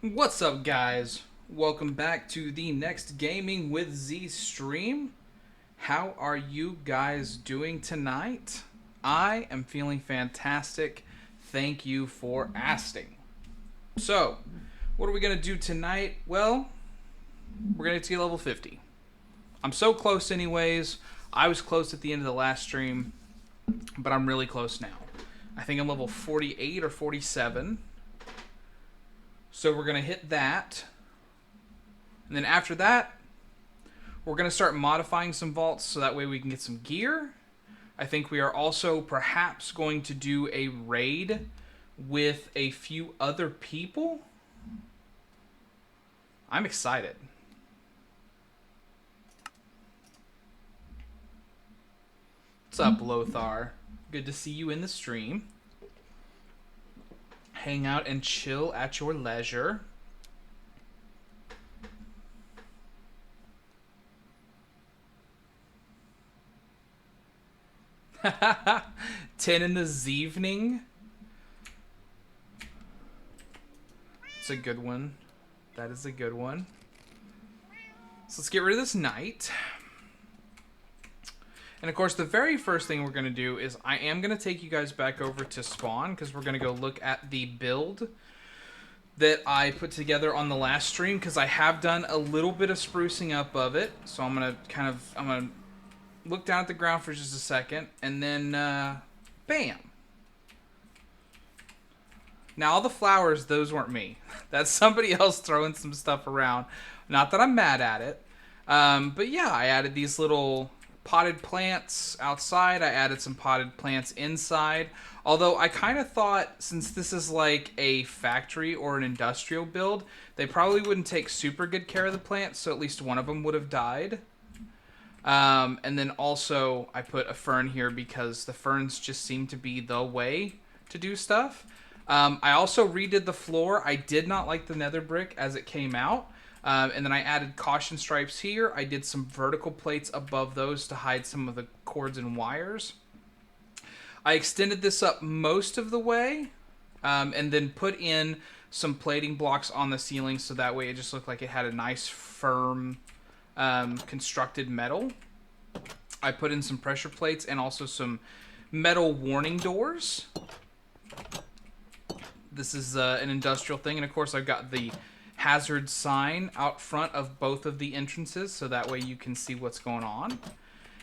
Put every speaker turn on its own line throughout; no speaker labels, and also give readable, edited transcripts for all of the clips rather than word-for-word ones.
What's up, guys? Welcome back to the next Gaming with Z stream. How are you guys doing tonight? I am feeling fantastic. Thank you for asking. So, what are we going to do tonight? Well, we're going to get level 50. I'm so close, anyways. I was close at the end of the last stream, but I'm really close now. I think I'm level 48 or 47. So we're going to hit that. And then after that, we're going to start modifying some vaults so that way we can get some gear. I think we are also perhaps going to do a raid with a few other people. I'm excited. What's up, Lothar? Good to see you in the stream. Hang out and chill at your leisure. Ten in the evening. It's a good one. That is a good one. So let's get rid of this knight. And of course, the very first thing we're going to do is I am going to take you guys back over to spawn because we're going to go look at the build that I put together on the last stream because I have done a little bit of sprucing up of it. So I'm going to look down at the ground for just a second and then bam. Now all the flowers, those weren't me. That's somebody else throwing some stuff around. Not that I'm mad at it. But yeah, I added these little potted plants outside. I added some potted plants inside. Although I kind of thought since this is like a factory or an industrial build, they probably wouldn't take super good care of the plants, so at least one of them would have died. And then also I put a fern here because the ferns just seem to be the way to do stuff. I also redid the floor. I did not like the nether brick as it came out. And then I added caution stripes here. I did some vertical plates above those to hide some of the cords and wires. I extended this up most of the way, and then put in some plating blocks on the ceiling so that way it just looked like it had a nice firm constructed metal. I put in some pressure plates and also some metal warning doors. This is an industrial thing, and of course I've got the hazard sign out front of both of the entrances so that way you can see what's going on.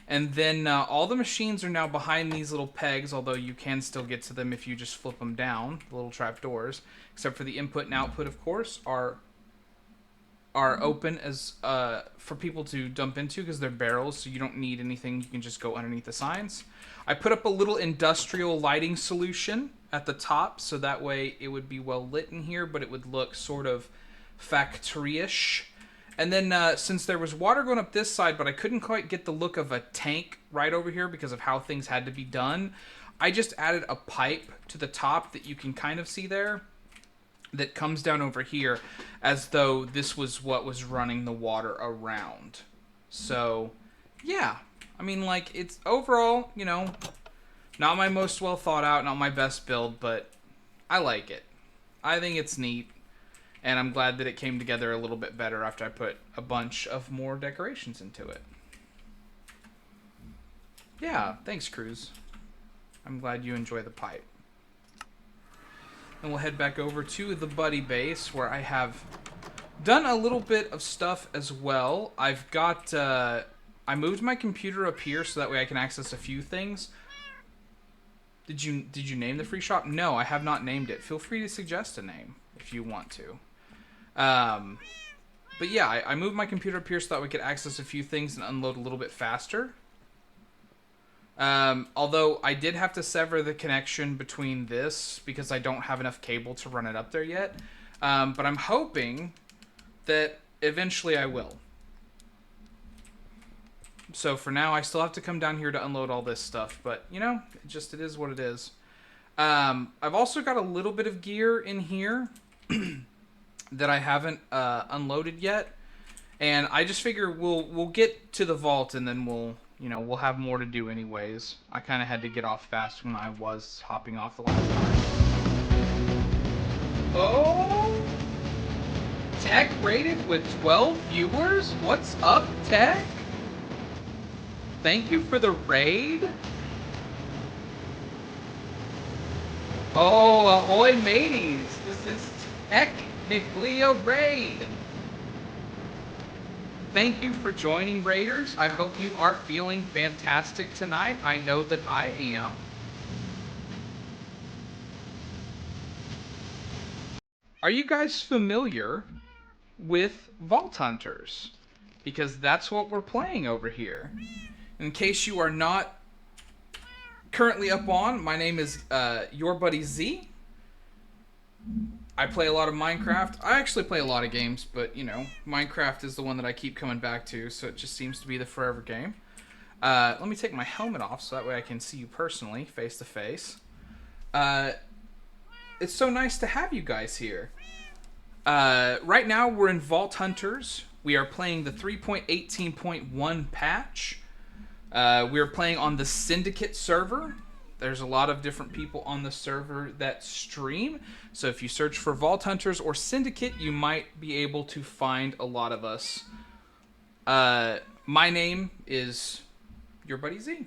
And then all the machines are now behind these little pegs, although you can still get to them if you just flip them down, the little trap doors, except for the input and output, of course, are open as for people to dump into because they're barrels, so you don't need anything. You can just go underneath the signs. I put up a little industrial lighting solution at the top so that way it would be well lit in here, but it would look sort of factory-ish. And then since there was water going up this side, but I couldn't quite get the look of a tank right over here because of how things had to be done, I just added a pipe to the top that you can kind of see there that comes down over here as though this was what was running the water around. So, yeah. I mean, like, it's overall, you know, not my most well thought out, not my best build, but I like it. I think it's neat. And I'm glad that it came together a little bit better after I put a bunch of more decorations into it. Yeah, thanks, Cruz. I'm glad you enjoy the pipe. And we'll head back over to the buddy base where I have done a little bit of stuff as well. I've got, I moved my computer up here so that way I can access a few things. Did you name the free shop? No, I have not named it. Feel free to suggest a name if you want to. But yeah, I moved my computer up here so that we could access a few things and unload a little bit faster. Although I did have to sever the connection between this because I don't have enough cable to run it up there yet. But I'm hoping that eventually I will. So for now, I still have to come down here to unload all this stuff. But, you know, it is what it is. I've also got a little bit of gear in here that I haven't unloaded yet. And I just figure we'll get to the vault and then we'll have more to do anyways. I kind of had to get off fast when I was hopping off the last time. Oh! Tech rated with 12 viewers? What's up, Tech? Thank you for the raid. Oh, ahoy mateys. This is technically a raid. Thank you for joining, Raiders. I hope you are feeling fantastic tonight. I know that I am. Are you guys familiar with Vault Hunters? Because that's what we're playing over here. In case you are not currently up on, my name is Your Buddy Z. I play a lot of Minecraft. I actually play a lot of games, but, you know, Minecraft is the one that I keep coming back to, so it just seems to be the forever game. Let me take my helmet off so that way I can see you personally, face to face. It's so nice to have you guys here. Right now, we're in Vault Hunters. We are playing the 3.18.1 patch. We are playing on the Syndicate server. There's a lot of different people on the server that stream. So if you search for Vault Hunters or Syndicate, you might be able to find a lot of us. My name is Your Buddy Z.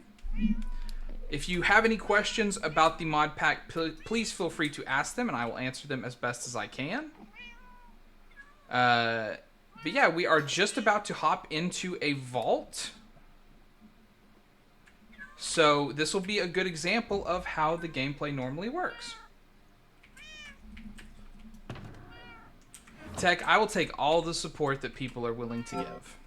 If you have any questions about the mod pack, please feel free to ask them, and I will answer them as best as I can. But yeah, we are just about to hop into a vault. So this will be a good example of how the gameplay normally works. Tech, I will take all the support that people are willing to give.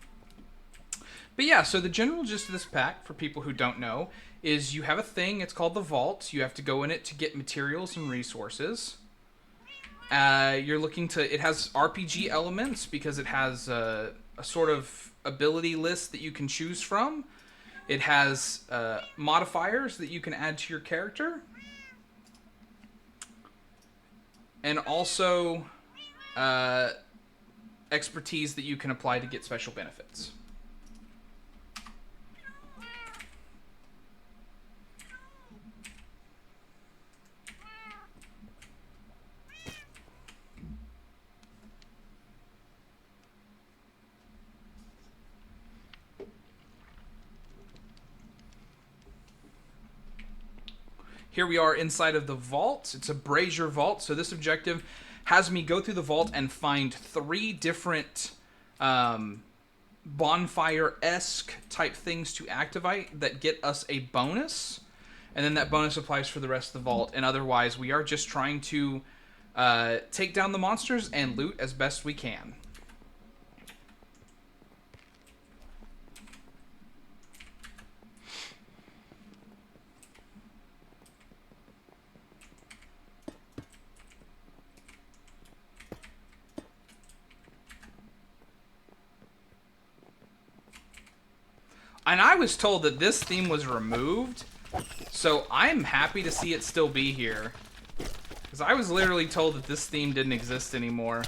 But yeah, so the general gist of this pack, for people who don't know, is you have a thing, it's called the Vault. You have to go in it to get materials and resources. You're looking to... It has RPG elements because it has a sort of ability list that you can choose from. It has modifiers that you can add to your character. And also expertise that you can apply to get special benefits. Here we are inside of the vault. It's a brazier vault, so this objective has me go through the vault and find 3 different bonfire-esque type things to activate that get us a bonus, and then that bonus applies for the rest of the vault. And otherwise, we are just trying to take down the monsters and loot as best we can. And I was told that this theme was removed, so I'm happy to see it still be here. Because I was literally told that this theme didn't exist anymore.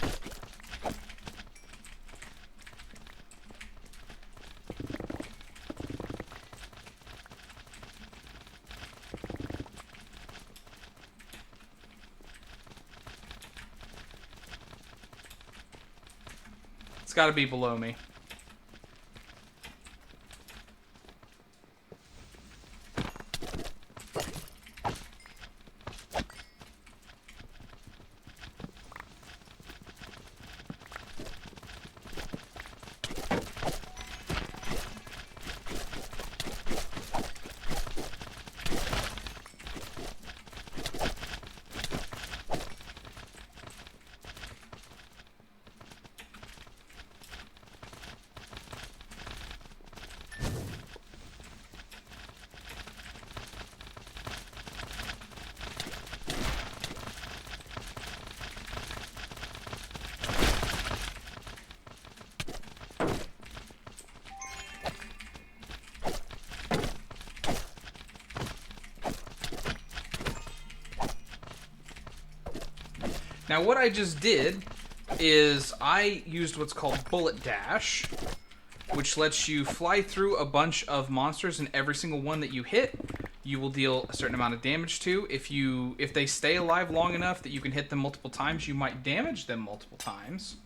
It's got to be below me. Now what I just did is I used what's called Bullet Dash, which lets you fly through a bunch of monsters, and every single one that you hit, you will deal a certain amount of damage to. If they stay alive long enough that you can hit them multiple times, you might damage them multiple times.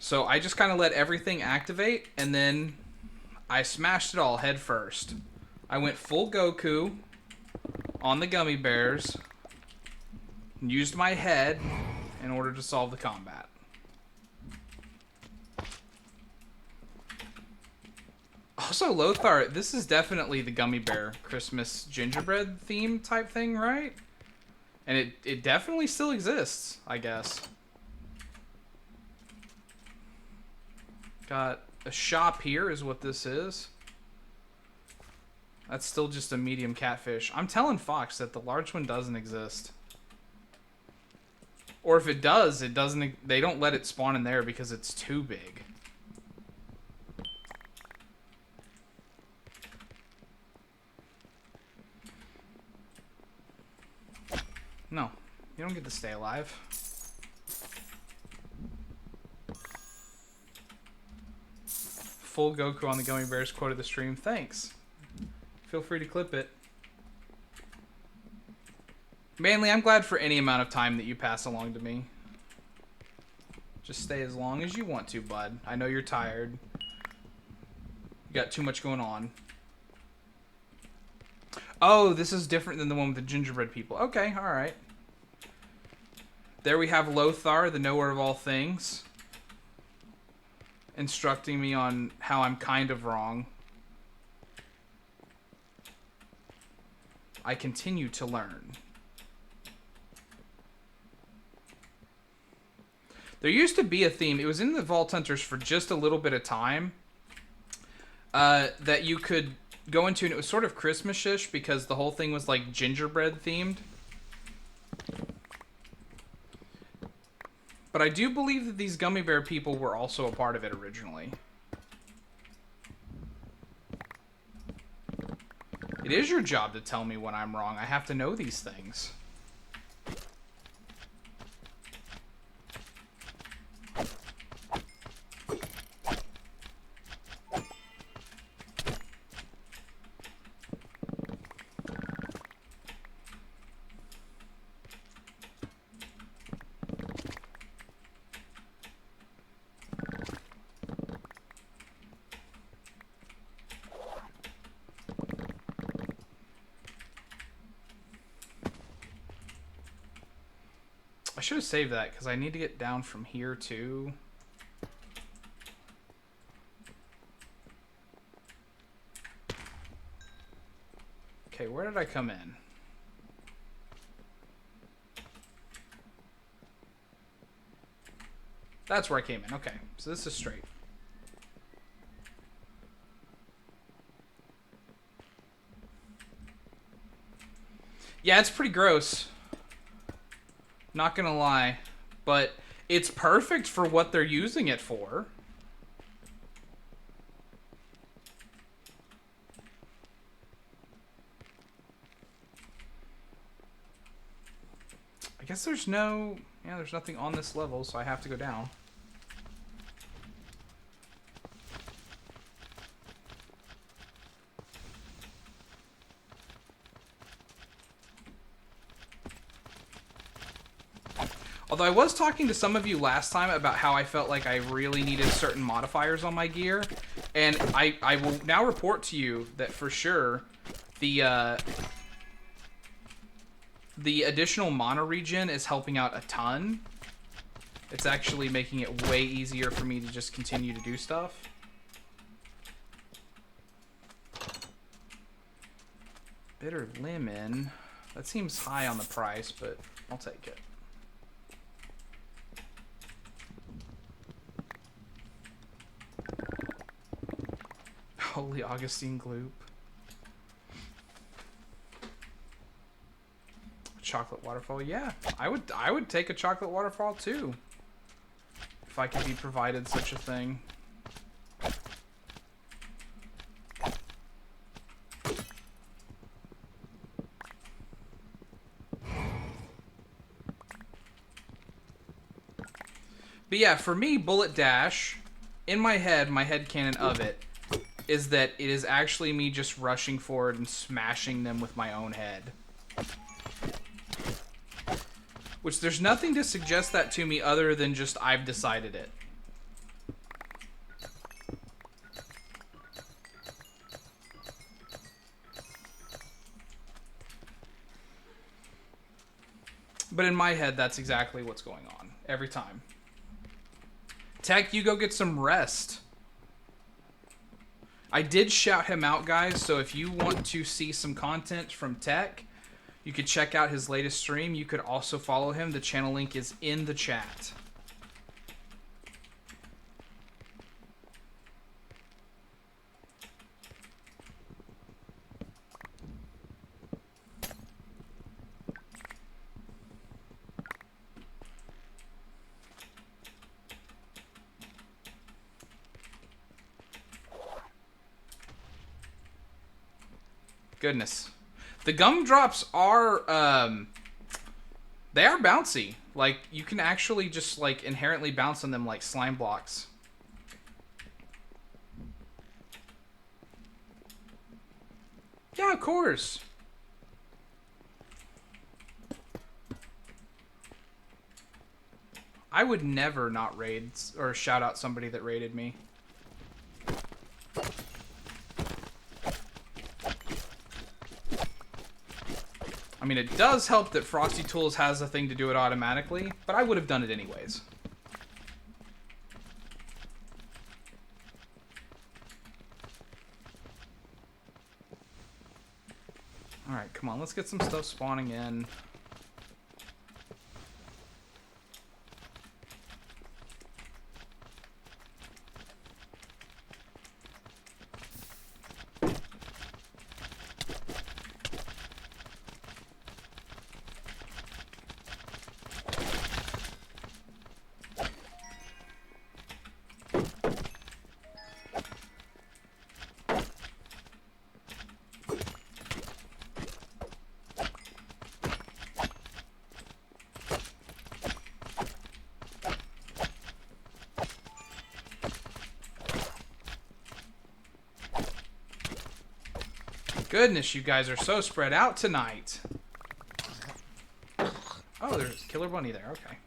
So I just kind of let everything activate, and then I smashed it all head first. I went full Goku on the gummy bears, and used my head in order to solve the combat. Also, Lothar, this is definitely the gummy bear Christmas gingerbread theme type thing, right? And it definitely still exists, I guess. Got a shop here is what this is. That's still just a medium catfish. I'm telling Fox that the large one doesn't exist. Or if it does, it doesn't. They don't let it spawn in there because it's too big. No, you don't get to stay alive. Full Goku on the gummy bears quote of the stream. Thanks. Feel free to clip it. Mainly, I'm glad for any amount of time that you pass along to me. Just stay as long as you want to, bud. I know you're tired. You got too much going on. Oh, this is different than the one with the gingerbread people. Okay, alright. There we have Lothar, the knower of all things, instructing me on how I'm kind of wrong. I continue to learn. There used to be a theme. It was in the Vault Hunters for just a little bit of time. That you could go into, and it was sort of Christmas-ish because the whole thing was like gingerbread themed. But I do believe that these gummy bear people were also a part of it originally. It is your job to tell me when I'm wrong. I have to know these things. I should have saved that because I need to get down from here too. Okay, where did I come in? That's where I came in. Okay, so this is straight. Yeah, it's pretty gross. Not gonna lie, but it's perfect for what they're using it for. I guess there's there's nothing on this level, so I have to go down. Although I was talking to some of you last time about how I felt like I really needed certain modifiers on my gear, and I will now report to you that for sure the additional mono regen is helping out a ton. It's actually making it way easier for me to just continue to do stuff. Bitter lemon. That seems high on the price, but I'll take it. Holy Augustine Gloop. Chocolate waterfall. Yeah, I would take a chocolate waterfall too. If I could be provided such a thing. But yeah, for me, Bullet Dash, in my head canon of it, is that it is actually me just rushing forward and smashing them with my own head. Which there's nothing to suggest that to me other than just I've decided it. But in my head, that's exactly what's going on every time. Tech, you go get some rest. I did shout him out, guys, so if you want to see some content from Tech, you could check out his latest stream. You could also follow him. The channel link is in the chat. Goodness. The gumdrops are, they are bouncy. Like, you can actually just, like, inherently bounce on them like slime blocks. Yeah, of course. I would never not raid or shout out somebody that raided me. I mean, it does help that Frosty Tools has a thing to do it automatically, but I would have done it anyways. Alright, come on, let's get some stuff spawning in. Goodness, you guys are so spread out tonight. Oh, there's Killer Bunny there. Okay.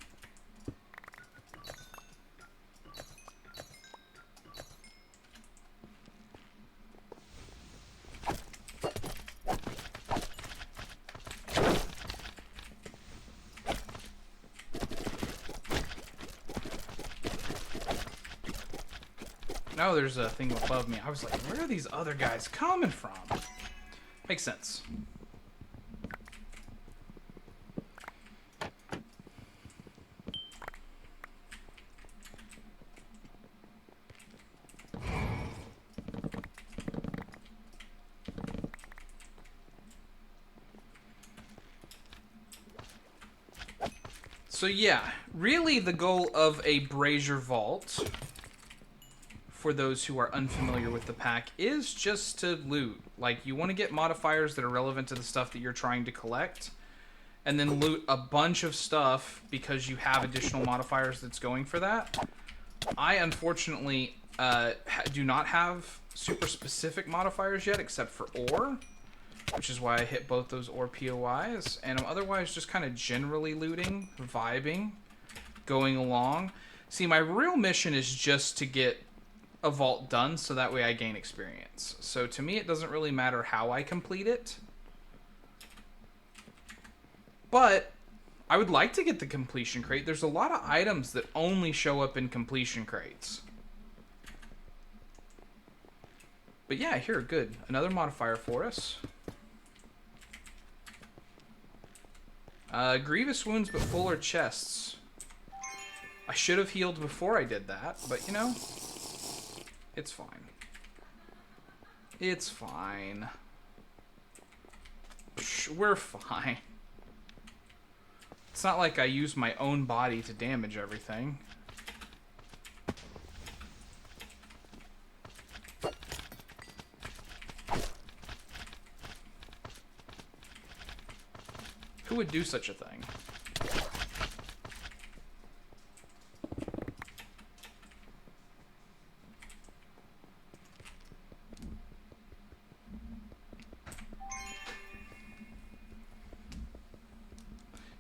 No, there's a thing above me. I was like, where are these other guys coming from? Makes sense. So yeah, really the goal of a Brazier Vault, for those who are unfamiliar with the pack, is just to loot. Like, you want to get modifiers that are relevant to the stuff that you're trying to collect, and then loot a bunch of stuff because you have additional modifiers that's going for that. I, unfortunately, do not have super specific modifiers yet, except for ore, which is why I hit both those ore POIs, and I'm otherwise just kind of generally looting, vibing, going along. See, my real mission is just to get a vault done, so that way I gain experience. So to me, it doesn't really matter how I complete it. But I would like to get the completion crate. There's a lot of items that only show up in completion crates. But yeah, here, good. Another modifier for us. Grievous wounds but fuller chests. I should have healed before I did that, but you know, it's fine. It's fine. We're fine. It's not like I use my own body to damage everything. Who would do such a thing?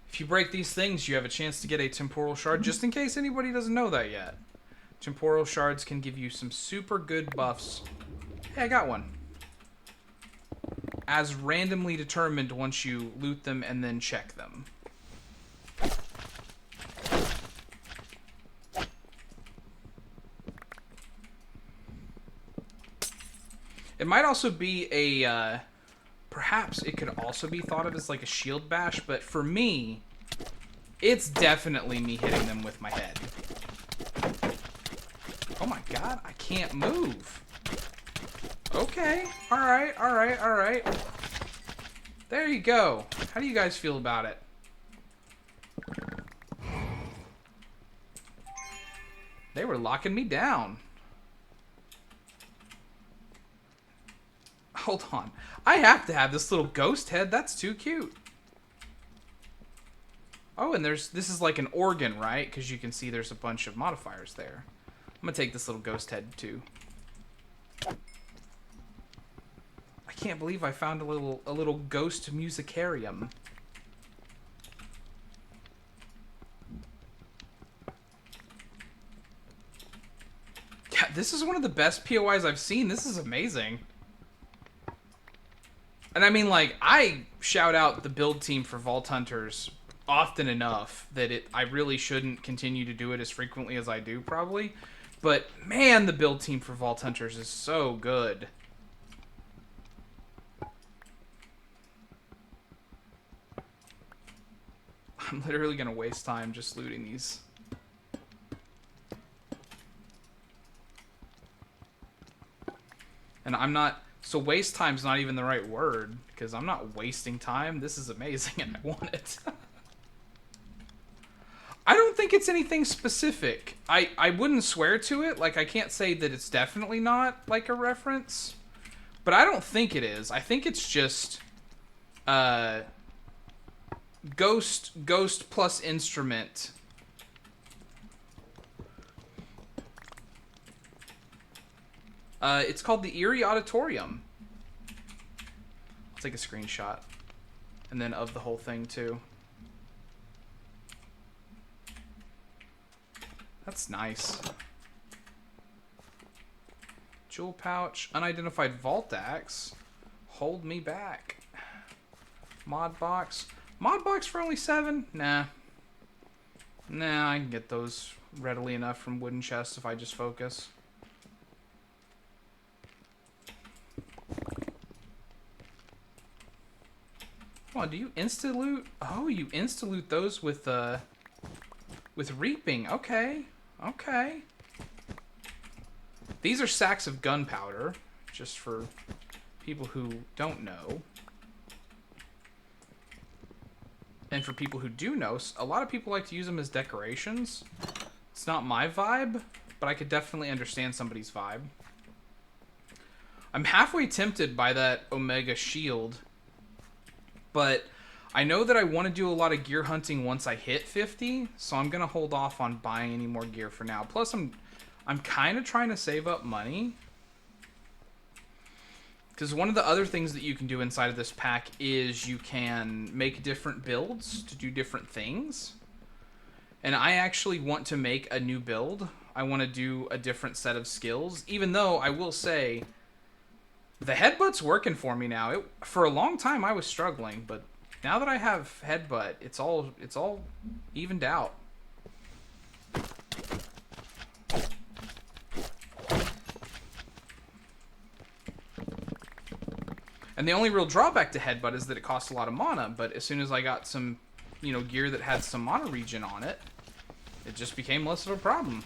If you break these things, you have a chance to get a temporal shard, just in case anybody doesn't know that yet. Temporal shards can give you some super good buffs. Hey, I got one. As randomly determined once you loot them and then check them. It might also be a, perhaps it could also be thought of as like a shield bash, but for me, it's definitely me hitting them with my head. Oh my god, I can't move. Okay, alright, alright, alright. There you go. How do you guys feel about it? They were locking me down. Hold on. I have to have this little ghost head. That's too cute. Oh, and this is like an organ, right? Because you can see there's a bunch of modifiers there. I'm gonna take this little ghost head too. I can't believe I found a little ghost musicarium. Yeah, this is one of the best POIs I've seen. This is amazing. And I mean, like, I shout out the build team for Vault Hunters often enough that I really shouldn't continue to do it as frequently as I do, probably. But, man, the build team for Vault Hunters is so good. I'm literally going to waste time just looting these. And I'm not... So waste time's not even the right word, because I'm not wasting time. This is amazing, and I want it. I don't think it's anything specific. I wouldn't swear to it. Like, I can't say that it's definitely not, like, a reference. But I don't think it is. I think it's just... Ghost plus instrument. It's called the Eerie Auditorium. I'll take a screenshot. And then of the whole thing, too. That's nice. Jewel pouch. Unidentified vault axe. Hold me back. Mod box. Mod box for only 7? Nah. Nah, I can get those readily enough from wooden chests if I just focus. Come on, do you insta-loot? Oh, you insta-loot those with reaping. Okay. Okay. These are sacks of gunpowder, just for people who don't know. And for people who do know, a lot of people like to use them as decorations. It's not my vibe, but I could definitely understand somebody's vibe. I'm halfway tempted by that Omega shield, but I know that I want to do a lot of gear hunting once I hit 50, so I'm gonna hold off on buying any more gear for now. Plus, I'm kind of trying to save up money, because one of the other things that you can do inside of this pack is you can make different builds to do different things. And I actually want to make a new build. I want to do a different set of skills, even though I will say the headbutt's working for me now. For a long time I was struggling, but now that I have headbutt, it's all evened out. And the only real drawback to headbutt is that it costs a lot of mana, but as soon as I got some, gear that had some mana regen on it, it just became less of a problem.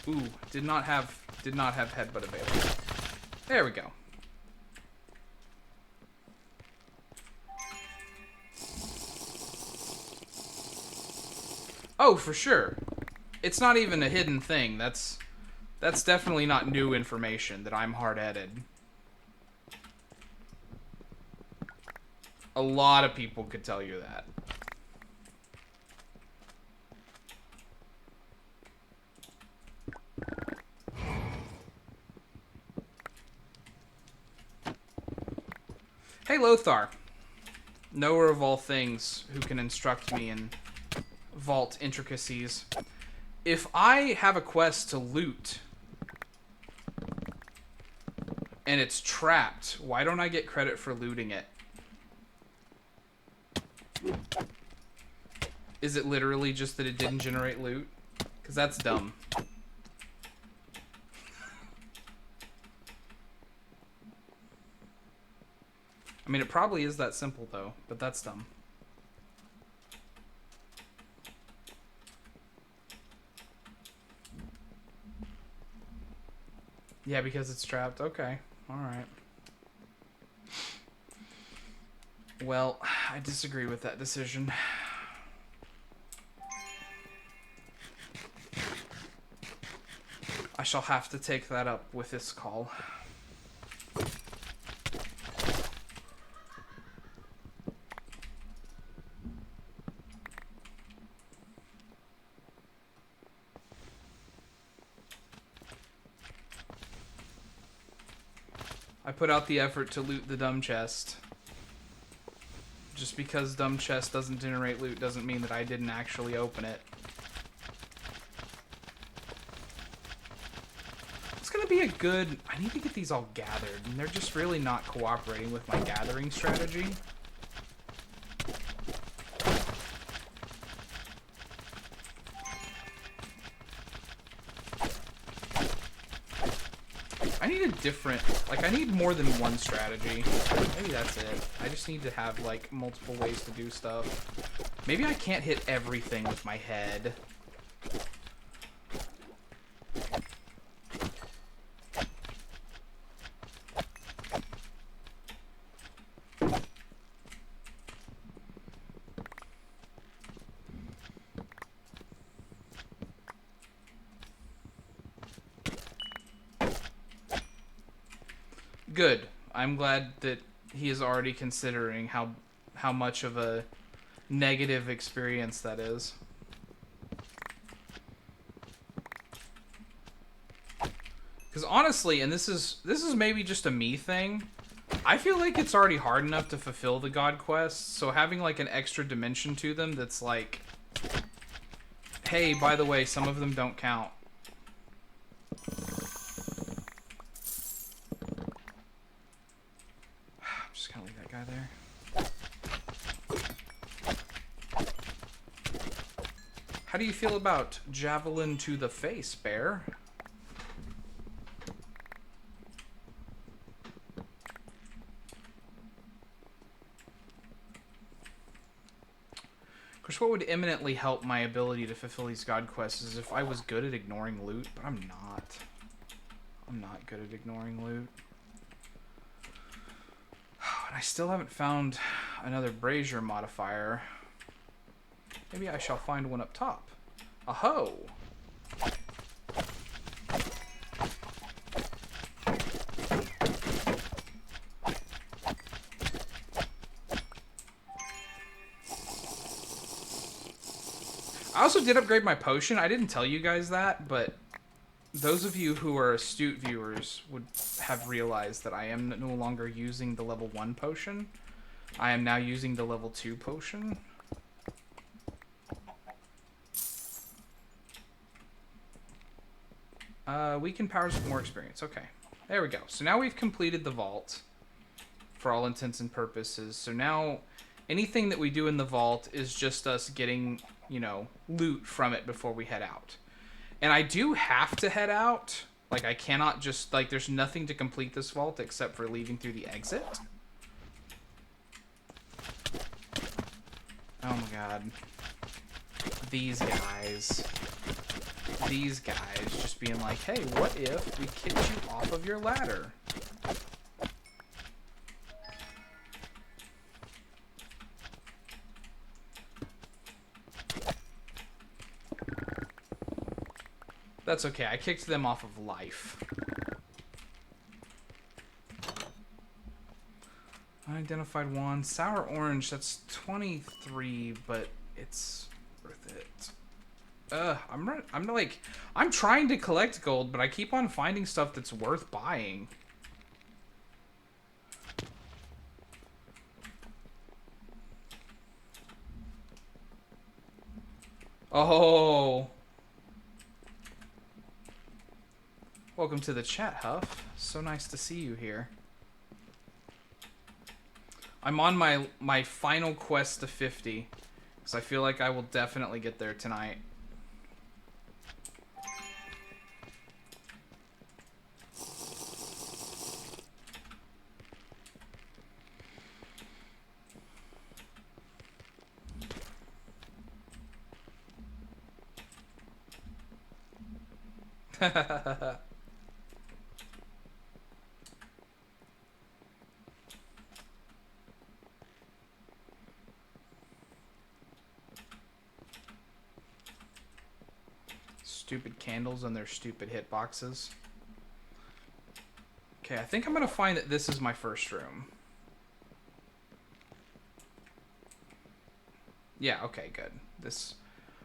Ooh, did not have headbutt available. There we go. Oh, for sure. It's not even a hidden thing. That's definitely not new information that I'm hard-headed. A lot of people could tell you that. Hey, Lothar. Knower of all things, who can instruct me in vault intricacies. If I have a quest to loot and it's trapped, why don't I get credit for looting it? Is it literally just that it didn't generate loot? Because that's dumb. I mean, it probably is that simple, though, but that's dumb. Yeah, because it's trapped. Okay. Alright. Well, I disagree with that decision. I shall have to take that up with this call. I put out the effort to loot the dumb chest. Just because dumb chest doesn't generate loot doesn't mean that I didn't actually open it. It's gonna be a good... I need to get these all gathered, and they're just really not cooperating with my gathering strategy. I need a different... Like, I need more than one strategy. Maybe that's it. I just need to have, like, multiple ways to do stuff. Maybe I can't hit everything with my head. Good. I'm glad that he is already considering how much of a negative experience that is. Because honestly, and this is maybe just a me thing, I feel like it's already hard enough to fulfill the God quests, so having like an extra dimension to them that's like, hey, by the way, some of them don't count. I'm just gonna leave that guy there. How do you feel about javelin to the face, bear? Of course, what would eminently help my ability to fulfill these God quests is if I was good at ignoring loot, but I'm not. I'm not good at ignoring loot. And I still haven't found another brazier modifier. Maybe I shall find one up top. Aho! I also did upgrade my potion. I didn't tell you guys that, but those of you who are astute viewers would have realized that I am no longer using the level 1 potion. I am now using the level 2 potion. Weakened powers with more experience. Okay. There we go. So now we've completed the vault for all intents and purposes. So now anything that we do in the vault is just us getting, you know, loot from it before we head out. And I do have to head out. Like, I cannot just, like, there's nothing to complete this vault except for leaving through the exit. Oh my god. These guys. These guys just being like, hey, what if we kicked you off of your ladder? That's okay, I kicked them off of life. Unidentified one. Sour orange, that's 23, but it's worth it. I'm trying to collect gold, but I keep on finding stuff that's worth buying. Oh. Welcome to the chat, Huff. So nice to see you here. I'm on my final quest to 50. Because I feel like I will definitely get there tonight. Stupid candles and their stupid hitboxes. Okay, I think I'm going to find that this is my first room. Yeah, okay, good.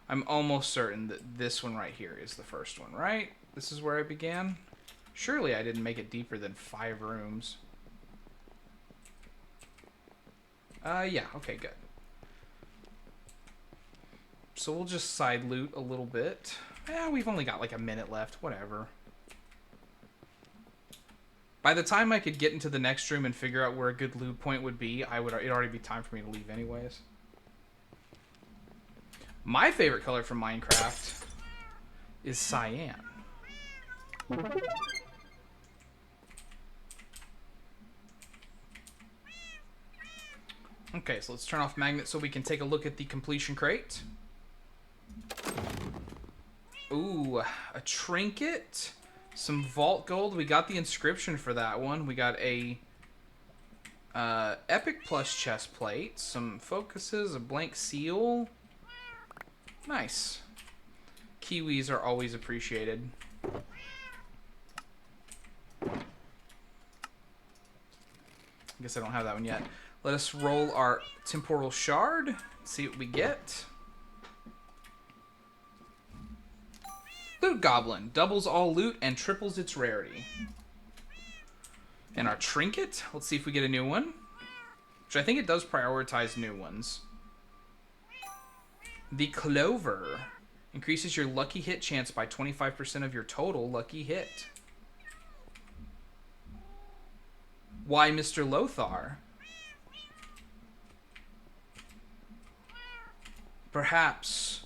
I'm almost certain that this one right here is the first one, right? This is where I began? Surely I didn't make it deeper than 5 rooms. Yeah, okay, good. So we'll just side loot a little bit. We've only got like a minute left, whatever. By the time I could get into the next room and figure out where a good loot point would be, it'd already be time for me to leave anyways. My favorite color from Minecraft is cyan. Okay, so let's turn off magnet so we can take a look at the completion crate. Ooh, a trinket, some vault gold. We got the inscription for that one. We got a epic plus chest plate, some focuses, a blank seal. Nice. Kiwis are always appreciated. I guess I don't have that one yet. Let us roll our temporal shard, see what we get. Loot Goblin. Doubles all loot and triples its rarity. And our trinket. Let's see if we get a new one. Which I think it does prioritize new ones. The Clover. Increases your lucky hit chance by 25% of your total lucky hit. Why, Mr. Lothar? Perhaps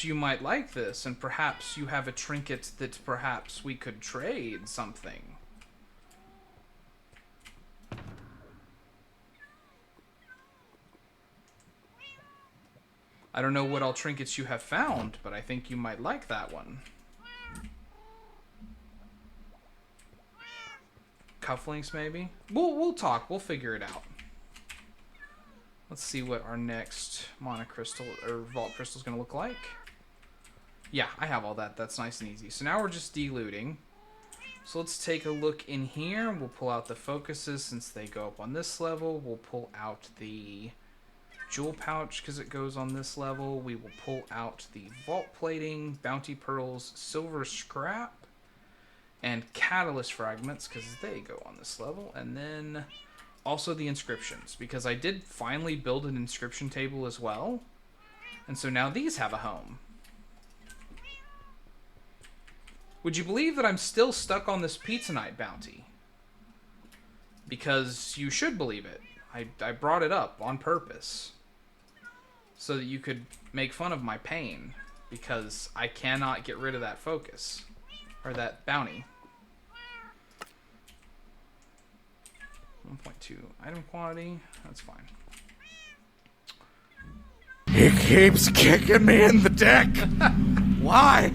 you might like this, and perhaps you have a trinket that perhaps we could trade something. I don't know what all trinkets you have found, but I think you might like that one. Cufflinks, maybe? We'll talk. We'll figure it out. Let's see what our next monocrystal or vault crystal is going to look like. Yeah, I have all that. That's nice and easy. So now we're just delooting. So let's take a look in here. We'll pull out the focuses since they go up on this level. We'll pull out the jewel pouch because it goes on this level. We will pull out the vault plating, bounty pearls, silver scrap, and catalyst fragments because they go on this level. And then also the inscriptions, because I did finally build an inscription table as well. And so now these have a home. Would you believe that I'm still stuck on this pizza night bounty? Because you should believe it. I brought it up on purpose. So that you could make fun of my pain. Because I cannot get rid of that focus. Or that bounty. 1.2 item quantity. That's fine.
He keeps kicking me in the dick. Why?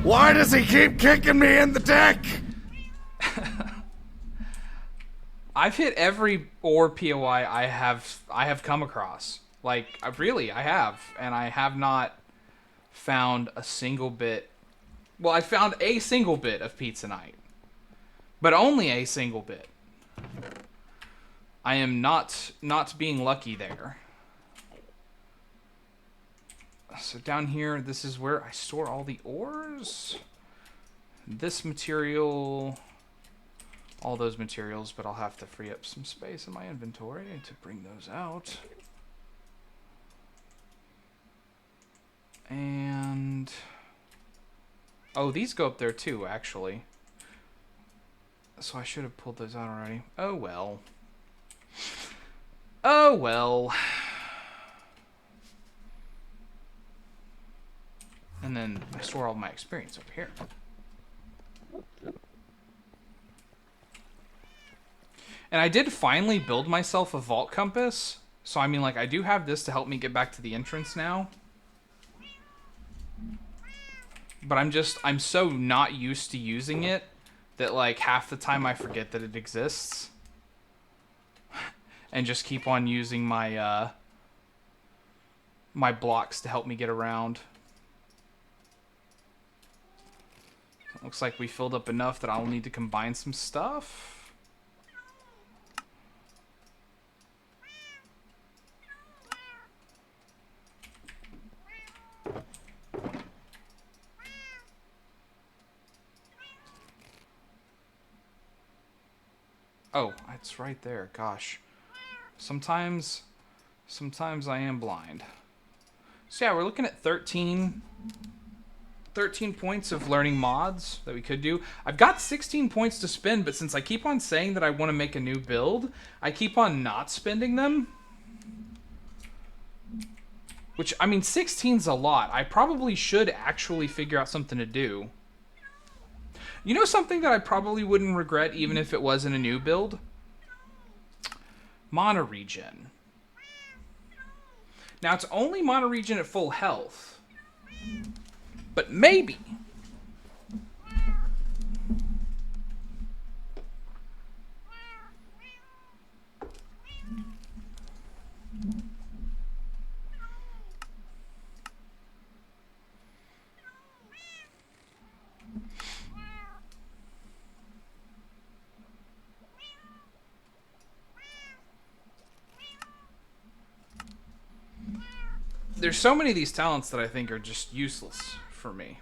Why does he keep kicking me in the dick?
I've hit every ore POI I have come across. Like, I have. And I have not found a single bit. Well, I found a single bit of Pizza Night. But only a single bit. I am not being lucky there. So down here, this is where I store all the ores. This material, all those materials, but I'll have to free up some space in my inventory to bring those out. And oh, these go up there too, actually. So I should have pulled those out already. Oh well. Oh, well. And then I store all my experience over here. And I did finally build myself a vault compass. So, I mean, like, I do have this to help me get back to the entrance now. But I'm so not used to using it that, like, half the time I forget that it exists. And just keep on using my, my blocks to help me get around. Looks like we filled up enough that I'll need to combine some stuff. Oh, it's right there. Gosh. Sometimes I am blind. So yeah, we're looking at 13 points of learning mods that we could do. I've got 16 points to spend, but since I keep on saying that I want to make a new build, I keep on not spending them. Which, I mean, 16's a lot. I probably should actually figure out something to do. You know something that I probably wouldn't regret even if it wasn't a new build? Mana regen. Now, it's only mana regen at full health. But maybe. There's so many of these talents that I think are just useless for me.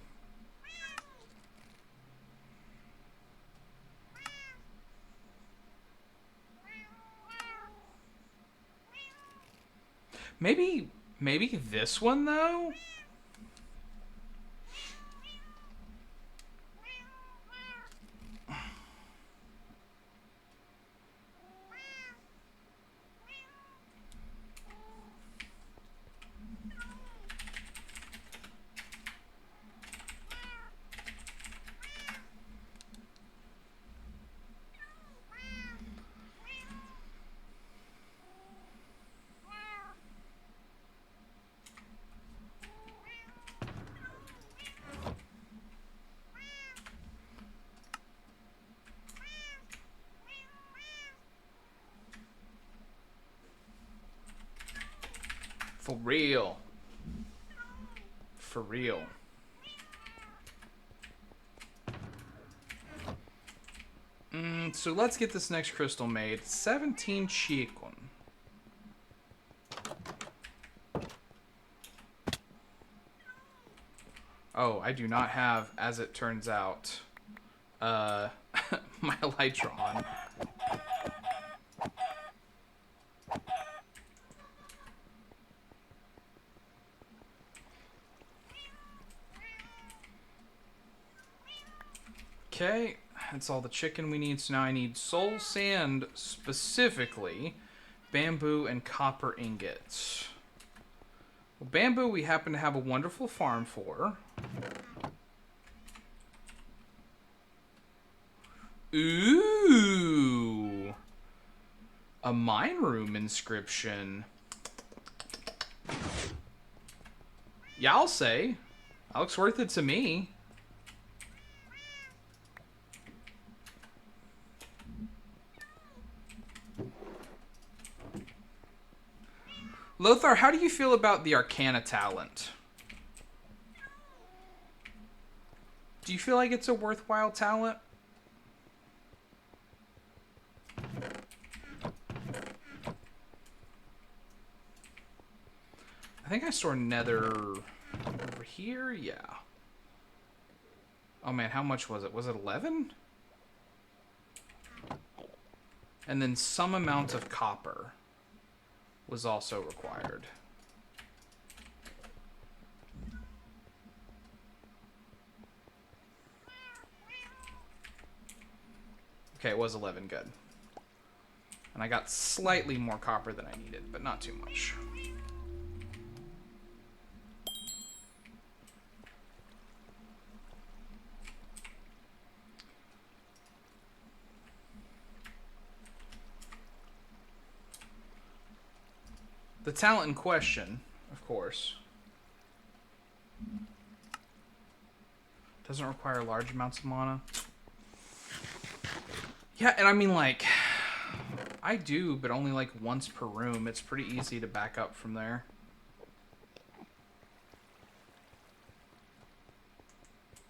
Maybe this one, though? For real. For real. So let's get this next crystal made. 17 Chiquin. Oh, I do not have, as it turns out, my Elytron. Okay, that's all the chicken we need. So now I need soul sand specifically, bamboo, and copper ingots. Well, bamboo we happen to have a wonderful farm for. Ooh! A mine room inscription. Yeah, I'll say. That looks worth it to me. Lothar, how do you feel about the Arcana talent? Do you feel like it's a worthwhile talent? I think I store nether over here. Yeah. Oh man, how much was it? Was it 11? And then some amount of copper was also required. Okay, it was 11. Good. And I got slightly more copper than I needed, but not too much. The talent in question, of course, doesn't require large amounts of mana. Yeah, and I mean, like, I do, but only like once per room. It's pretty easy to back up from there.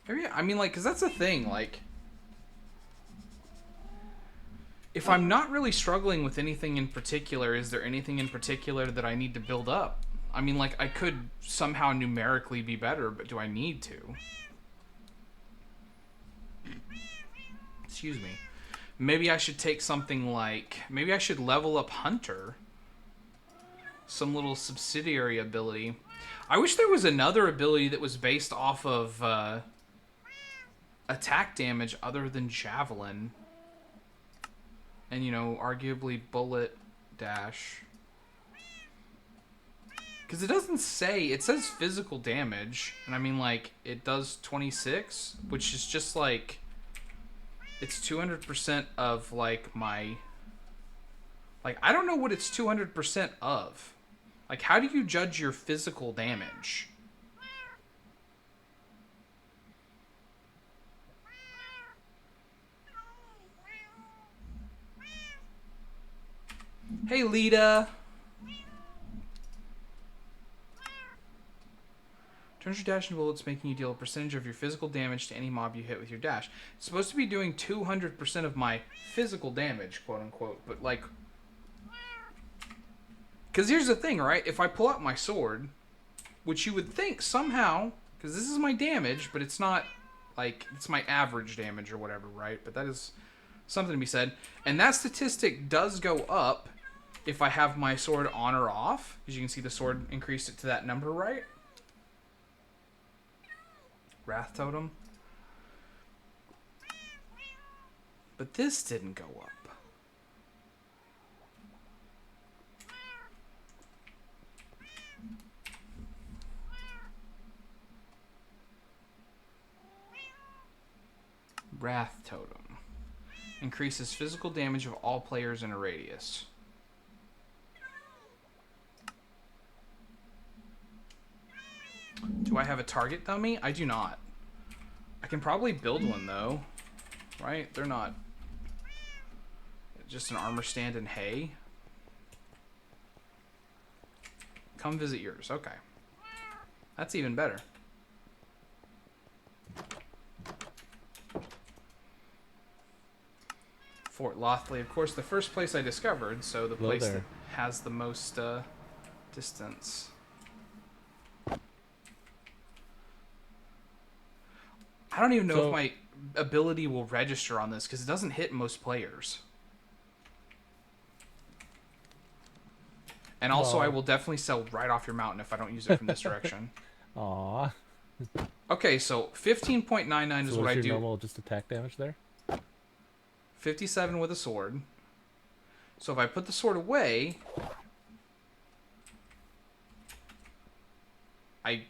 Maybe, I mean, like, because that's the thing, like, if I'm not really struggling with anything in particular, is there anything in particular that I need to build up? I mean, like, I could somehow numerically be better, but do I need to? Excuse me. Maybe I should take something like... Maybe I should level up Hunter. Some little subsidiary ability. I wish there was another ability that was based off of attack damage other than Javelin. And, you know, arguably Bullet Dash. Because it doesn't say... It says physical damage. And I mean, like, it does 26. Which is just, like... It's 200% of, like, my... Like, I don't know what it's 200% of. Like, how do you judge your physical damage? Hey, Lita. Turns your dash into bullets, making you deal a percentage of your physical damage to any mob you hit with your dash. It's supposed to be doing 200% of my physical damage, quote unquote. But, like... Because here's the thing, right? If I pull out my sword, which you would think somehow... Because this is my damage, but it's not, like... It's my average damage or whatever, right? But that is something to be said. And that statistic does go up if I have my sword on or off. As you can see, the sword increased it to that number, right? Wrath Totem. But this didn't go up. Wrath Totem. Increases physical damage of all players in a radius. Do I have a target dummy? I do not. I can probably build one, though. Right? They're not... Just an armor stand and hay. Come visit yours. Okay. That's even better. Fort Lothley, of course, the first place I discovered, so the place that has the most distance. I don't even know if my ability will register on this, because it doesn't hit most players. And also, I will definitely sell right off your mountain if I don't use it from this direction.
Aww.
Okay, so 15.99 is what I do.
Normal just attack damage there?
57 with a sword. So if I put the sword away... I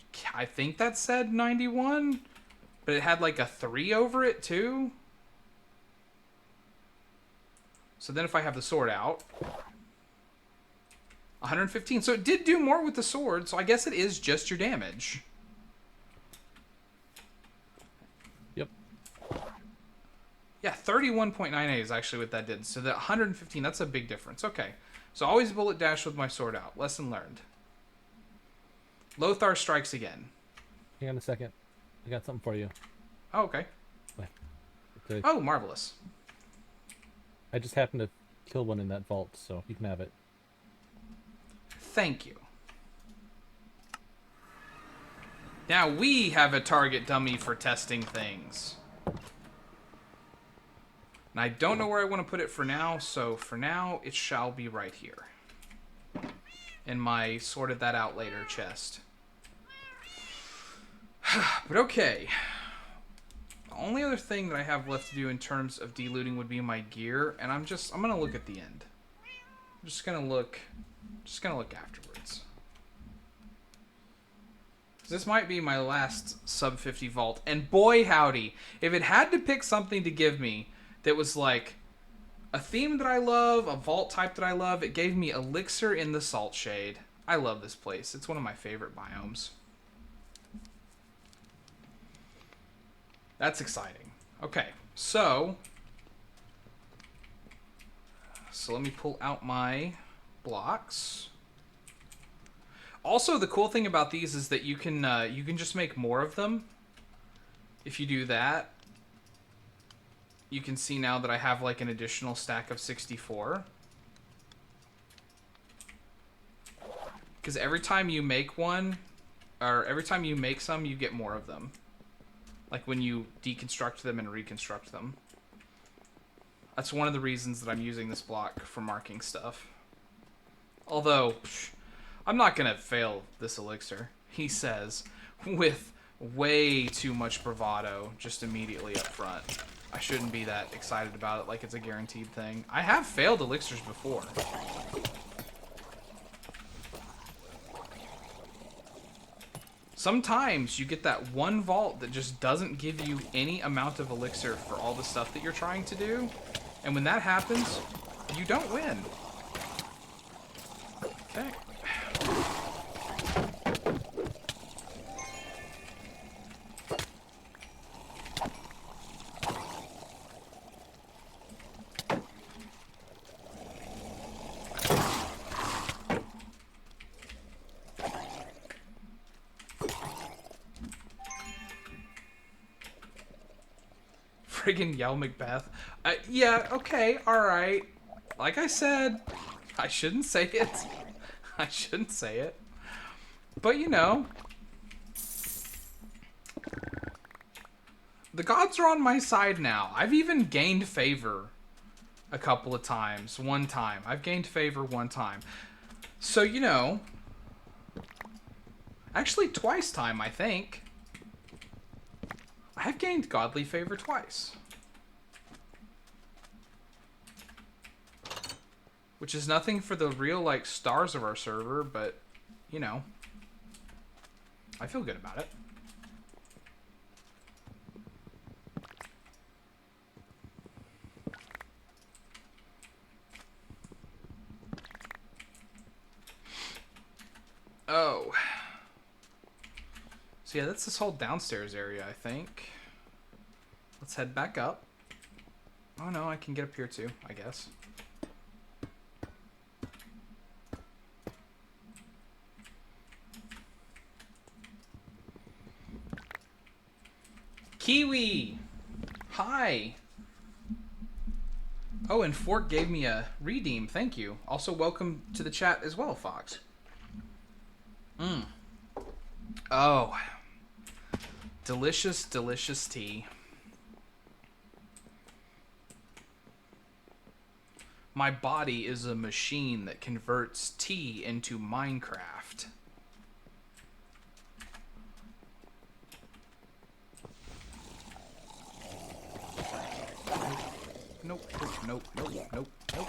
think that said 91? But it had like a 3 over it too. So then if I have the sword out... 115. So it did do more with the sword, so I guess it is just your damage.
Yep.
Yeah, 31.98 is actually what that did. So that 115, that's a big difference. Okay. So always bullet dash with my sword out. Lesson learned. Lothar strikes again.
Hang on a second. I got something for you.
Oh, okay. Oh, marvelous.
I just happened to kill one in that vault, so you can have it.
Thank you. Now we have a target dummy for testing things. And I don't know where I want to put it for now, so for now it shall be right here. In my sorted that out later chest. But okay. The only other thing that I have left to do in terms of delooting would be my gear, and I'm gonna look at the end. just gonna look afterwards. This might be my last sub 50 vault, and boy howdy, if it had to pick something to give me that was like a theme that I love, a vault type that I love, it gave me Elixir in the Salt Shade. I love this place. It's one of my favorite biomes. That's exciting. Okay, so let me pull out my blocks. Also, the cool thing about these is that you can just make more of them. If you do that, you can see now that I have like an additional stack of 64. Because every time you make one, or every time you make some, you get more of them. Like when you deconstruct them and reconstruct them. That's one of the reasons that I'm using this block for marking stuff. Although, I'm not going to fail this elixir, he says, with way too much bravado just immediately up front. I shouldn't be that excited about it like it's a guaranteed thing. I have failed elixirs before. Sometimes you get that one vault that just doesn't give you any amount of elixir for all the stuff that you're trying to do. And when that happens, you don't win. Okay. Friggin' yell Macbeth. Yeah, okay, alright. Like I said, I shouldn't say it. I shouldn't say it. But you know, the gods are on my side now. I've even gained favor a couple of times. One time. I've gained favor one time. So, you know, actually twice time, I think. I've gained godly favor twice. Which is nothing for the real, like, stars of our server, but, you know, I feel good about it. Oh. So yeah, that's this whole downstairs area, I think. Let's head back up. Oh no, I can get up here too, I guess. Kiwi! Hi! Oh, and Fork gave me a redeem. Thank you. Also, welcome to the chat as well, Fox. Oh. Delicious, delicious tea. My body is a machine that converts tea into Minecraft. Nope, nope, nope, nope, nope, nope,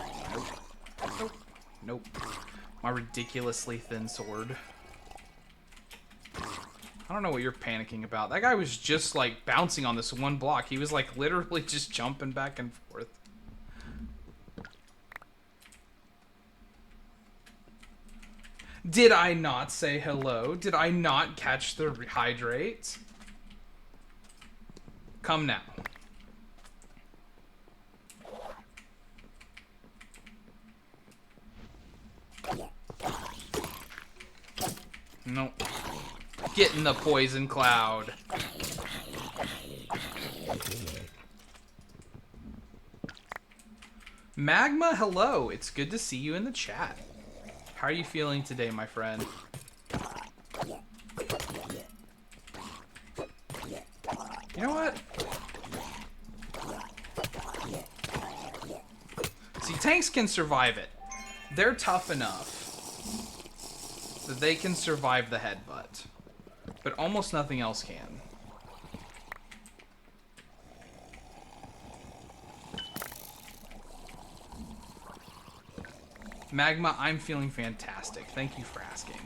nope, nope. My ridiculously thin sword. I don't know what you're panicking about. That guy was just like bouncing on this one block. He was like literally just jumping back and forth. Did I not say hello? Did I not catch the hydrate? Come now. Nope. Get in the poison cloud. Magma, hello. It's good to see you in the chat. How are you feeling today, my friend? You know what? See, tanks can survive it. They're tough enough that they can survive the headbutt. But almost nothing else can. Magma, I'm feeling fantastic. Thank you for asking.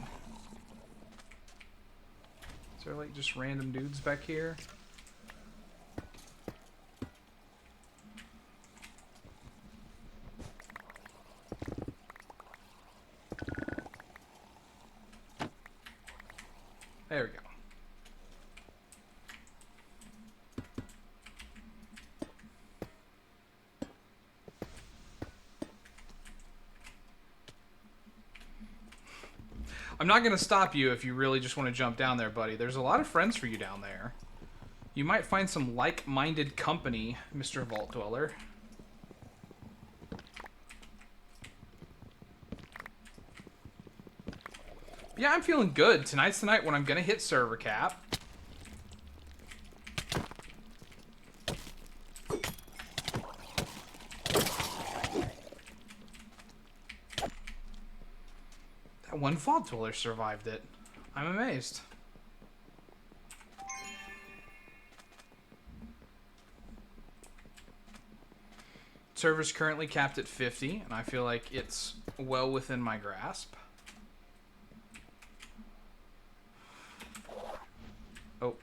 Is there like just random dudes back here? There we go. I'm not going to stop you if you really just want to jump down there, buddy. There's a lot of friends for you down there. You might find some like-minded company, Mr. Vault Dweller. Yeah, I'm feeling good. Tonight's the night when I'm going to hit server cap. That one Vault Dweller survived it. I'm amazed. Server's currently capped at 50, and I feel like it's well within my grasp. Oh.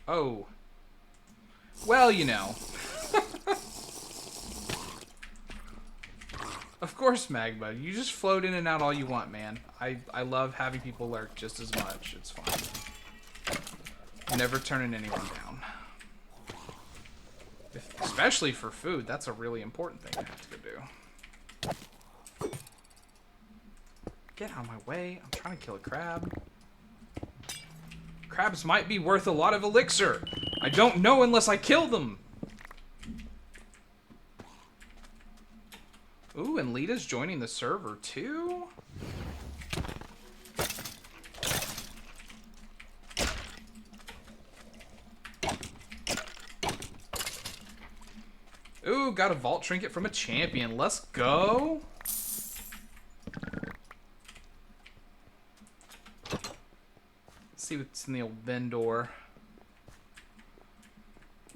Oh. Well, you know. Of course, Magma. You just float in and out all you want, man. I love having people lurk just as much. It's fine. Never turning anyone down. Especially for food. That's a really important thing I have to go do. Get out of my way. I'm trying to kill a crab. Crabs might be worth a lot of elixir. I don't know unless I kill them. Ooh, and Lita's joining the server too? Ooh, got a vault trinket from a champion. Let's go. Let's see what's in the old vendor.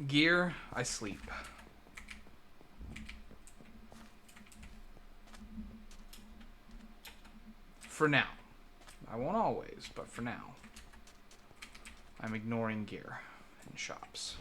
Gear, I sleep. For now. I won't always, but for now. I'm ignoring gear in shops.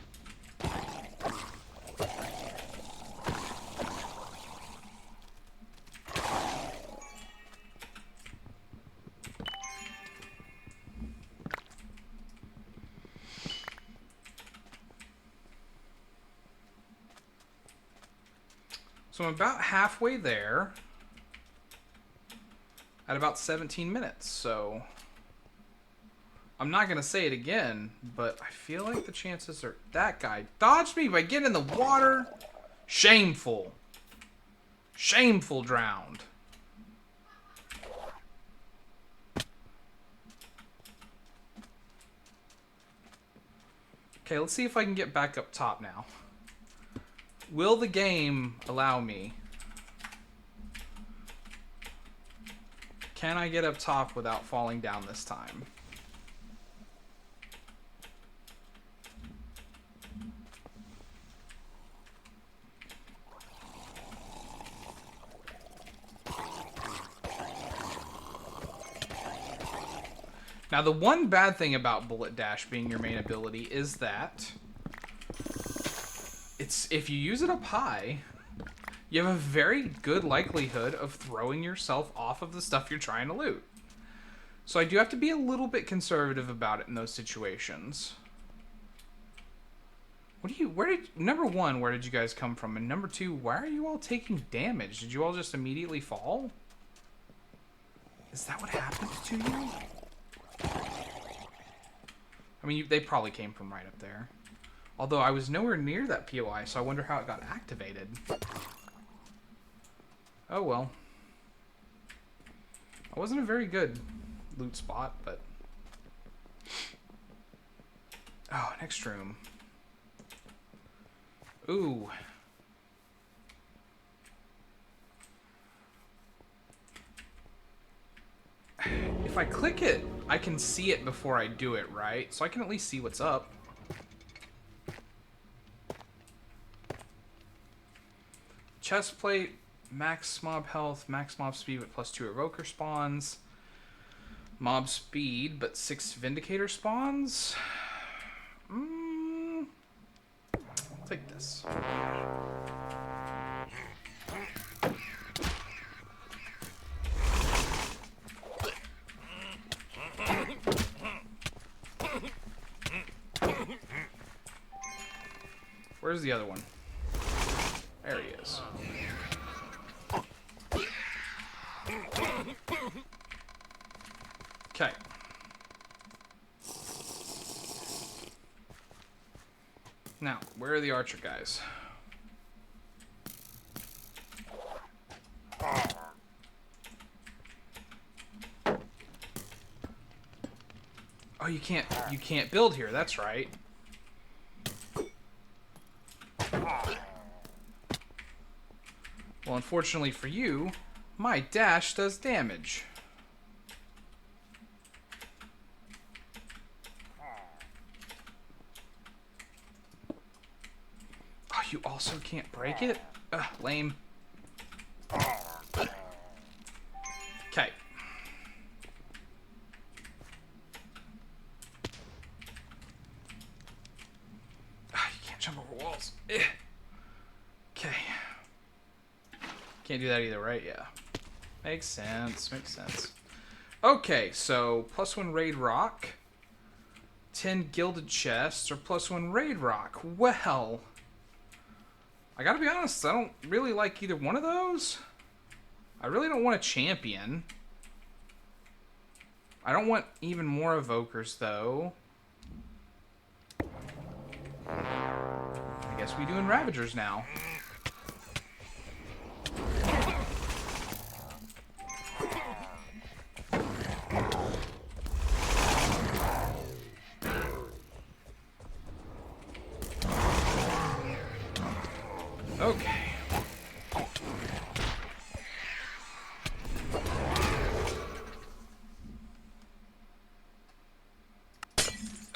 So I'm about halfway there at about 17 minutes, so I'm not going to say it again, but I feel like the chances are... That guy dodged me by getting in the water. Shameful. Shameful drowned. Okay, let's see if I can get back up top now. Will the game allow me? Can I get up top without falling down this time? Now, the one bad thing about Bullet Dash being your main ability is that if you use it up high, you have a very good likelihood of throwing yourself off of the stuff you're trying to loot. So I do have to be a little bit conservative about it in those situations. Number one, where did you guys come from? And number two, why are you all taking damage? Did you all just immediately fall? Is that what happened to you? I mean, they probably came from right up there. Although I was nowhere near that POI, so I wonder how it got activated. Oh well. I wasn't a very good loot spot, but... Oh, next room. Ooh. If I click it, I can see it before I do it, right? So I can at least see what's up. Chest plate. Max mob health, max mob speed with +2 evoker spawns. Mob speed, but 6 Vindicator spawns? I'll take this. Where's the other one? There he is. Okay. Now, where are the archer guys? Oh, you can't build here. That's right. Well, unfortunately for you, my dash does damage. Oh, you also can't break it? Ugh, lame. Okay. You can't jump over walls. Okay. Can't do that either, right? Yeah. Makes sense. Makes sense. Okay, so +1 raid rock, 10 gilded chests, or +1 raid rock. Well, I gotta be honest, I don't really like either one of those. I really don't want a champion. I don't want even more evokers, though. I guess we doing Ravagers now. Okay.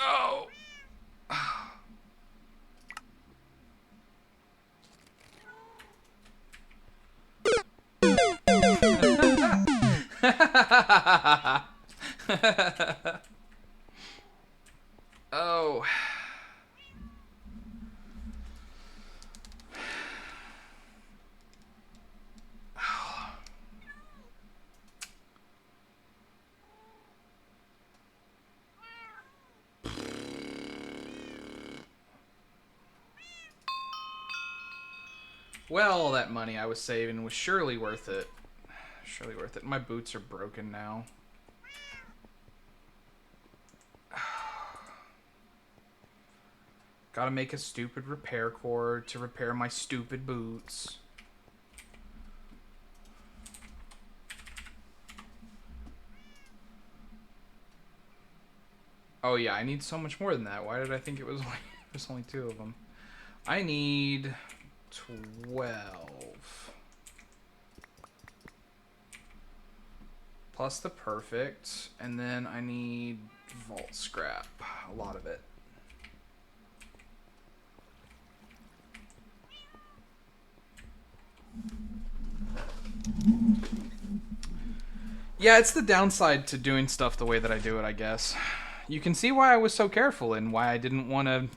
Oh. Oh. Well, all that money I was saving was surely worth it. Surely worth it. My boots are broken now. Gotta make a stupid repair cord to repair my stupid boots. Oh yeah, I need so much more than that. Why did I think it was only, there's only 2 of them? I need 12. Plus the perfect, and then I need vault scrap. A lot of it. Yeah, it's the downside to doing stuff the way that I do it, I guess. You can see why I was so careful and why I didn't want to...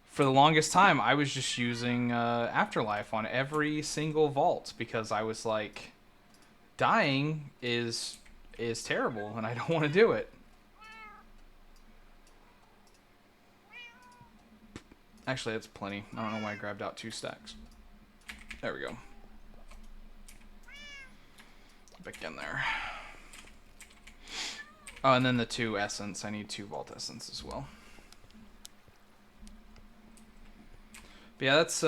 For the longest time, I was just using Afterlife on every single vault because I was like, dying is terrible and I don't want to do it. Actually, that's plenty. I don't know why I grabbed out 2 stacks. There we go. Back in there. Oh, and then the 2 essence. I need 2 vault essence as well. But yeah, that's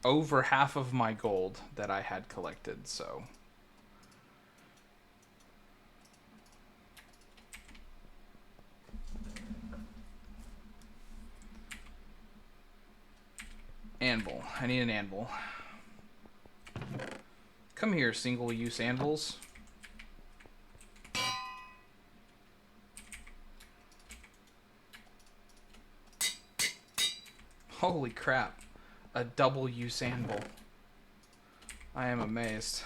over half of my gold that I had collected, so. Anvil. I need an anvil. Come here, single-use anvils. Holy crap. a double use anvil. I am amazed.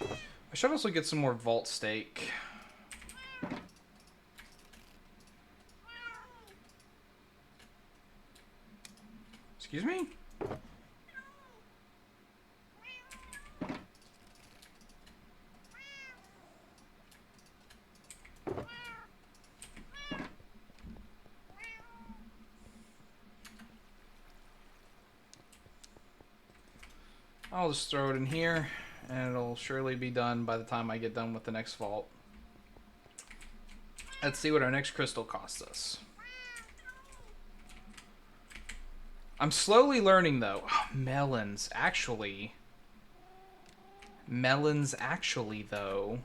I should also get some more vault steak. Excuse me? I'll just throw it in here, and it'll surely be done by the time I get done with the next vault. Let's see what our next crystal costs us. I'm slowly learning, though. Oh, melons, actually. Melons, actually, though.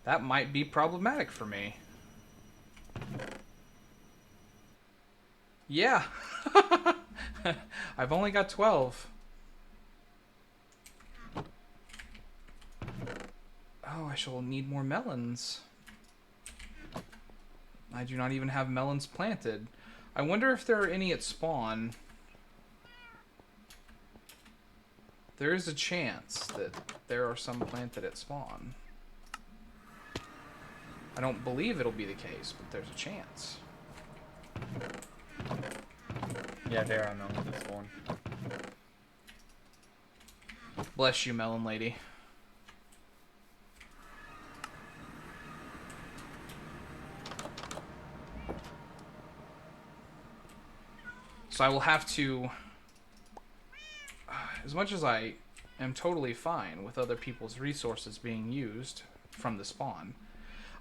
That might be problematic for me. Yeah. I've only got 12. Oh, I shall need more melons. I do not even have melons planted. I wonder if there are any at spawn. There is a chance that there are some planted at spawn. I don't believe it'll be the case, but there's a chance.
Yeah, there are melons at spawn.
Bless you, melon lady. So I will have to, as much as I am totally fine with other people's resources being used from the spawn,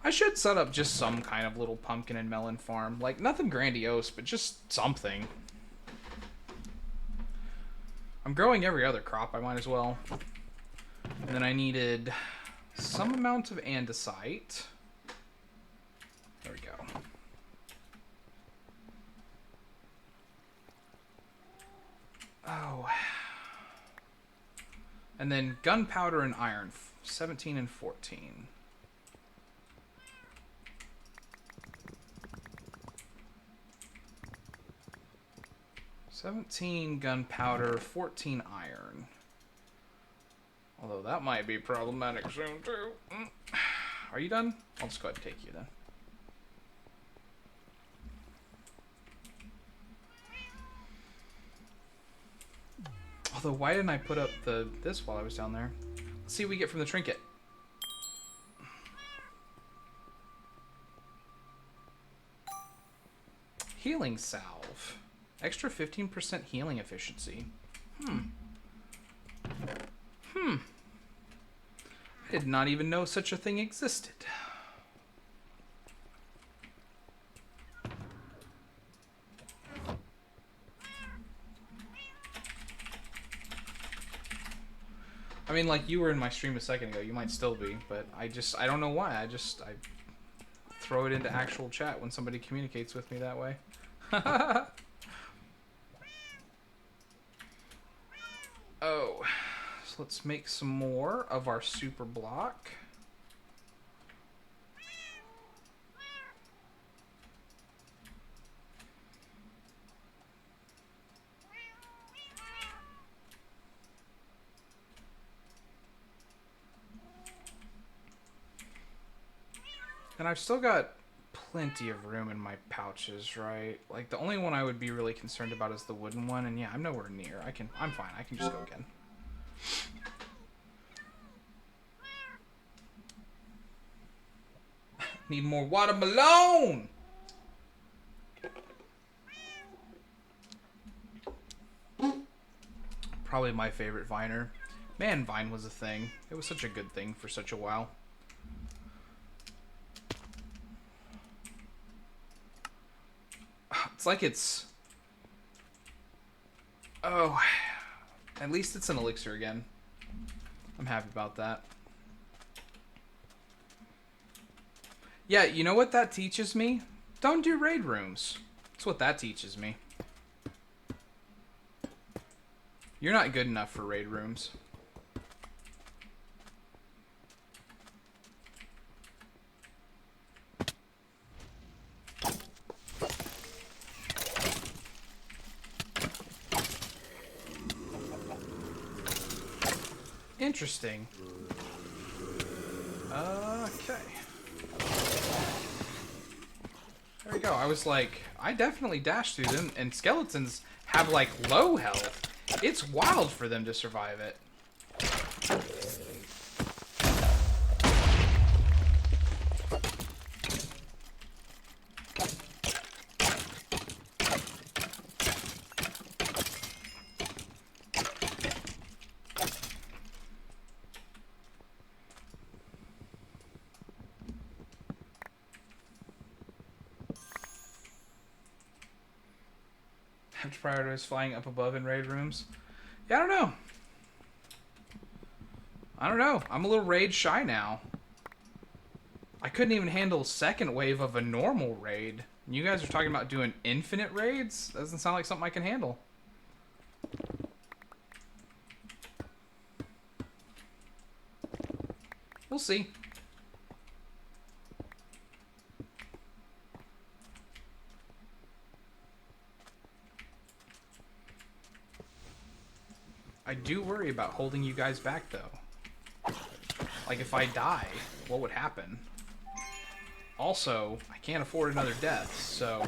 I should set up just some kind of little pumpkin and melon farm. Like, nothing grandiose, but just something. I'm growing every other crop, I might as well. And then I needed some amount of andesite. There we go. Oh. And then gunpowder and iron, 17 and 14. $17 gunpowder, 14 iron. Although that might be problematic soon too. Are you done? I'll just go ahead and take you then. Although, why didn't I put up this while I was down there? Let's see what we get from the trinket. Healing salve. Extra 15% healing efficiency. I did not even know such a thing existed. I mean, like, you were in my stream a second ago. You might still be, but I don't know why. I throw it into actual chat when somebody communicates with me that way. Oh, so let's make some more of our super block. And I've still got plenty of room in my pouches, right? Like, the only one I would be really concerned about is the wooden one, and yeah, I'm nowhere near. I'm fine. I can just go again. Need more watermelon! Probably my favorite Viner. Man, Vine was a thing. It was such a good thing for such a while. It's like it's... Oh, at least it's an elixir again. I'm happy about that. Yeah, you know what that teaches me? Don't do raid rooms. That's what that teaches me. You're not good enough for raid rooms. Interesting. Okay. There we go. I was like, I definitely dashed through them, and skeletons have, like, low health. It's wild for them to survive it. Have to prioritize flying up above in raid rooms. Yeah, I don't know. I don't know. I'm a little raid shy now. I couldn't even handle a second wave of a normal raid. You guys are talking about doing infinite raids? That doesn't sound like something I can handle. We'll see. I do worry about holding you guys back, though. Like, if I die, what would happen? Also, I can't afford another death, so...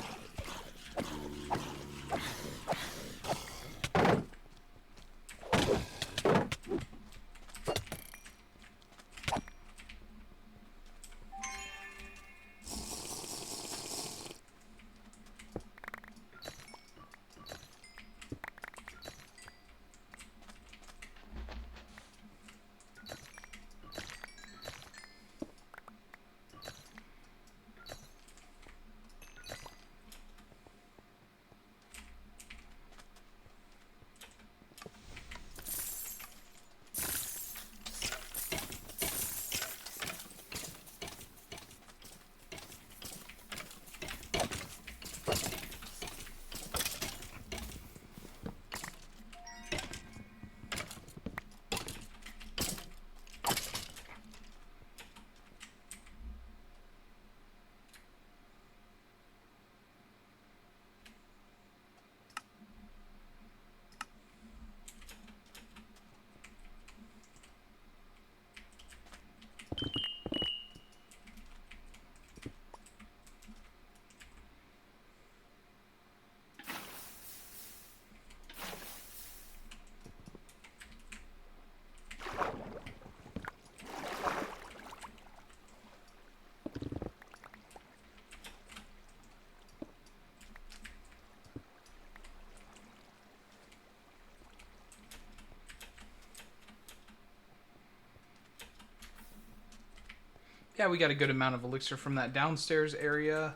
Yeah, we got a good amount of elixir from that downstairs area.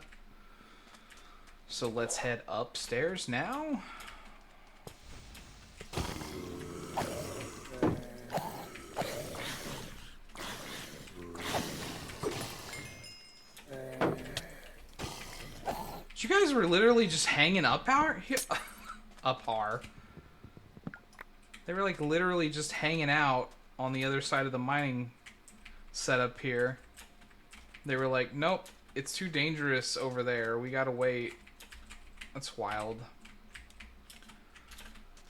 So let's head upstairs now. You guys were literally just hanging up here? They were like literally just hanging out on the other side of the mining setup here. They were like, nope, it's too dangerous over there. We gotta wait. That's wild.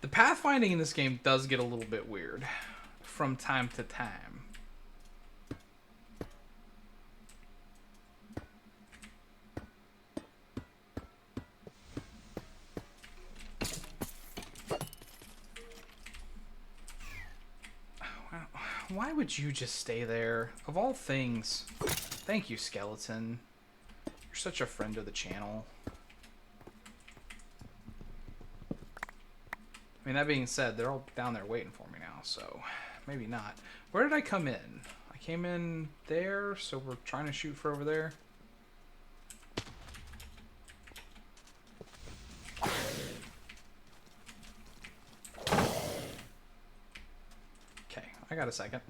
The pathfinding in this game does get a little bit weird from time to time. Why would you just stay there? Of all things. Thank you, Skeleton. You're such a friend of the channel. I mean, that being said, they're all down there waiting for me now, so maybe not. Where did I come in? I came in there, so we're trying to shoot for over there. Okay, I got a second.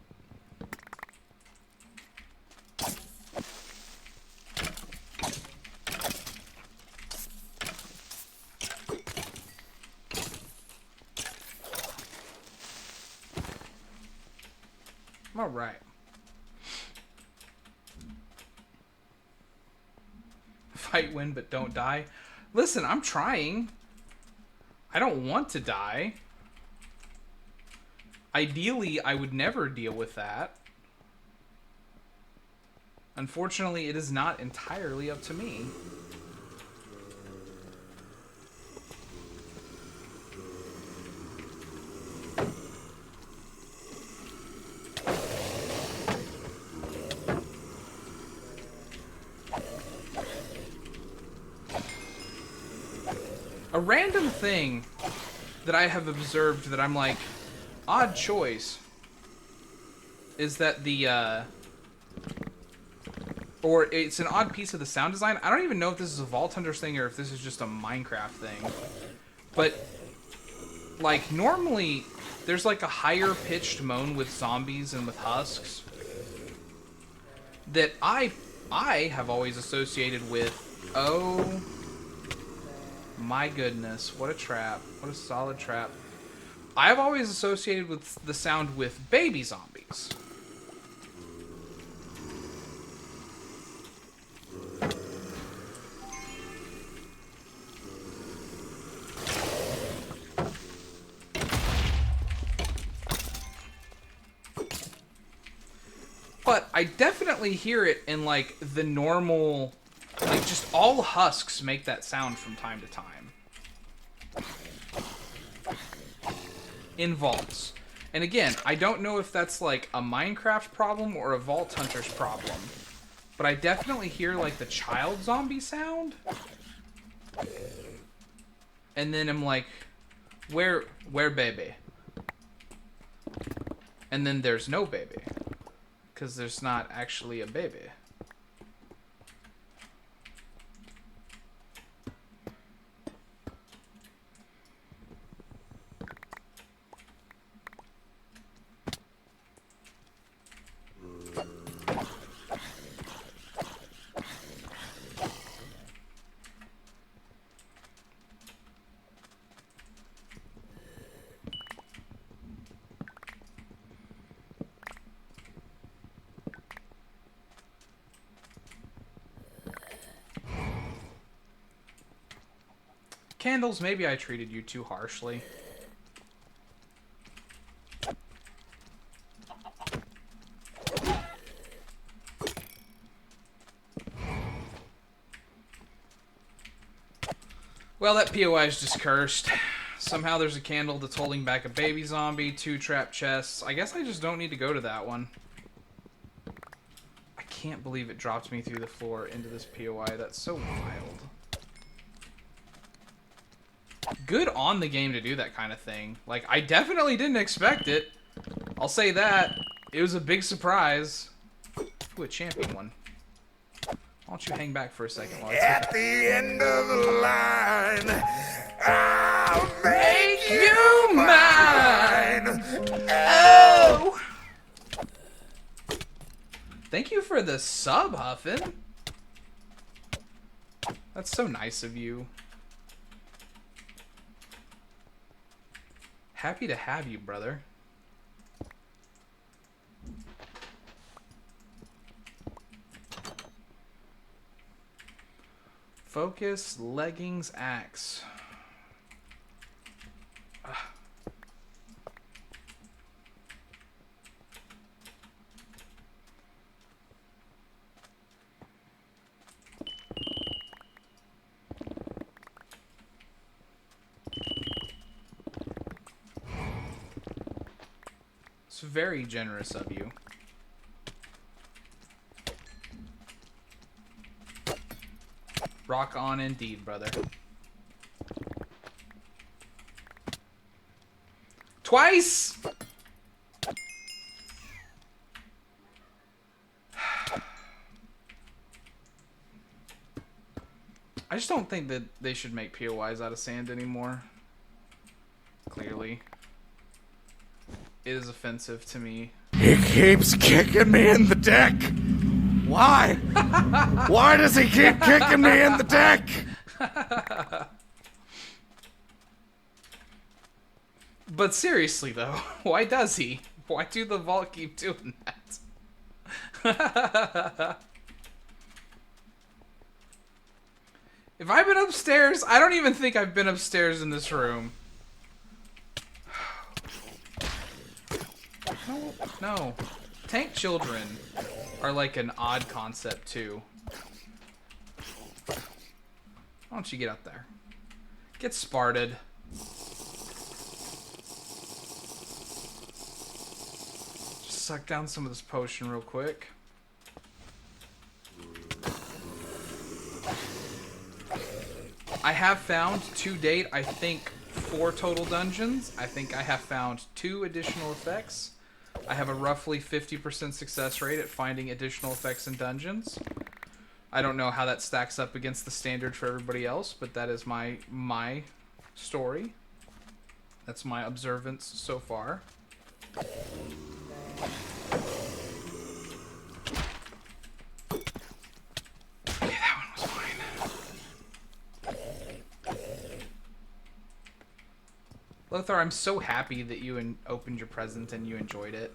All right. Fight, win, but don't die. Listen, I'm trying. I don't want to die. Ideally, I would never deal with that. Unfortunately, it is not entirely up to me. A random thing that I have observed that I'm like, odd choice, is that the, or it's an odd piece of the sound design. I don't even know if this is a Vault Hunters thing or if this is just a Minecraft thing. But, like, normally, there's like a higher pitched moan with zombies and with husks that I have always associated with, oh my goodness, what a trap. What a solid trap. I've always associated with the sound with baby zombies. But I definitely hear it in, like, the normal... Like, just all husks make that sound from time to time. In vaults. And again, I don't know if that's, like, a Minecraft problem or a Vault Hunters problem. But I definitely hear, like, the child zombie sound. And then I'm like, where baby? And then there's no baby. Because there's not actually a baby. Candles, maybe I treated you too harshly. Well, that POI is just cursed. Somehow there's a candle that's holding back a baby zombie, 2 trap chests. I guess I just don't need to go to that one. I can't believe it dropped me through the floor into this POI. That's so wild. Good on the game to do that kind of thing. Like, I definitely didn't expect it. I'll say that. It was a big surprise. Ooh, a champion one. Why don't you hang back for a second while I
At the end of the line, I'll make you mine.
Oh! Thank you for the sub, Huffin. That's so nice of you. Happy to have you, brother. Focus, leggings, axe. It's very generous of you. Rock on indeed, brother. Twice! I just don't think that they should make POIs out of sand anymore. Clearly. It is offensive to me.
He keeps kicking me in the dick. Why? Why does he keep kicking me in the dick?
But seriously, though, why does he? Why do the vault keep doing that? If I've been upstairs, I don't even think I've been upstairs in this room. No, no. Tank children are like an odd concept too. Why don't you get up there? Get sparted. Just suck down some of this potion real quick. I have found to date, I think, 4 total dungeons. I think I have found 2 additional effects. I have a roughly 50% success rate at finding additional effects in dungeons. I don't know how that stacks up against the standard for everybody else, but that is my story. That's my observance so far. Okay, that one was fine. Lothar, I'm so happy that you opened your present and you enjoyed it.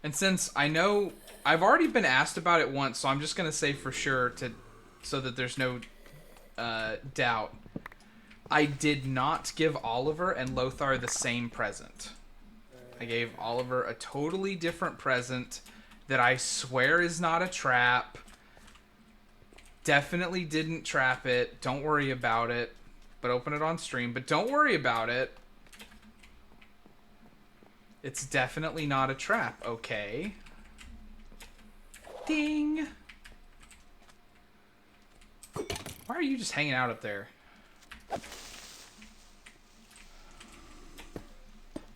And since I know I've already been asked about it once, so I'm just gonna say for sure so that there's no doubt. I did not give Oliver and Lothar the same present. I gave Oliver a totally different present that I swear is not a trap. Definitely didn't trap it. Don't worry about it. But open it on stream. But don't worry about it. It's definitely not a trap, okay? Ding! Why are you just hanging out up there?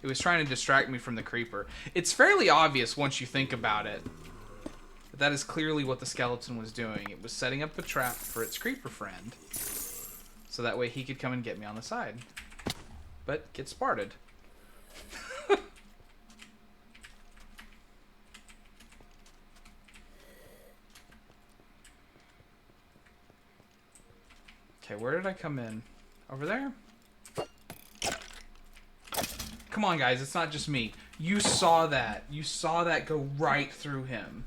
It was trying to distract me from the creeper. It's fairly obvious once you think about it. But that is clearly what the skeleton was doing. It was setting up a trap for its creeper friend. So that way he could come and get me on the side. But get sparted. Okay, where did I come in? Over there? Come on, guys. It's not just me. You saw that. You saw that go right through him.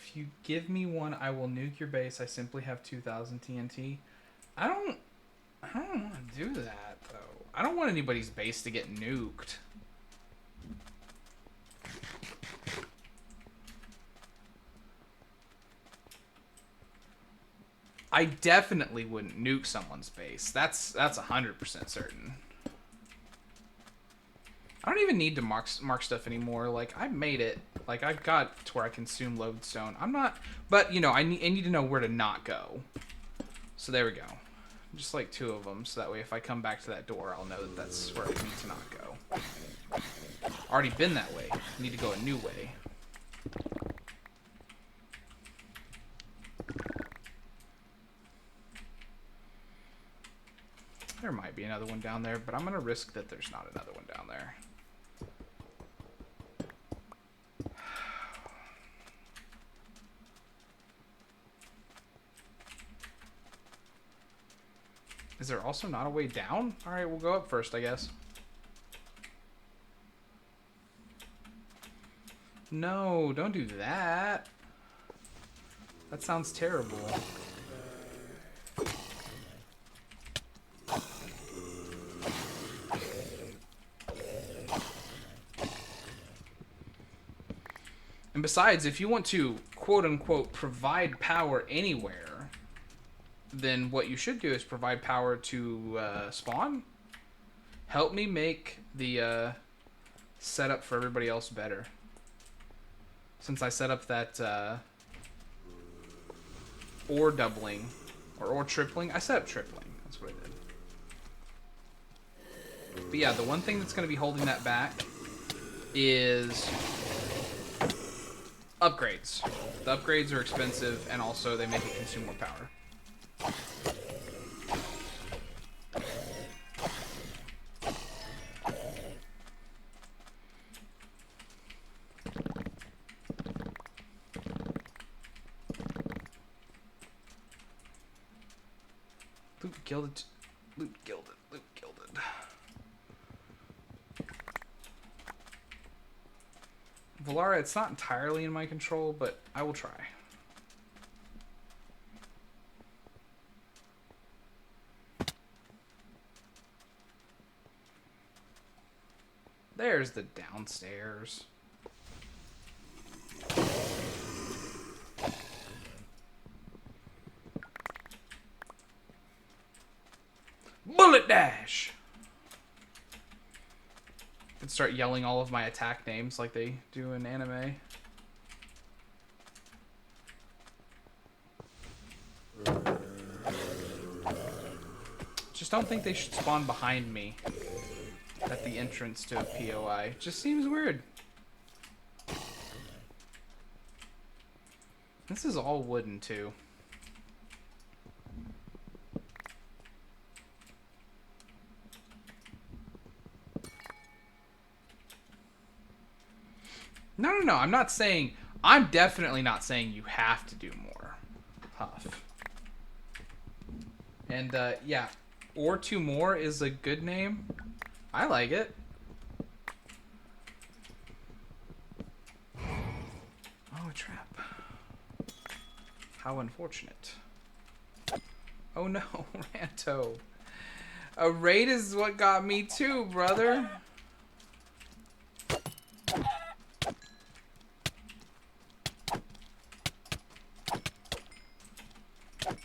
If you give me one, I will nuke your base. I simply have 2,000 TNT. I don't want to do that, though. I don't want anybody's base to get nuked. I definitely wouldn't nuke someone's base. That's 100% certain. I don't even need to mark stuff anymore. Like, I made it. Like, I've got to where I consume lodestone. I'm not... But, you know, I need to know where to not go. So there we go. Just like 2 of them. So that way if I come back to that door, I'll know that that's where I need to not go. Already been that way. Need to go a new way. There might be another one down there, but I'm going to risk that there's not another one down there. Is there also not a way down? Alright, we'll go up first, I guess. No, don't do that. That sounds terrible. And besides, if you want to, quote-unquote, provide power anywhere, then what you should do is provide power to spawn. Help me make the setup for everybody else better. Since I set up that ore doubling, or ore tripling. I set up tripling. That's what I did. But yeah, the one thing that's going to be holding that back is... upgrades. The upgrades are expensive, and also they make it consume more power. Loot gilded. Loot gilded. Loot gilded. Valara, it's not entirely in my control, but I will try. There's the downstairs. Bullet dash! I could start yelling all of my attack names like they do in anime. Just don't think they should spawn behind me at the entrance to a POI. Just seems weird. This is all wooden too. No. I'm not saying... I'm definitely not saying you have to do more. Huff. And, yeah. Or two more is a good name. I like it. Oh, a trap. How unfortunate. Oh no, Ranto. A raid is what got me too, brother.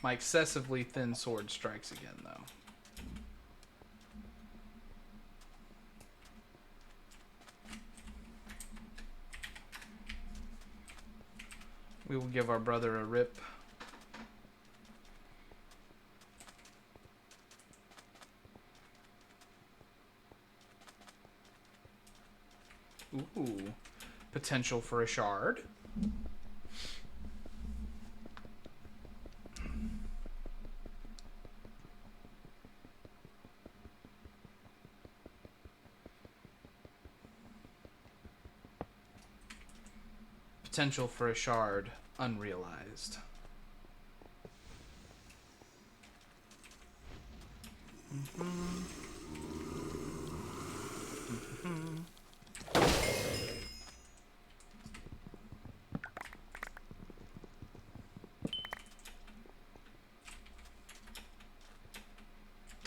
My excessively thin sword strikes again, though. We will give our brother a rip. Ooh. Potential for a shard. Potential for a shard unrealized.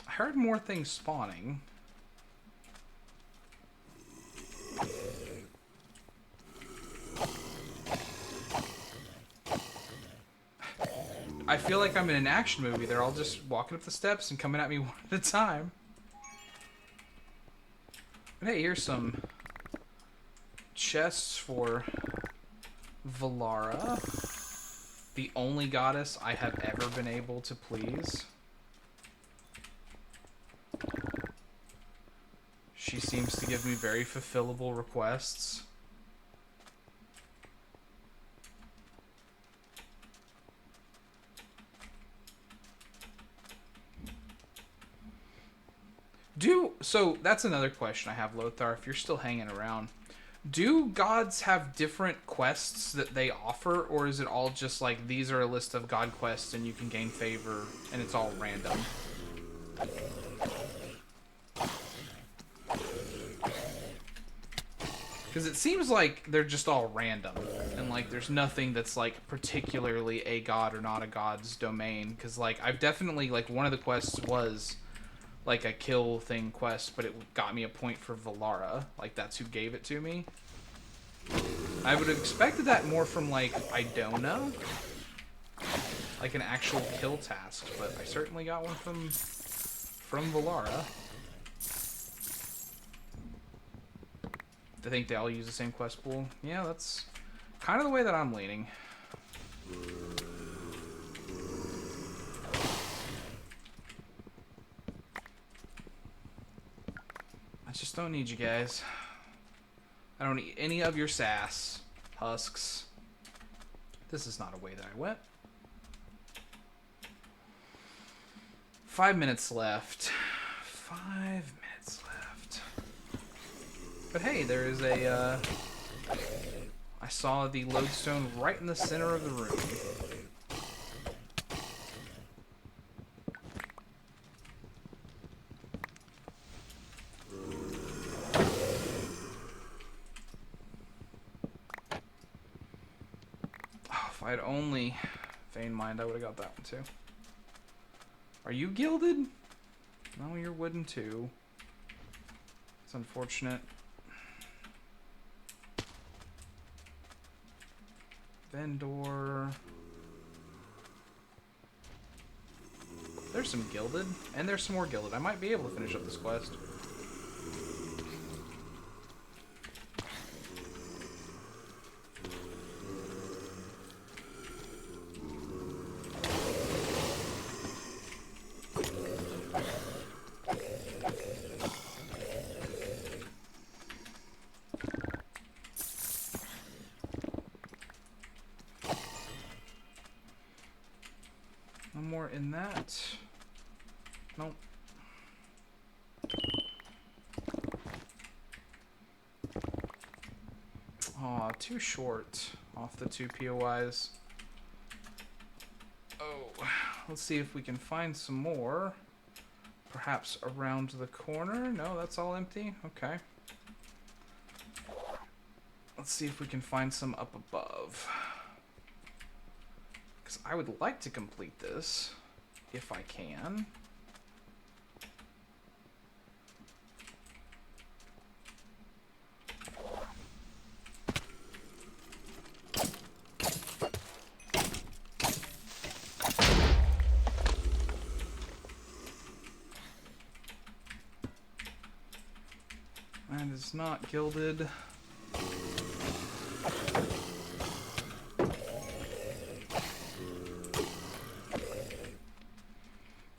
I heard more things spawning. I feel like I'm in an action movie. They're all just walking up the steps and coming at me one at a time. But hey, here's some chests for Valara, the only goddess I have ever been able to please. She seems to give me very fulfillable requests. So that's another question I have, Lothar, if you're still hanging around. Do gods have different quests that they offer, or is it all just like these are a list of god quests and you can gain favor and it's all random? Because it seems like they're just all random and like there's nothing that's like particularly a god or not a god's domain. Because like I've definitely, like, one of the quests was like a kill thing quest, but it got me a point for Valara. Like, that's who gave it to me. I would have expected that more from, like, Idona. Like an actual kill task, but I certainly got one from Valara. I think they all use the same quest pool. Yeah, that's kind of the way that I'm leaning. I just don't need you guys. I don't need any of your sass, husks. This is not a way that I went. 5 minutes left. 5 minutes left. But hey, there is a, I saw the lodestone right in the center of the room. If I had only Feign Mind, I would have got that one too. Are you gilded? No, you're wooden too. It's unfortunate. vendor. There's some gilded, and there's some more gilded. I might be able to finish up this quest. No more in that. Nope. Aw, too short off the 2 POIs. Oh, let's see if we can find some more. Perhaps around the corner? No, that's all empty? Okay. Let's see if we can find some up above. Because I would like to complete this, if I can. That is not gilded.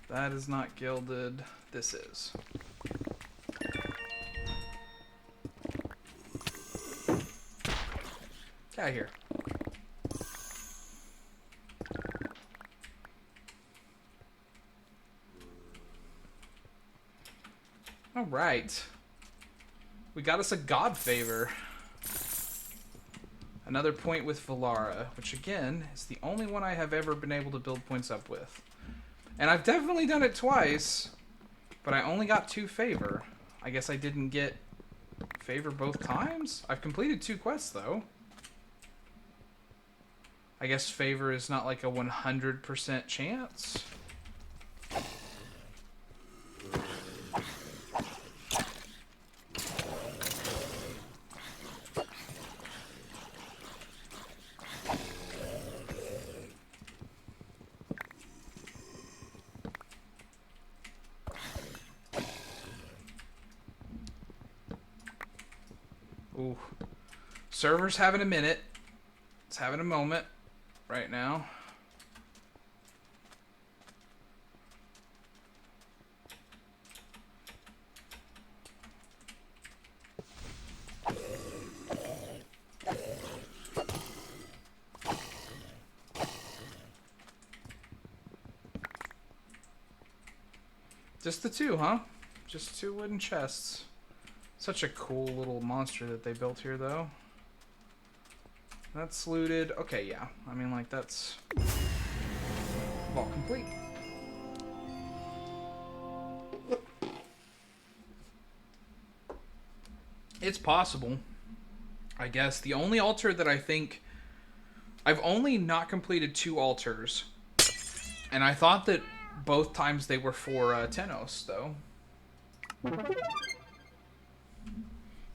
That is not gilded. This is. Get out of here. All right. We got us a god favor. Another point with Valara, which again is the only one I have ever been able to build points up with. And I've definitely done it twice, but I only got 2 favor. I guess I didn't get favor both times? I've completed 2 quests though. I guess favor is not like a 100% chance. Ooh. Server's having a minute. It's having a moment right now. Just the 2, huh? Just 2 wooden chests. Such a cool little monster that they built here, though. That's looted. Okay, yeah. I mean, like, that's vault complete. It's possible. I guess the only altar that I think... I've only not completed 2 altars. And I thought that both times they were for Tenos, though.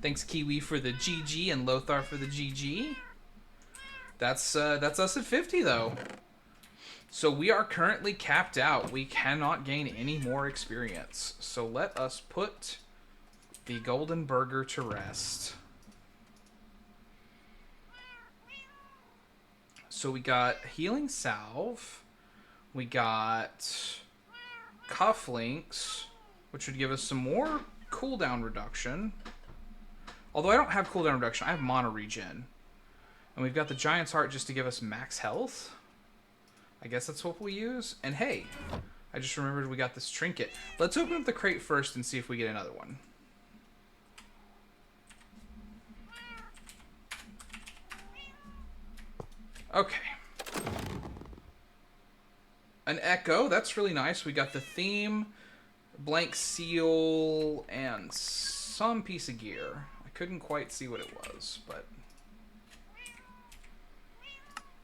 Thanks, Kiwi, for the GG and Lothar for the GG. That's us at 50, though. So we are currently capped out. We cannot gain any more experience. So let us put the Golden Burger to rest. So we got Healing Salve. We got Cufflinks, which would give us some more cooldown reduction. Although I don't have cooldown reduction, I have mono regen. And we've got the Giant's Heart just to give us max health. I guess that's what we'll use. And hey, I just remembered we got this trinket. Let's open up the crate first and see if we get another one. Okay. An Echo, that's really nice. We got the theme, blank seal, and some piece of gear. I couldn't quite see what it was, but...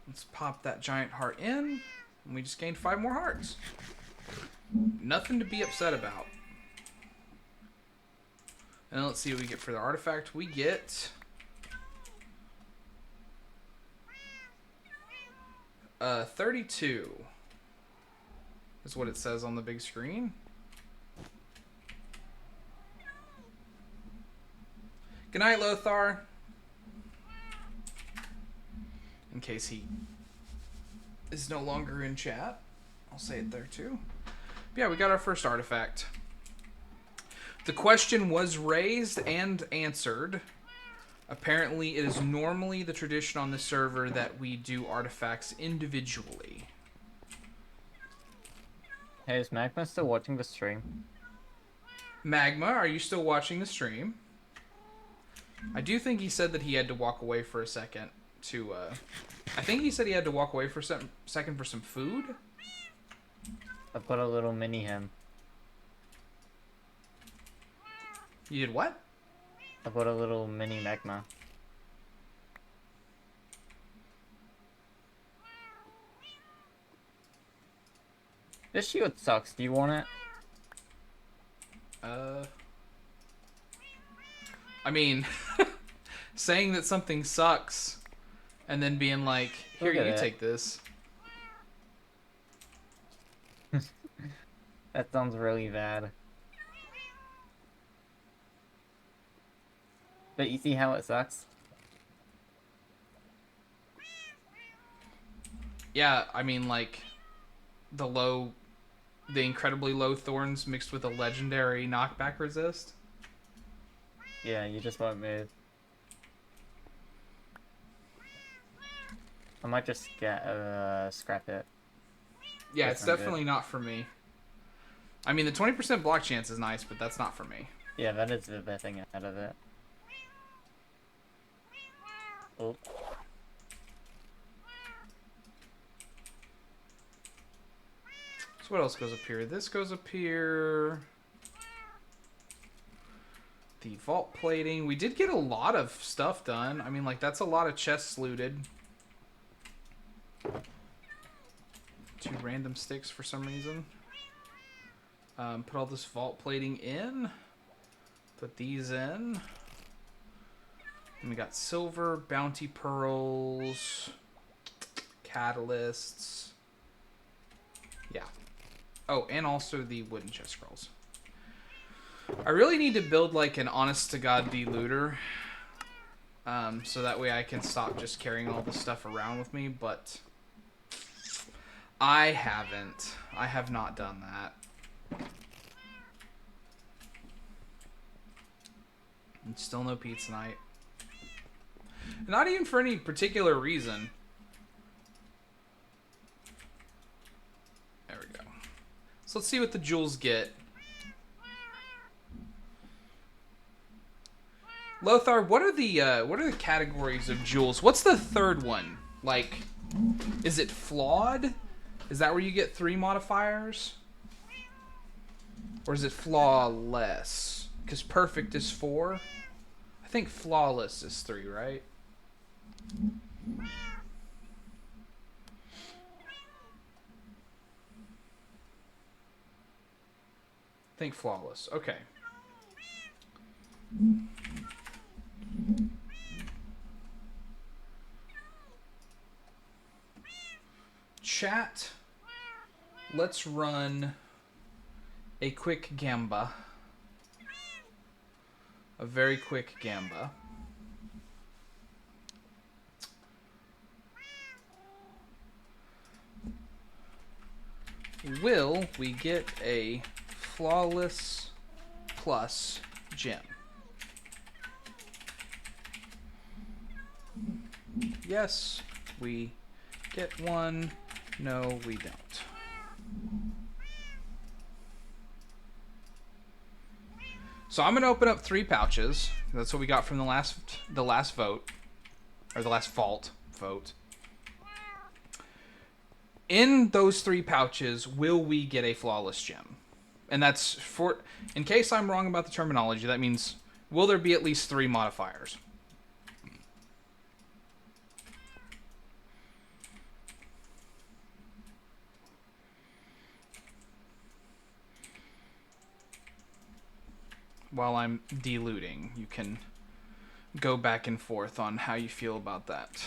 Let's pop that giant heart in, and we just gained 5 more hearts. Nothing to be upset about. And let's see what we get for the artifact. We get... 32 is what it says on the big screen. Good night, Lothar. In case he is no longer in chat, I'll say it there too. But yeah, we got our first artifact. The question was raised and answered. Apparently, it is normally the tradition on the server that we do artifacts individually.
Hey, is Magma still watching the stream?
Magma, are you still watching the stream? I do think he said that he had to walk away for a second to, I think he said he had to walk away for a second for some food.
I put a little mini him.
You did what?
I put a little mini Magma. This shield sucks. Do you want it?
I mean, saying that something sucks and then being like, here,
Look at
you
it.
take this.
That sounds really bad. But you see how it sucks?
Yeah, I mean, like, the incredibly low thorns mixed with a legendary knockback resist.
Yeah, you just won't move. I might just get scrap it.
Yeah,
That's
it's
not
definitely not for me. I mean, the 20% block chance is nice, but that's not for me.
Yeah, that is the best thing out of it. Oh.
So what else goes up here? This goes up here. The vault plating. We did get a lot of stuff done. I mean, like, that's a lot of chests looted. 2 random sticks for some reason. Put all this vault plating in. Put these in. And we got silver, bounty pearls, catalysts. Yeah. Oh, and also the wooden chest scrolls. I really need to build like an honest-to-God de-looter. So that way I can stop just carrying all this stuff around with me, but I haven't. I have not done that. And still no pizza night. Not even for any particular reason. There we go. So let's see what the jewels get. Lothar, what are the categories of jewels? What's the third one? Like, is it flawed? Is that where you get 3 modifiers? Or is it flawless? Because perfect is 4. I think flawless is 3, right? I think flawless. Okay. Chat, let's run a quick gamba. A very quick gamba. Will we get a flawless plus gem? Yes, we get one. No, we don't. So I'm gonna open up 3 pouches. That's what we got from the last vote, or the last vault vote. In those 3 pouches, will we get a flawless gem? And that's for, in case I'm wrong about the terminology, that means will there be at least 3 modifiers? While I'm delooting, you can go back and forth on how you feel about that.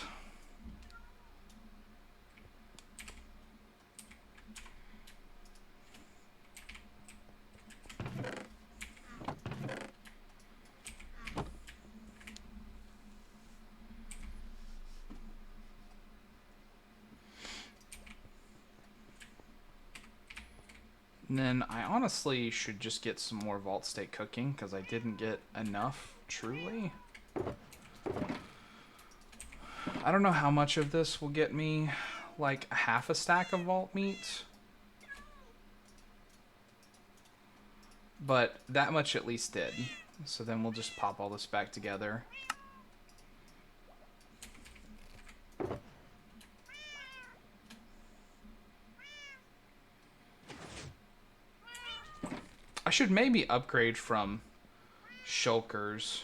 And then I honestly should just get some more vault steak cooking because I didn't get enough, truly. I don't know how much of this will get me like a half a stack of vault meat. But that much at least did. So then we'll just pop all this back together. I should maybe upgrade from shulkers.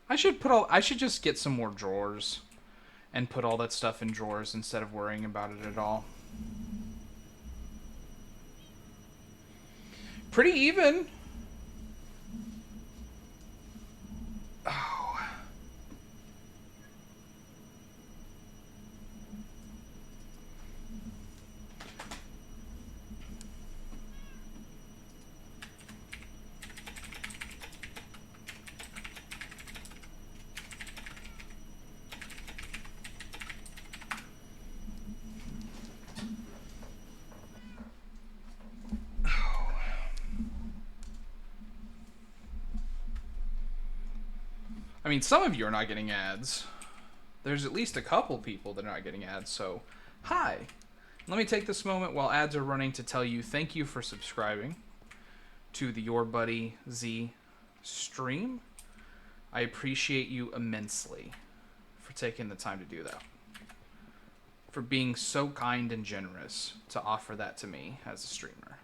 I should just get some more drawers and put all that stuff in drawers instead of worrying about it at all. Pretty even. Oh. I mean, some of you are not getting ads. There's at least a couple people that are not getting ads, so hi. Let me take this moment while ads are running to tell you thank you for subscribing to the Your Buddy Z stream. I appreciate you immensely for taking the time to do that. For being so kind and generous to offer that to me as a streamer.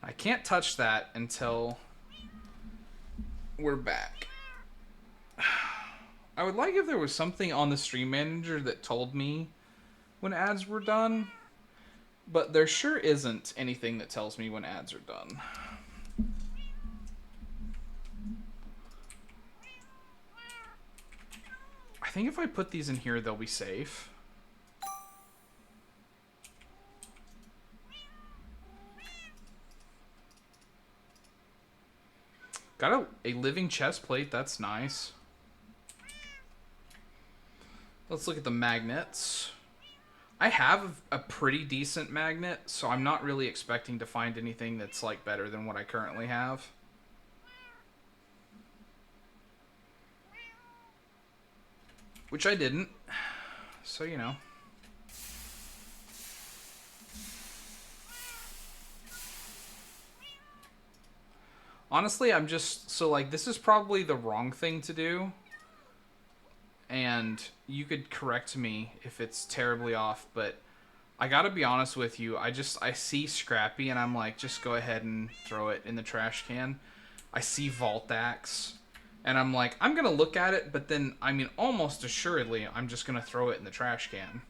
I can't touch that until we're back. I would like if there was something on the stream manager that told me when ads were done, but there sure isn't anything that tells me when ads are done. I think if I put these in here, they'll be safe. Got a living chest plate. That's nice. Let's look at the magnets. I have a pretty decent magnet, so I'm not really expecting to find anything that's like better than what I currently have. Which I didn't. So, you know. Honestly, I'm just... So, like, this is probably the wrong thing to do. And you could correct me if it's terribly off, but I gotta be honest with you. I see Scrappy, and I'm like, just go ahead and throw it in the trash can. I see Vault Axe, and I'm like, I'm gonna look at it, but then, I mean, almost assuredly, I'm just gonna throw it in the trash can.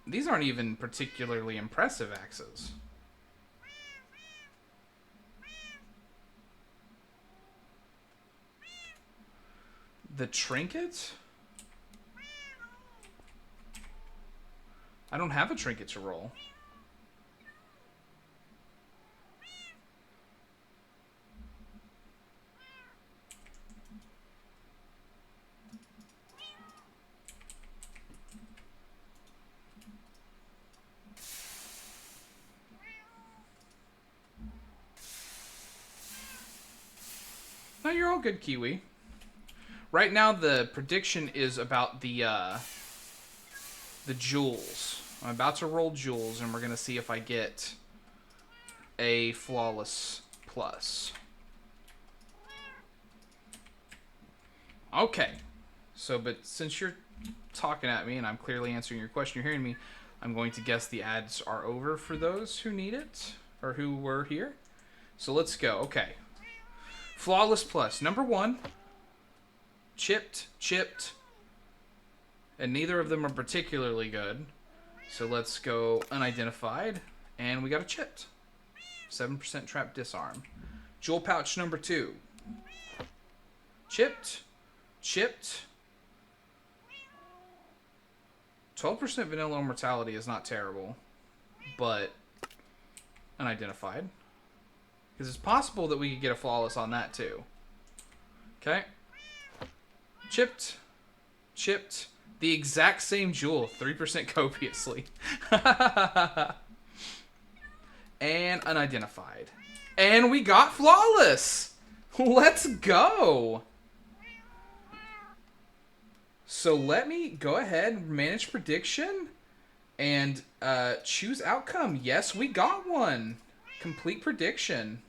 These aren't even particularly impressive axes. The trinket? I don't have a trinket to roll. No, you're all good, Kiwi. Right now, the prediction is about the jewels. I'm about to roll jewels, and we're going to see if I get a flawless plus. Okay. So, but since you're talking at me, and I'm clearly answering your question, you're hearing me, I'm going to guess the ads are over for those who need it, or who were here. So let's go. Okay. Flawless plus. Number 1. Chipped, and neither of them are particularly good. So let's go unidentified, and we got a chipped. 7% trap disarm. Jewel pouch number 2. Chipped. 12% vanilla mortality is not terrible, but unidentified. Because it's possible that we could get a flawless on that too. Okay. Chipped. Chipped. The exact same jewel. 3% copiously. And unidentified. And we got flawless! Let's go! So let me go ahead, manage prediction, and choose outcome. Yes, we got one. Complete prediction.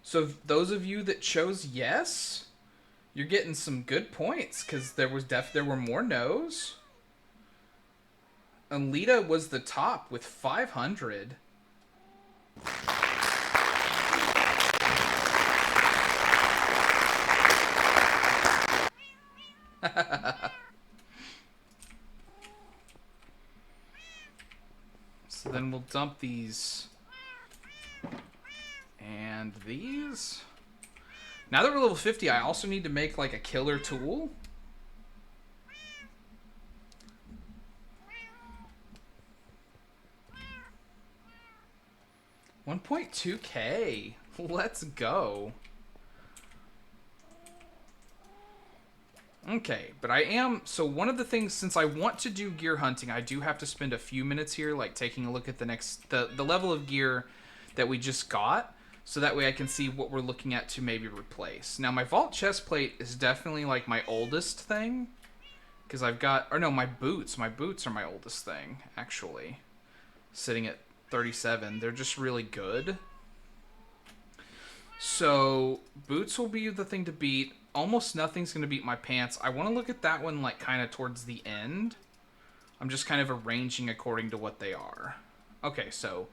So those of you that chose yes, you're getting some good points because there were more no's. Alita was the top with 500. So then we'll dump these and these. Now that we're level 50, I also need to make like a killer tool. $1.2K. Let's go. Okay, but so one of the things, since I want to do gear hunting, I do have to spend a few minutes here, like taking a look at the level of gear that we just got, so that way I can see what we're looking at to maybe replace. Now, my vault chest plate is definitely like my oldest thing, because my boots are my oldest thing, actually, sitting at 37. They're just really good. So, boots will be the thing to beat. Almost nothing's going to beat my pants. I want to look at that one like kind of towards the end. I'm just kind of arranging according to what they are. Okay, so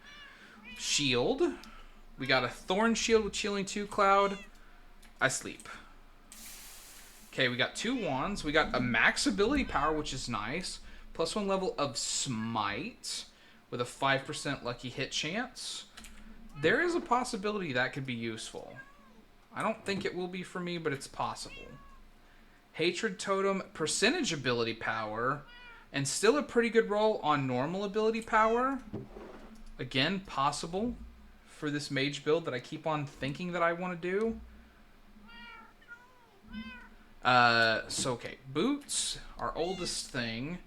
shield. We got a thorn shield with chilling 2 cloud. I sleep. Okay, we got 2 wands. We got a max ability power, which is nice. +1 level of smite with a 5% lucky hit chance. There is a possibility that could be useful. I don't think it will be for me, but it's possible. Hatred Totem, percentage ability power, and still a pretty good roll on normal ability power. Again, possible for this mage build that I keep on thinking that I want to do. Okay, boots, our oldest thing.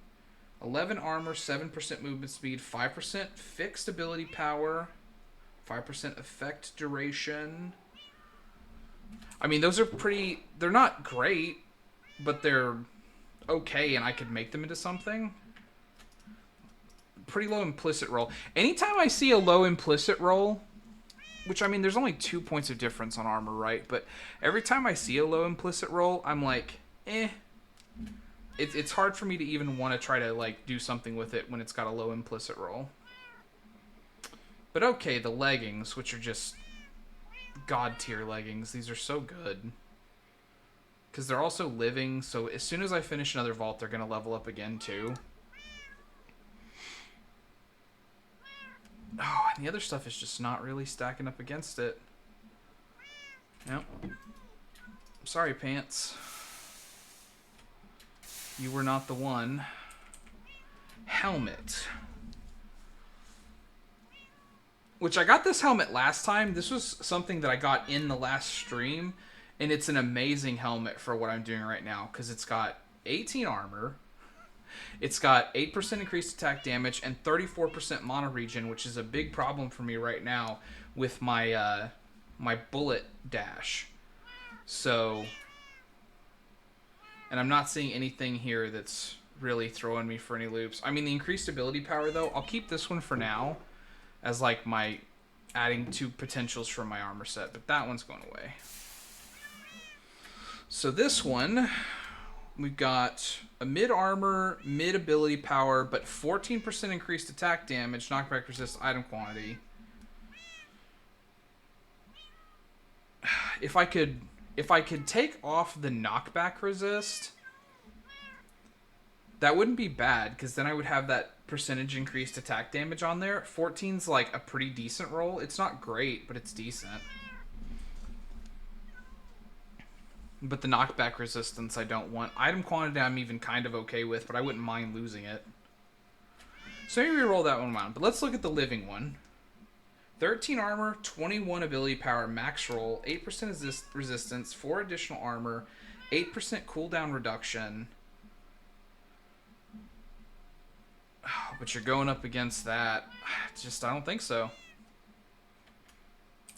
11 armor, 7% movement speed, 5% fixed ability power, 5% effect duration. I mean, those are they're not great, but they're okay, and I could make them into something. Pretty low implicit roll. Anytime I see a low implicit roll, which, I mean, there's only 2 points of difference on armor, right? But every time I see a low implicit roll, I'm like, eh. It's hard for me to even want to try to, like, do something with it when it's got a low implicit roll. But okay, the leggings, which are just god tier leggings. These are so good. Because they're also living, so as soon as I finish another vault, they're going to level up again, too. Oh, and the other stuff is just not really stacking up against it. Yep. I'm sorry, pants. You were not the one. Helmet. Which I got this helmet last time. This was something that I got in the last stream. And it's an amazing helmet for what I'm doing right now. Because it's got 18 armor. It's got 8% increased attack damage and 34% mono regen, which is a big problem for me right now with my my bullet dash. So, and I'm not seeing anything here that's really throwing me for any loops. I mean, the increased ability power, though, I'll keep this one for now as like my adding 2 potentials from my armor set, but that one's going away. So this one, we've got a mid armor, mid ability power, but 14% increased attack damage, knockback resist, item quantity. If I could take off the knockback resist, that wouldn't be bad, because then I would have that percentage increased attack damage on there. 14's like a pretty decent roll. It's not great, but it's decent. But the knockback resistance I don't want. Item quantity I'm even kind of okay with, but I wouldn't mind losing it. So maybe we roll that one around. But let's look at the living one. 13 armor, 21 ability power, max roll, 8% resistance, 4 additional armor, 8% cooldown reduction. Oh, but you're going up against that. I don't think so.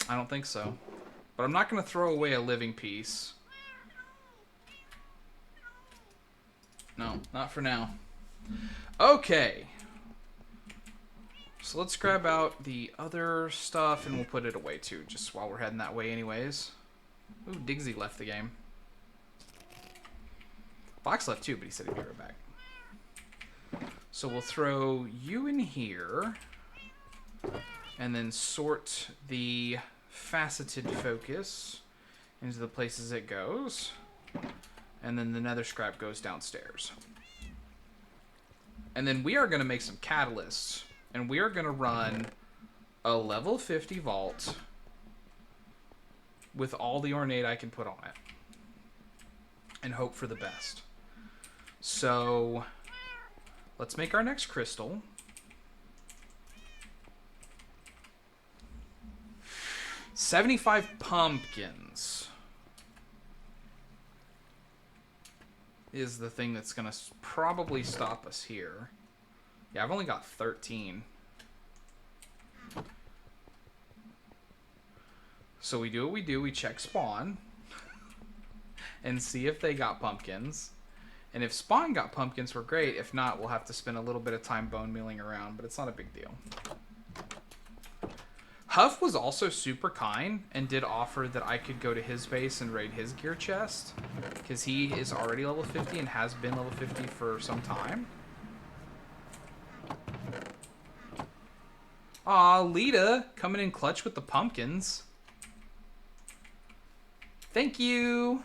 I don't think so. But I'm not going to throw away a living piece. No, not for now. Okay. So let's grab out the other stuff and we'll put it away too, just while we're heading that way anyways. Ooh, Diggsy left the game. Fox left too, but he said he'd be right back. So we'll throw you in here and then sort the faceted focus into the places it goes. And then the nether scrap goes downstairs. And then we are going to make some catalysts. And we are going to run a level 50 vault with all the ornate I can put on it. And hope for the best. So, let's make our next crystal. $75 pumpkins is the thing that's going to probably stop us here. Yeah, I've only got 13. So we do what we do. We check spawn and see if they got pumpkins. And if spawn got pumpkins, we're great. If not, we'll have to spend a little bit of time bone mealing around, but it's not a big deal. Huff was also super kind and did offer that I could go to his base and raid his gear chest, because he is already level 50 and has been level 50 for some time. Aw, Lita coming in clutch with the pumpkins. Thank you.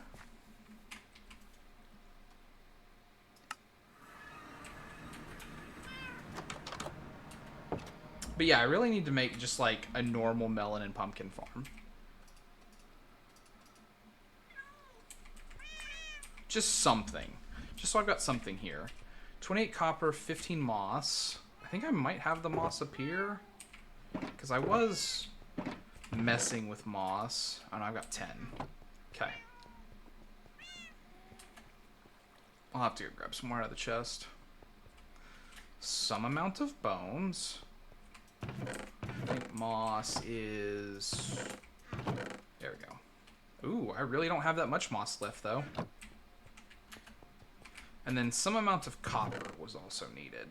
But yeah, I really need to make just like a normal melon and pumpkin farm. Just something. Just so I've got something here. 28 copper, 15 moss. I think I might have the moss up here. Because I was messing with moss. Oh no, I've got 10. Okay. I'll have to go grab some more out of the chest. Some amount of bones. I think moss is... There we go. Ooh, I really don't have that much moss left, though. And then some amount of copper was also needed.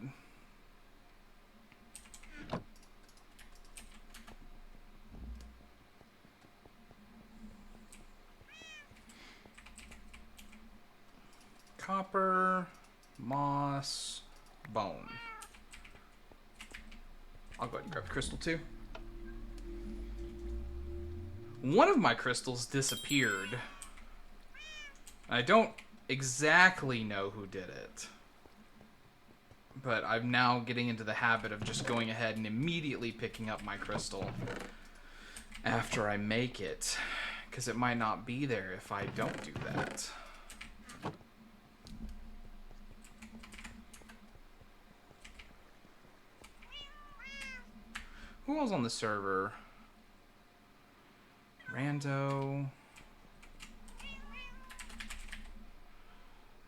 Copper, moss, bone. I'll go ahead and grab the crystal too. One of my crystals disappeared. I don't exactly know who did it. But I'm now getting into the habit of just going ahead and immediately picking up my crystal after I make it. Because it might not be there if I don't do that. Who else on the server? Rando.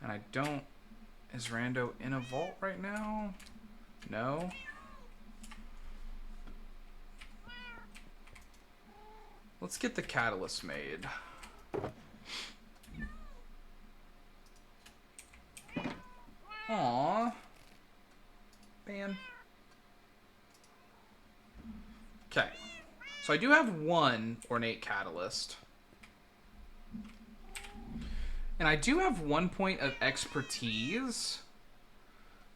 And I don't... Is Rando in a vault right now? No. Let's get the catalyst made. Aww. Man. Okay. So I do have one ornate catalyst. And I do have 1 point of expertise.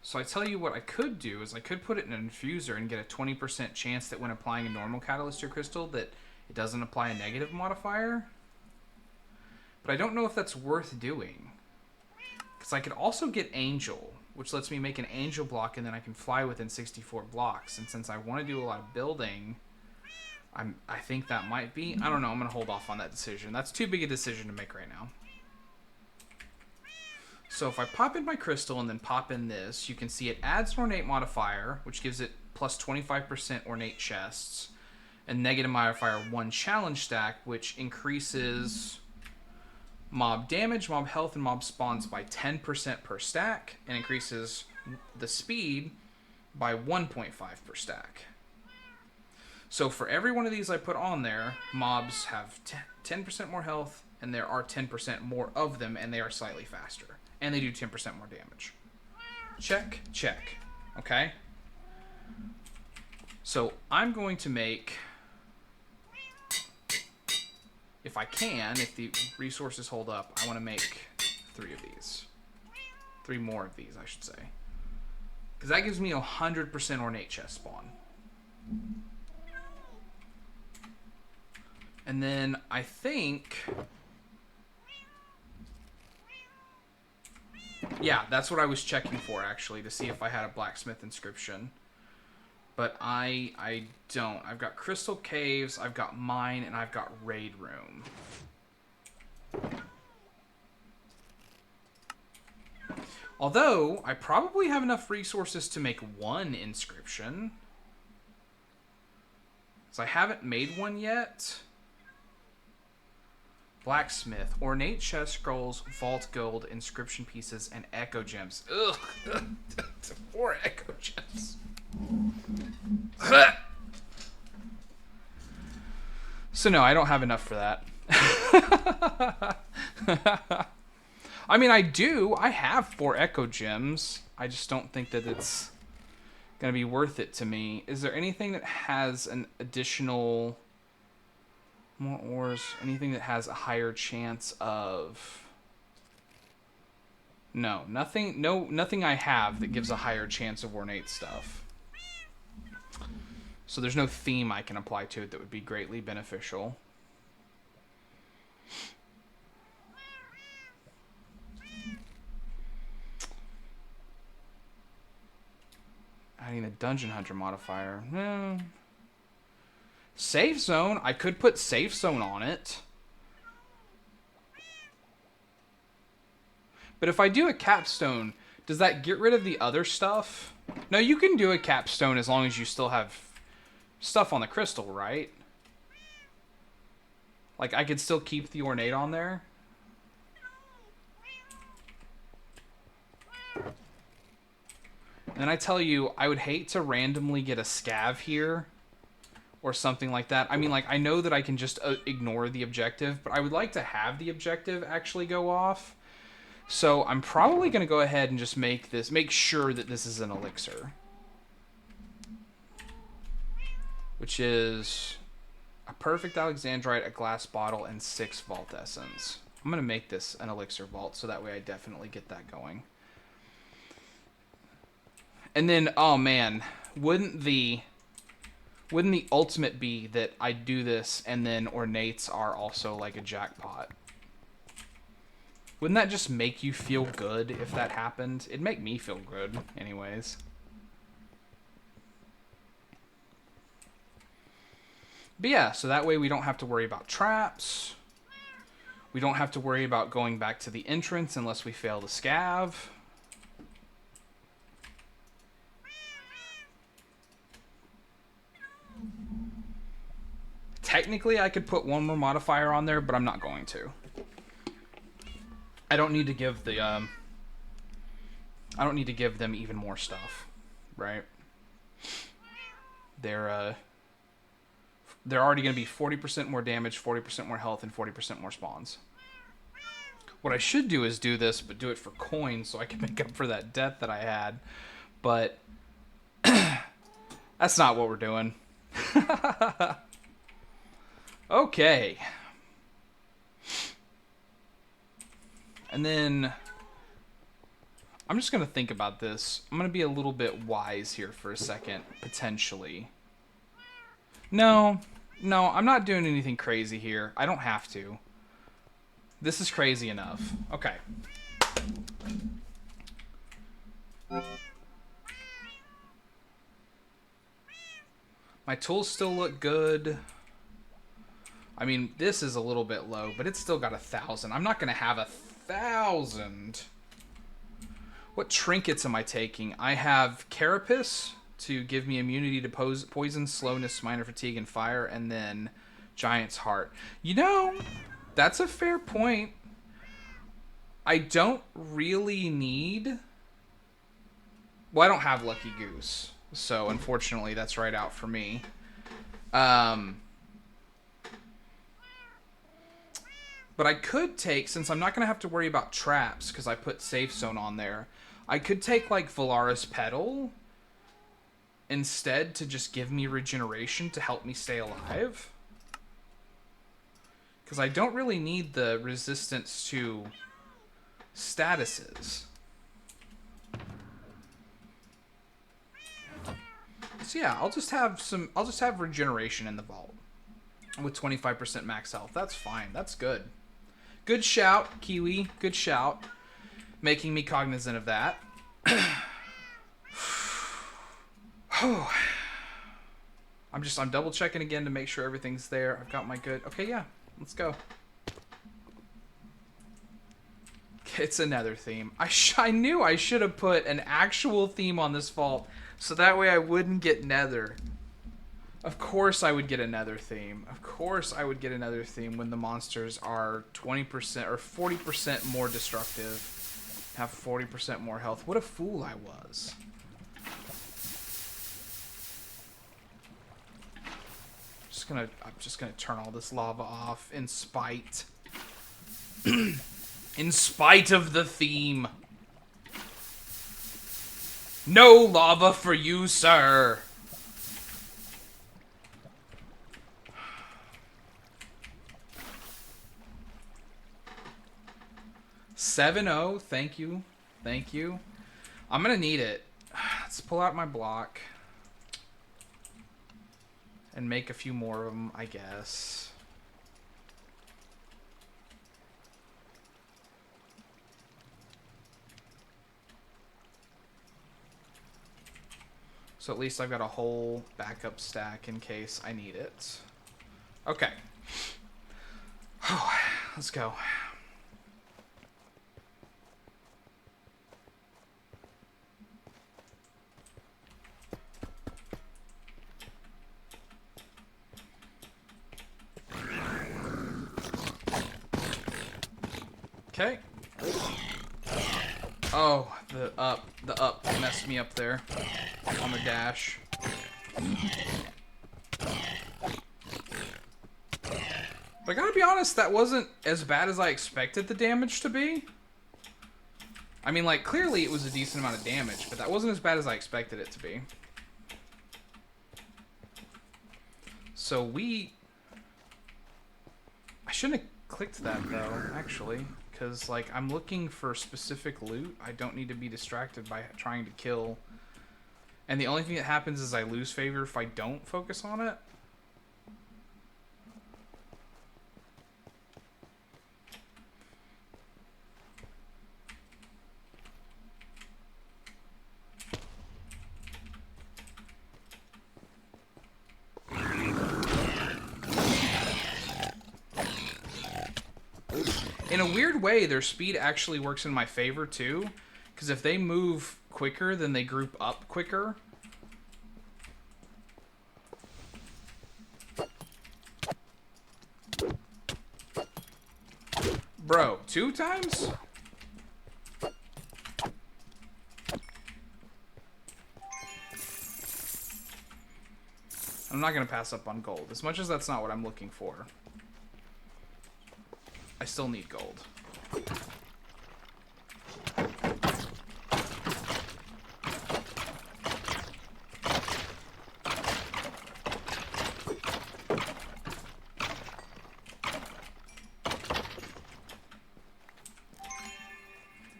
So I tell you what I could do is I could put it in an infuser and get a 20% chance that when applying a normal catalyst to a crystal that it doesn't apply a negative modifier. But I don't know if that's worth doing. Because I could also get Angel, which lets me make an Angel block and then I can fly within 64 blocks. And since I want to do a lot of building... I think that might be... I don't know. I'm going to hold off on that decision. That's too big a decision to make right now. So if I pop in my crystal and then pop in this, you can see it adds an ornate modifier, which gives it plus 25% ornate chests, and negative modifier 1 challenge stack, which increases mob damage, mob health, and mob spawns by 10% per stack, and increases the speed by 1.5 per stack. So for every one of these I put on there, mobs have 10% more health, and there are 10% more of them, and they are slightly faster. And they do 10% more damage. Check, check. Okay? So I'm going to make, if I can, if the resources hold up, I want to make 3 of these. 3 more of these, I should say. Because that gives me 100% ornate chest spawn. And then I think... yeah, that's what I was checking for, actually, to see if I had a blacksmith inscription. But I don't. I've got crystal caves, I've got mine, and I've got raid room. Although, I probably have enough resources to make 1 inscription. So I haven't made one yet. Blacksmith, ornate chest scrolls, vault gold, inscription pieces, and echo gems. Ugh. 4 echo gems. So no, I don't have enough for that. I mean, I do. I have 4 echo gems. I just don't think that it's going to be worth it to me. Is there anything that has an additional... more ores? Anything that has a higher chance of... no, nothing. Nothing I have that gives a higher chance of ornate stuff. So there's no theme I can apply to it that would be greatly beneficial. Adding a dungeon hunter modifier. Safe zone. I could put safe zone on it. But if I do a capstone, does that get rid of the other stuff? No, you can do a capstone as long as you still have stuff on the crystal, right? Like, I could still keep the ornate on there. And then I tell you, I would hate to randomly get a scav here or something like that. I mean, like, I know that I can just ignore the objective, but I would like to have the objective actually go off. So I'm probably going to go ahead and just make sure that this is an elixir. Which is a perfect Alexandrite, a glass bottle, and 6 vault essence. I'm going to make this an elixir vault, so that way I definitely get that going. And then, oh man, wouldn't the ultimate be that I do this and then ornates are also like a jackpot? Wouldn't that just make you feel good if that happened? It'd make me feel good, anyways. But yeah, so that way we don't have to worry about traps. We don't have to worry about going back to the entrance unless we fail the scav. Technically, I could put 1 more modifier on there, but I'm not going to. I don't need to give the I don't need to give them even more stuff, right? They're already going to be 40% more damage, 40% more health, and 40% more spawns. What I should do is do this, but do it for coins so I can make up for that debt that I had. But that's not what we're doing. Okay. And then I'm just going to think about this. I'm going to be a little bit wise here for a second, potentially. No, I'm not doing anything crazy here. I don't have to. This is crazy enough. Okay. My tools still look good. I mean, this is a little bit low, but it's still got 1,000. I'm not going to have 1,000 What trinkets am I taking? I have Carapace to give me immunity to poison, slowness, minor fatigue, and fire, and then Giant's Heart. You know, that's a fair point. I don't really need... Well, I don't have Lucky Goose, so unfortunately that's right out for me. But I could take, since I'm not going to have to worry about traps, because I put Safe Zone on there, I could take, like, Valaris Petal instead to just give me regeneration to help me stay alive. Because I don't really need the resistance to statuses. So yeah, I'll just have regeneration in the vault with 25% max health. That's fine. That's good. Good shout, Kiwi. Good shout. Making me cognizant of that. I'm double checking again to make sure everything's there. I've got my good. Okay, yeah. Let's go. It's a nether theme. I knew I should have put an actual theme on this vault so that way I wouldn't get nether. Of course I would get a nether theme. Of course I would get another theme when the monsters are 20% or 40% more destructive, have 40% more health. What a fool I was. I'm just gonna turn all this lava off in spite. In spite of the theme. No lava for you, sir. $7-0, thank you. Thank you. I'm gonna need it. Let's pull out my block. And make a few more of them, I guess. So at least I've got a whole backup stack in case I need it. Okay. Let's go. Okay. Oh, the up messed me up there on the dash. But I gotta be honest, that wasn't as bad as I expected the damage to be. I mean, like, clearly it was a decent amount of damage, but that wasn't as bad as I expected it to be. So I shouldn't have clicked that, though, actually. Because, like, I'm looking for specific loot. I don't need to be distracted by trying to kill. And the only thing that happens is I lose favor if I don't focus on it. In a weird way, their speed actually works in my favor, too. Because if they move quicker, then they group up quicker. Bro, 2 times? I'm not going to pass up on gold. As much as that's not what I'm looking for. I still need gold.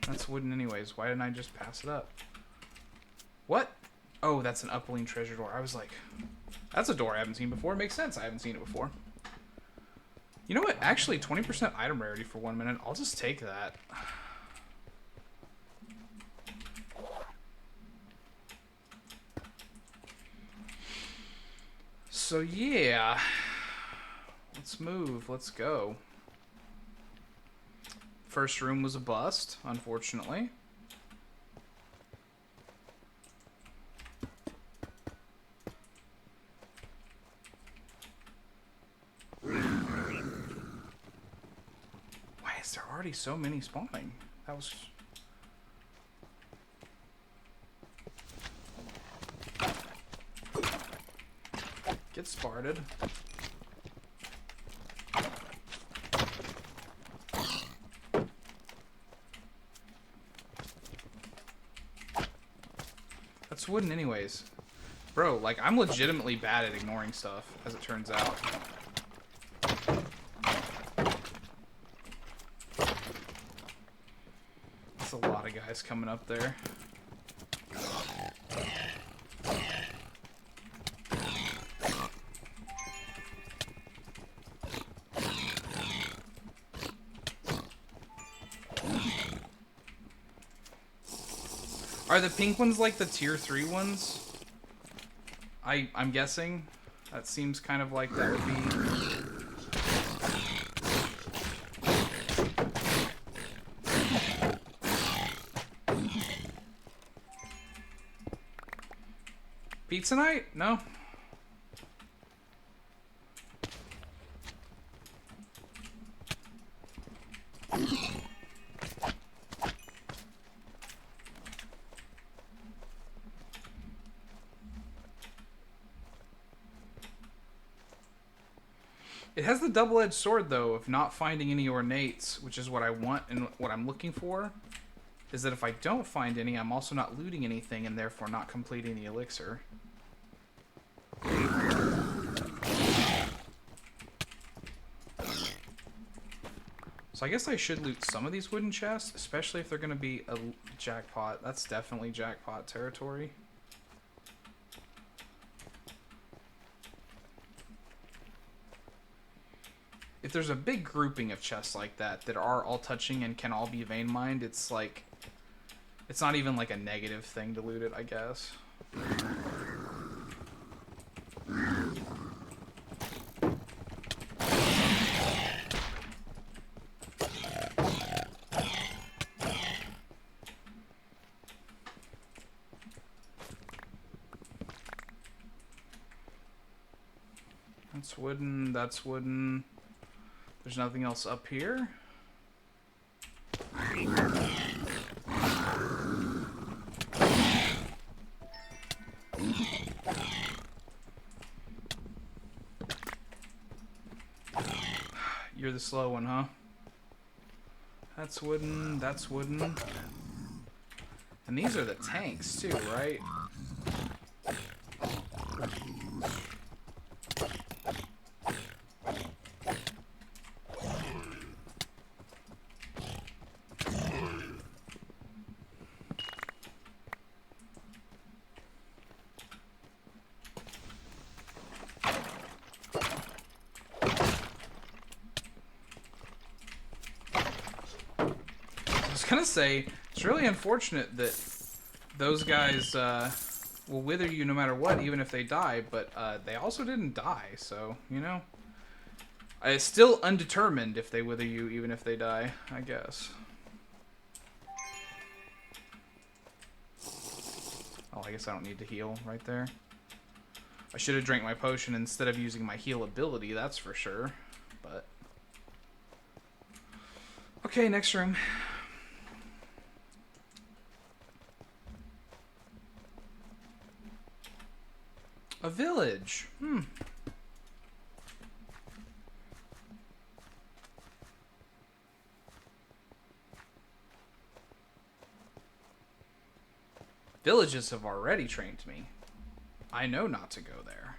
That's wooden anyways. Why didn't I just pass it up? What? Oh, that's an upwelling treasure door. I was like, that's a door I haven't seen before. It makes sense. I haven't seen it before. You know what? Actually, 20% item rarity for 1 minute. I'll just take that. So, yeah. Let's move. Let's go. First room was a bust, unfortunately. Christ, there are already so many spawning. That was... Get started. That's wooden anyways. Bro, like, I'm legitimately bad at ignoring stuff, as it turns out. That's a lot of guys coming up there. Are the pink ones like the tier 3 ones? I'm guessing. That seems kind of like that would be... Pizza night? No? It has the double-edged sword, though, of not finding any ornates, which is what I want and what I'm looking for, is that if I don't find any, I'm also not looting anything and therefore not completing the elixir. So I guess I should loot some of these wooden chests, especially if they're going to be a jackpot. That's definitely jackpot territory. If there's a big grouping of chests like that that are all touching and can all be vein mined, it's like, it's not even like a negative thing to loot it, I guess. That's wooden, that's wooden. There's nothing else up here. You're the slow one, huh? That's wooden, that's wooden. And these are the tanks too, right? Gonna say it's really unfortunate that those guys will wither you no matter what, even if they die, but they also didn't die, so you know, it's still undetermined if they wither you even if they die, I guess. Oh, I guess I don't need to heal right there. I should have drank my potion instead of using my heal ability, that's for sure, but okay, next room. A village. Villages have already trained me. I know not to go there.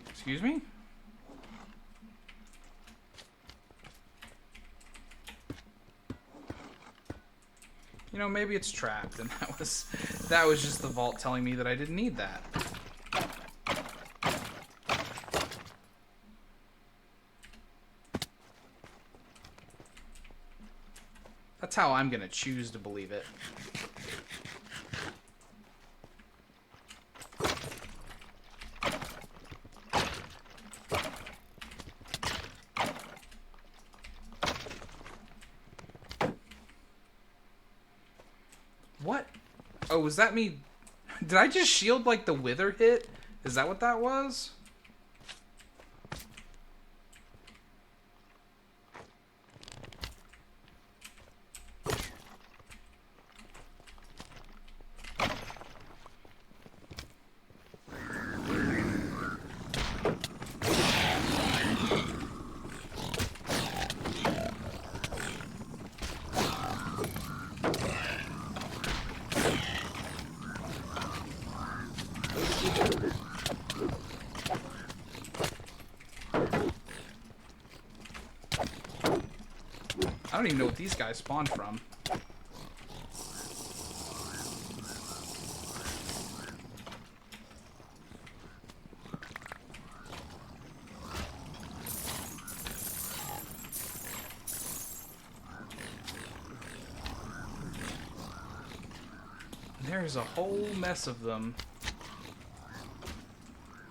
Excuse me? You know, maybe it's trapped, and that was just the vault telling me that I didn't need that. That's how I'm gonna choose to believe it. What? Oh, was that me? Did I just shield like the wither hit? Is that what that was? I don't even know what these guys spawned from. There's a whole mess of them.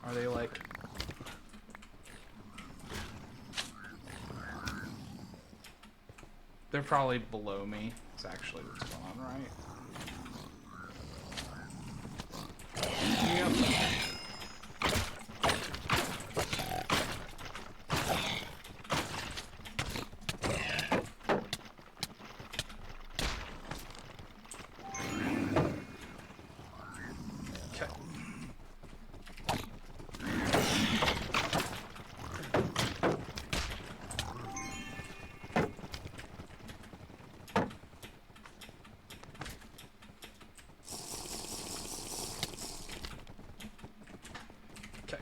Are they like... They're probably below me. That's actually what's going on, right? Yep. Okay.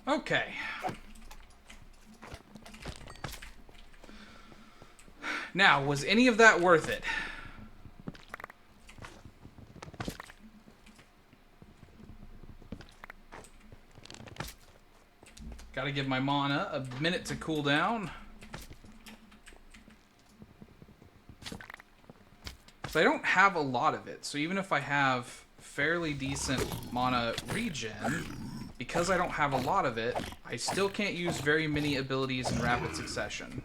Okay. Now, was any of that worth it? Gotta give my mana a minute to cool down. So I don't have a lot of it, so even if I have fairly decent mana regen, because I don't have a lot of it, I still can't use very many abilities in rapid succession.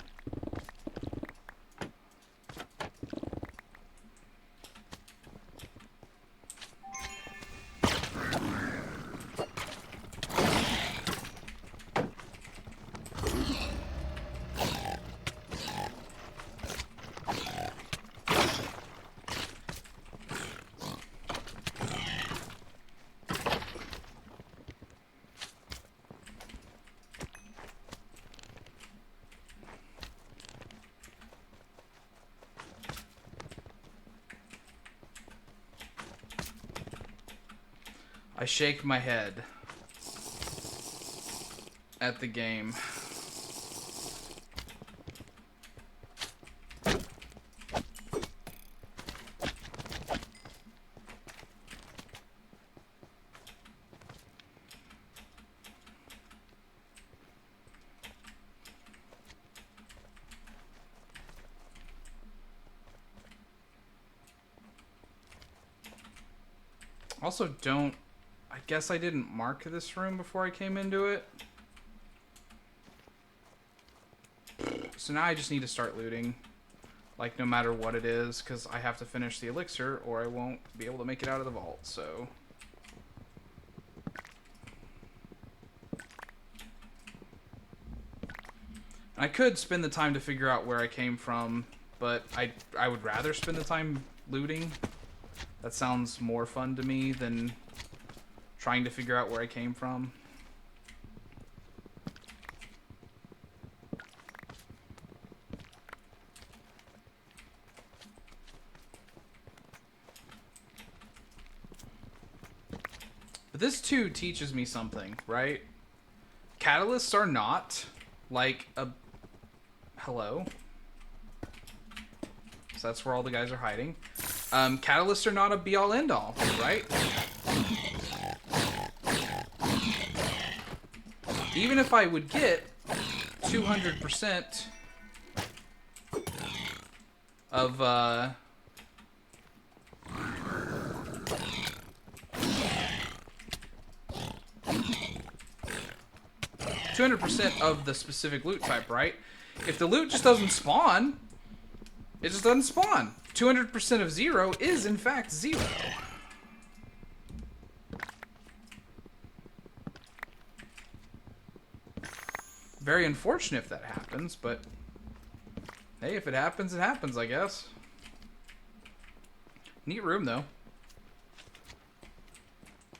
I shake my head at the game. Also, don't... I guess I didn't mark this room before I came into it. So now I just need to start looting. Like, no matter what it is, because I have to finish the elixir, or I won't be able to make it out of the vault, so... I could spend the time to figure out where I came from, but I would rather spend the time looting. That sounds more fun to me than trying to figure out where I came from. But this too teaches me something, right? Catalysts are not like a... Hello? So that's where all the guys are hiding. Catalysts are not a be-all end-all, right? even if I would get 200% of 200% of the specific loot type, right? If the loot just doesn't spawn, it just doesn't spawn. 200% of 0 is in fact 0. Very unfortunate if that happens, but hey, if it happens, I guess. Neat room, though.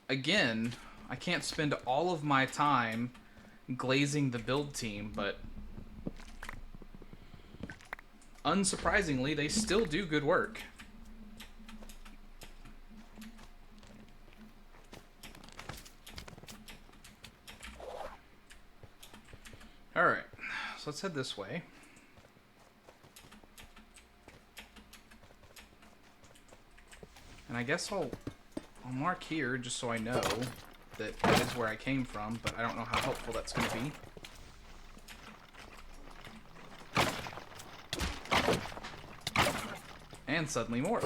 Again, I can't spend all of my time glazing the build team, but unsurprisingly, they still do good work. Alright, so let's head this way. And I guess I'll mark here just so I know that that is where I came from, but I don't know how helpful that's going to be. And suddenly more.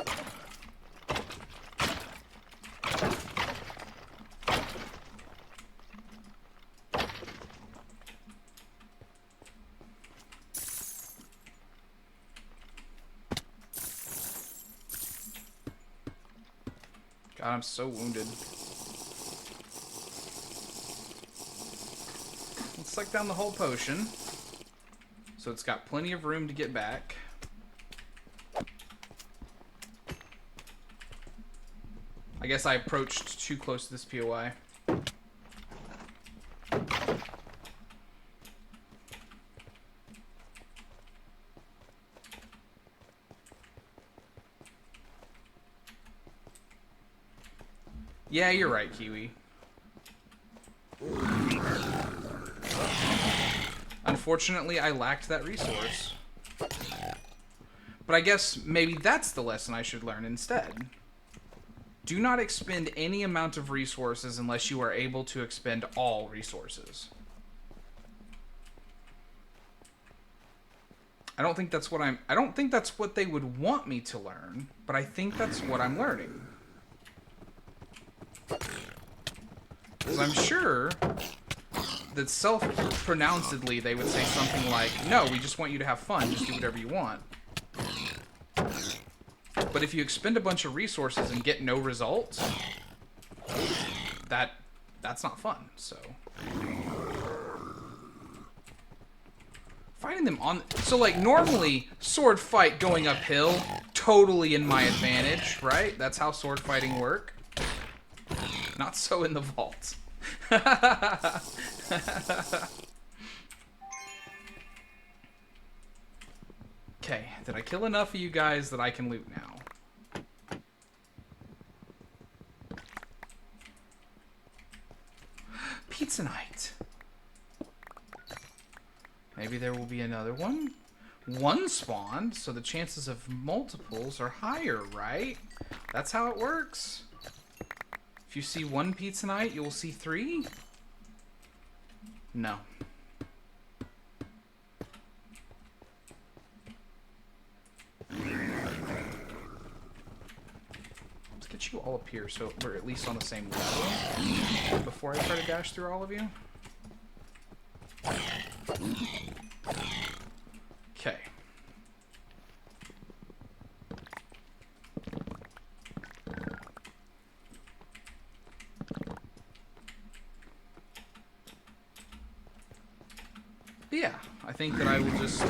God, I'm so wounded. Let's suck down the whole potion. So it's got plenty of room to get back. I guess I approached too close to this POI. Yeah, you're right, Kiwi. Unfortunately, I lacked that resource. But I guess maybe that's the lesson I should learn instead. Do not expend any amount of resources unless you are able to expend all resources. I don't think that's what they would want me to learn, but I think that's what I'm learning. Because I'm sure that self-pronouncedly they would say something like, no, we just want you to have fun, just do whatever you want. But if you expend a bunch of resources and get no results, that's not fun, so. Fighting them on... So, like, normally, sword fight going uphill, totally in my advantage, right? That's how sword fighting work. Not so in the vault. Okay, did I kill enough of you guys that I can loot now? Pizza night. Maybe there will be another one. One spawned, so the chances of multiples are higher, right? That's how it works. If you see one pizza night, you will see 3? No. Let's get you all up here so we're at least on the same level before I try to dash through all of you. Okay. Yeah, I think that I will just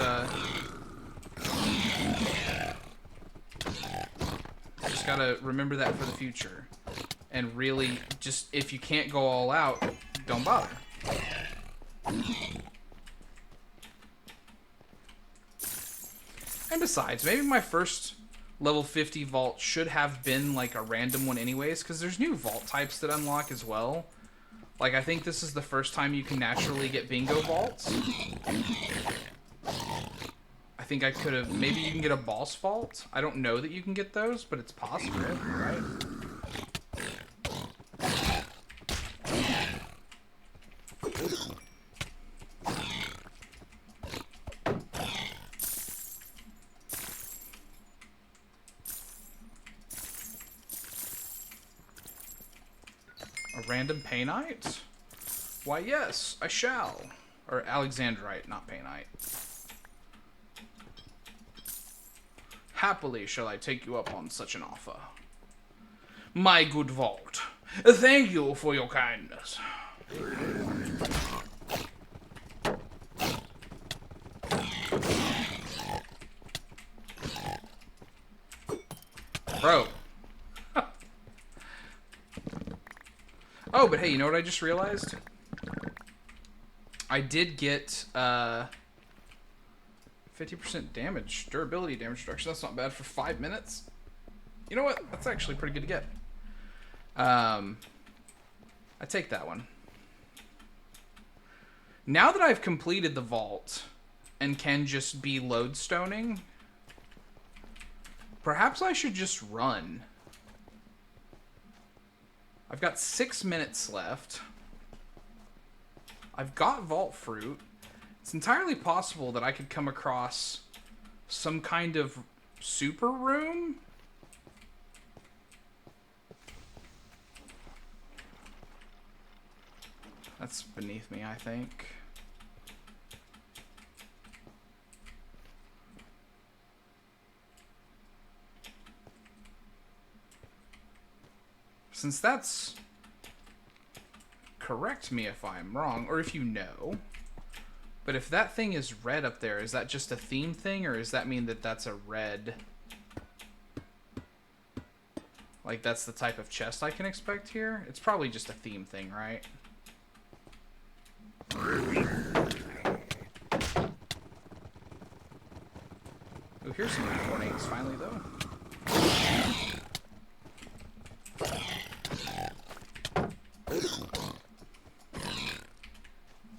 gotta remember that for the future. And really, just, if you can't go all out, don't bother. And besides, maybe my first level 50 vault should have been like a random one anyways, because there's new vault types that unlock as well. Like, I think this is the first time you can naturally get bingo vaults. I think I could have... Maybe you can get a boss vault. I don't know that you can get those, but it's possible, right? random painite? Why, yes, I shall. Or Alexandrite, not painite. Happily shall I take you up on such an offer. My good vault, thank you for your kindness. Bro. Oh, but hey, you know what I just realized? I did get 50% damage, durability damage reduction. That's not bad for 5 minutes. You know what? That's actually pretty good to get. I take that one. Now that I've completed the vault and can just be lodestoning, perhaps I should just run. I've got 6 minutes left. I've got vault fruit. It's entirely possible that I could come across some kind of super room. That's beneath me, I think. Since that's... Correct me if I'm wrong, or if you know. But if that thing is red up there, is that just a theme thing, or does that mean that that's a red... Like, that's the type of chest I can expect here? It's probably just a theme thing, right? Oh, here's some ornates finally, though.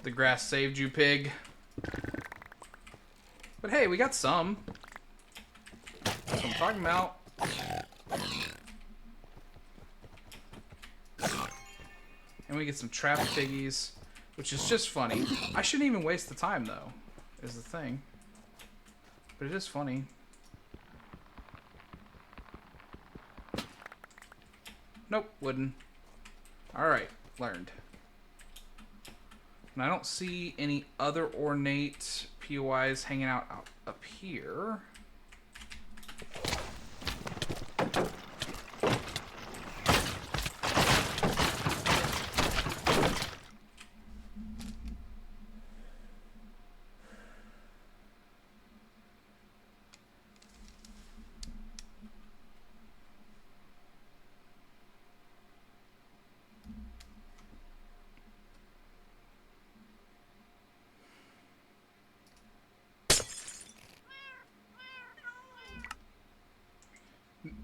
The grass saved you, pig. But hey, we got some. That's what I'm talking about. And we get some trap piggies, which is just funny. I shouldn't even waste the time, though, is the thing. But it is funny. Nope, wooden. Alright, learned. And I don't see any other ornate POIs hanging out up here.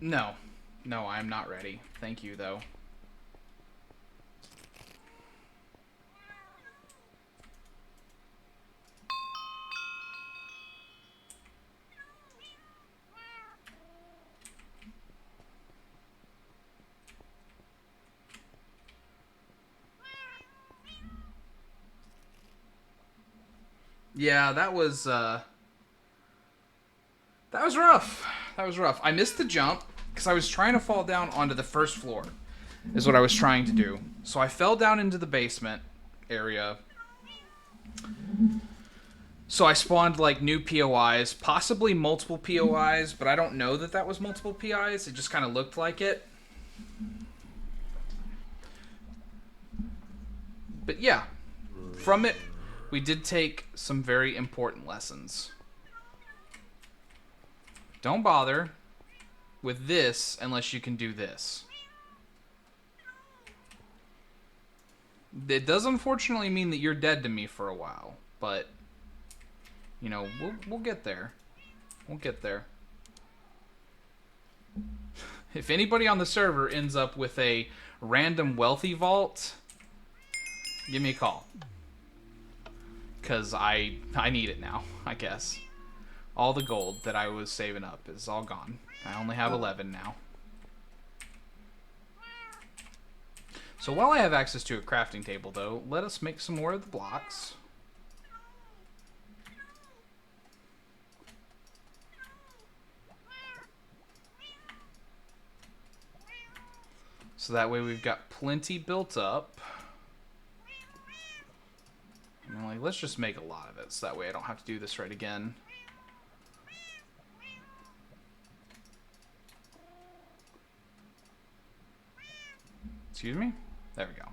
No. No, I'm not ready. Thank you, though. Yeah, that was rough. That was rough. I missed the jump because I was trying to fall down onto the first floor, is what I was trying to do. So I fell down into the basement area. So I spawned like new POIs, possibly multiple POIs, but I don't know that that was multiple PIs. It just kind of looked like it. But yeah, from it, we did take some very important lessons. Don't bother with this unless you can do this. It does unfortunately mean that you're dead to me for a while, but you know, we'll get there. We'll get there. If anybody on the server ends up with a random wealthy vault, give me a call. Because I need it now, I guess. All the gold that I was saving up is all gone. I only have 11 now. So while I have access to a crafting table, though, let us make some more of the blocks. So that way we've got plenty built up. And I'm like, let's just make a lot of it, so that way I don't have to do this right again. Excuse me? There we go.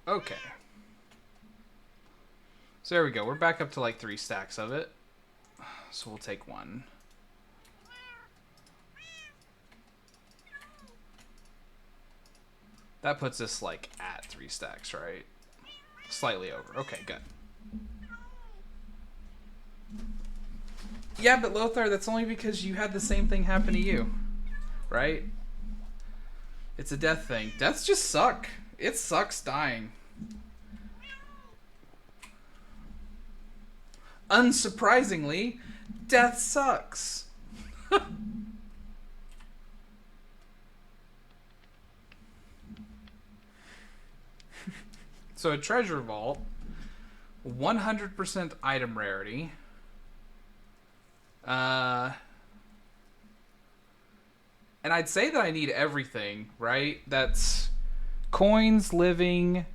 Okay. So there we go. We're back up to like 3 stacks of it. So we'll take one. That puts us like at 3 stacks, right? Slightly over. Okay, good. Yeah, but Lothar, that's only because you had the same thing happen to you. Right? It's a death thing. Deaths just suck. It sucks dying. Unsurprisingly, death sucks. So a treasure vault, 100% item rarity. And I'd say that I need everything, right? That's coins, living,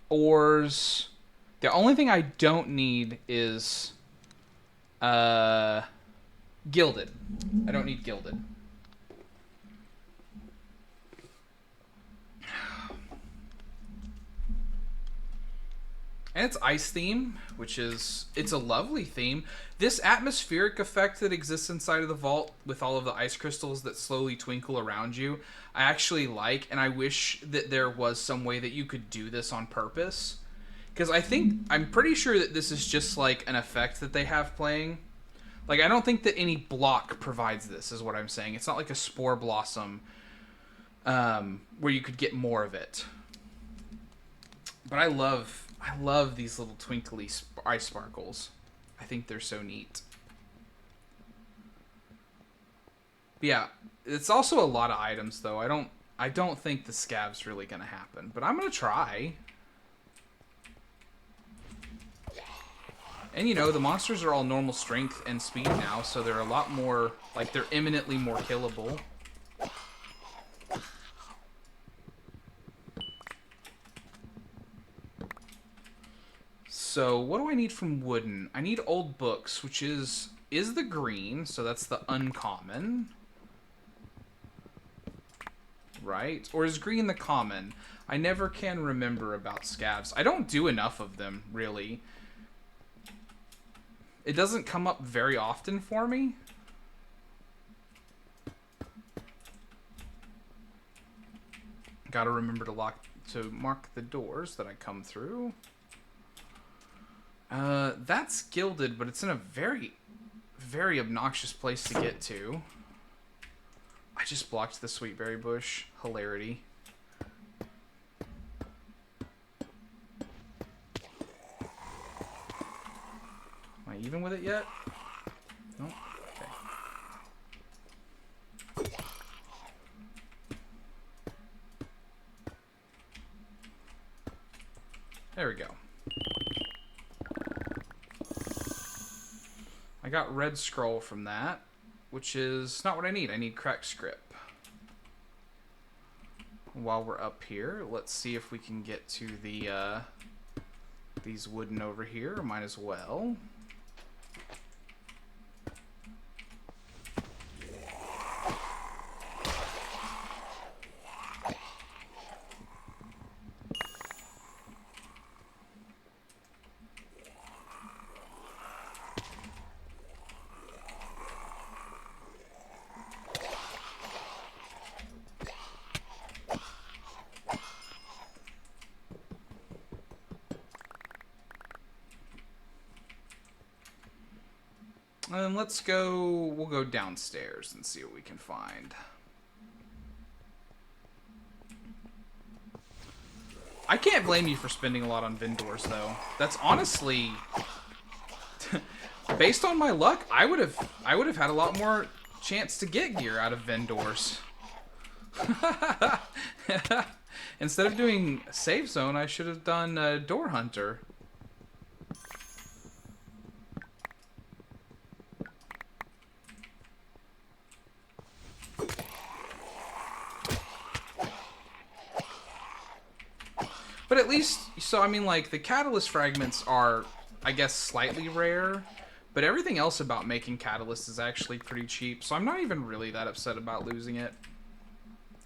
ores. The only thing I don't need is gilded. I don't need gilded. And it's ice theme, which is, it's a lovely theme. This atmospheric effect that exists inside of the vault with all of the ice crystals that slowly twinkle around you, I actually like, and I wish that there was some way that you could do this on purpose. Because I'm pretty sure that this is just like an effect that they have playing. Like, I don't think that any block provides this, is what I'm saying. It's not like a spore blossom where you could get more of it. But I love these little twinkly ice sparkles. I think they're so neat. But yeah, it's also a lot of items though. I don't think the scav's really gonna happen, but I'm gonna try. And you know, the monsters are all normal strength and speed now, so they're a lot more, like, they're imminently more killable. So, what do I need from wooden? I need old books, which is the green, so that's the uncommon. Right? Or is green the common? I never can remember about scavs. I don't do enough of them, really. It doesn't come up very often for me. Gotta remember to mark the doors that I come through. That's gilded, but it's in a very, very obnoxious place to get to. I just blocked the sweetberry bush. Hilarity. Am I even with it yet? No? Okay. There we go. I got red scroll from that, which is not what I need. I need cracked script. While we're up here, let's see if we can get to the these wooden over here. Might as well. And we'll go downstairs and see what we can find. I can't blame you for spending a lot on vendors, though. That's honestly, based on my luck, I would have had a lot more chance to get gear out of vendors. Instead of doing save zone, I should have done door hunter. But at least, so I mean, like, the catalyst fragments are, I guess, slightly rare, but everything else about making catalyst is actually pretty cheap, so I'm not even really that upset about losing it.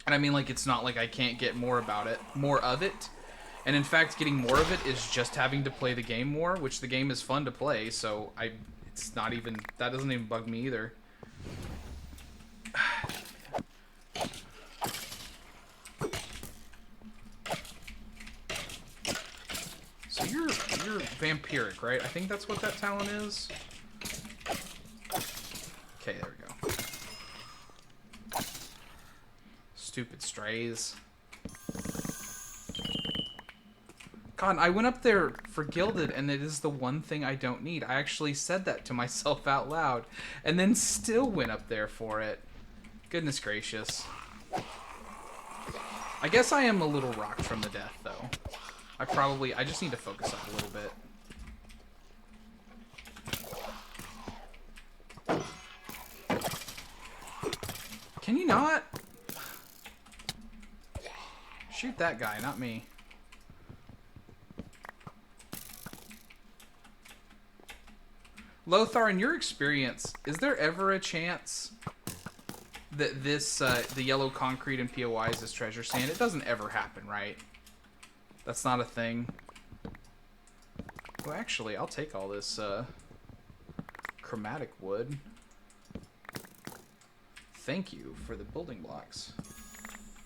And I mean, like, it's not like I can't get more of it. And in fact, getting more of it is just having to play the game more, which the game is fun to play, so it's not even, that doesn't even bug me either. So you're vampiric, right? I think that's what that talent is. Okay, there we go. Stupid strays. God, I went up there for Gilded, and it is the one thing I don't need. I actually said that to myself out loud, and then still went up there for it. Goodness gracious. I guess I am a little rocked from the death, though. I just need to focus up a little bit. Can you not? Shoot that guy, not me. Lothar, in your experience, is there ever a chance that this, the yellow concrete in POIs is treasure sand? It doesn't ever happen, right? That's not a thing. Well, actually, I'll take all this, chromatic wood. Thank you for the building blocks.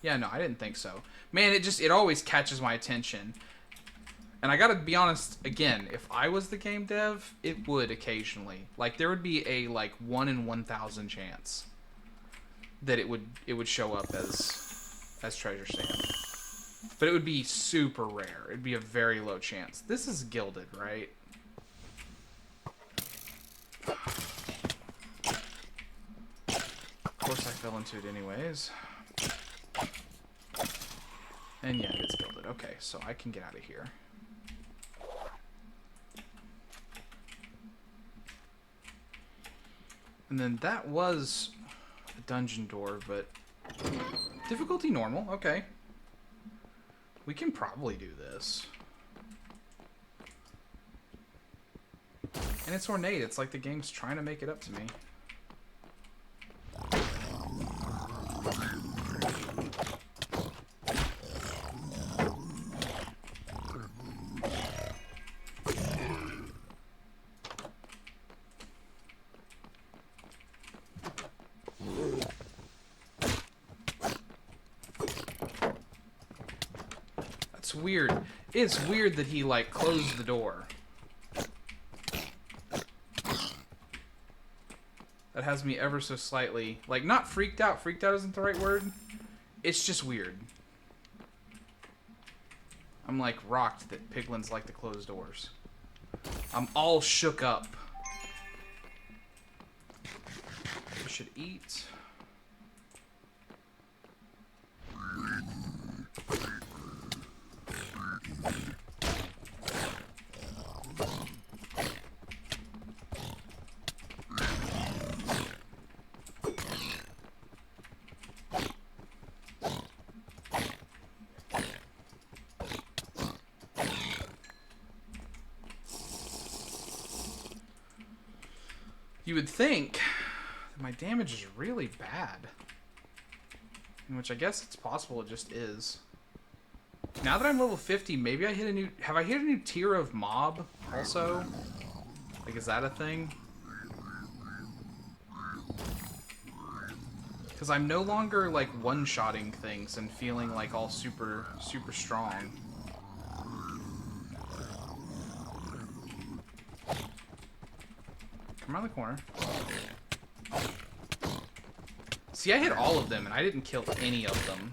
Yeah, no, I didn't think so. Man, it always catches my attention. And I gotta be honest, again, if I was the game dev, it would occasionally. Like, there would be a, like, 1 in 1,000 chance that it would show up as treasure sand. But it would be super rare. It'd be a very low chance. This is gilded, right? Of course I fell into it anyways. And yeah, it's gilded. Okay, so I can get out of here. And then that was a dungeon door, but difficulty normal. Okay. We can probably do this. And it's ornate. It's like the game's trying to make it up to me. That's weird. It's weird that he, like, closed the door. That has me ever so slightly, like, not freaked out. Freaked out isn't the right word. It's just weird. I'm, like, rocked that piglins like to close doors. I'm all shook up. We should eat. You would think that my damage is really bad. In which I guess it's possible it just is. Now that I'm level 50, maybe I hit a new... Have I hit a new tier of mob also? Like, is that a thing? Because I'm no longer, like, one-shotting things and feeling, like, all super, super strong. Come around the corner. See, I hit all of them, and I didn't kill any of them.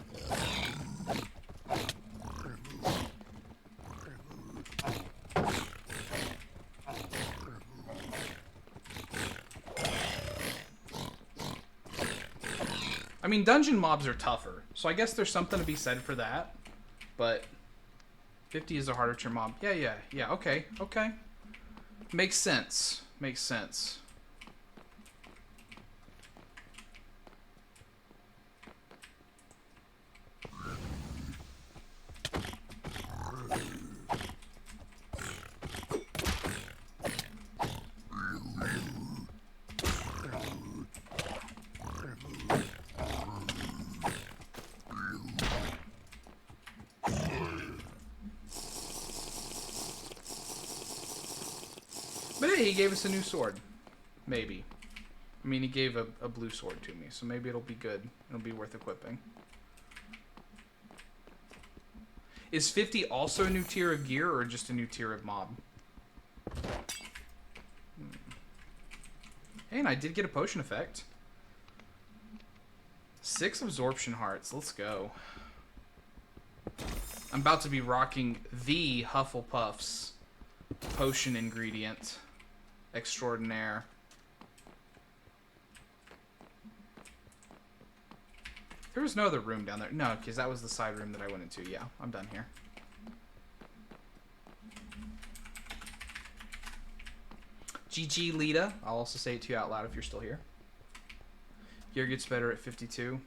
I mean, dungeon mobs are tougher, so I guess there's something to be said for that. But 50 is a harder tier mob. Yeah, okay. Makes sense. Makes sense. hey, he gave us a new sword. Maybe. I mean, he gave a blue sword to me, so maybe it'll be good. It'll be worth equipping. Is 50 also a new tier of gear, or just a new tier of mob? Hey, and I did get a potion effect. 6 absorption hearts. Let's go. I'm about to be rocking the Hufflepuff's potion ingredient extraordinaire. There was no other room down there. No, because that was the side room that I went into. Yeah, I'm done here. GG, Lita. I'll also say it to you out loud if you're still here. Gear gets better at 52.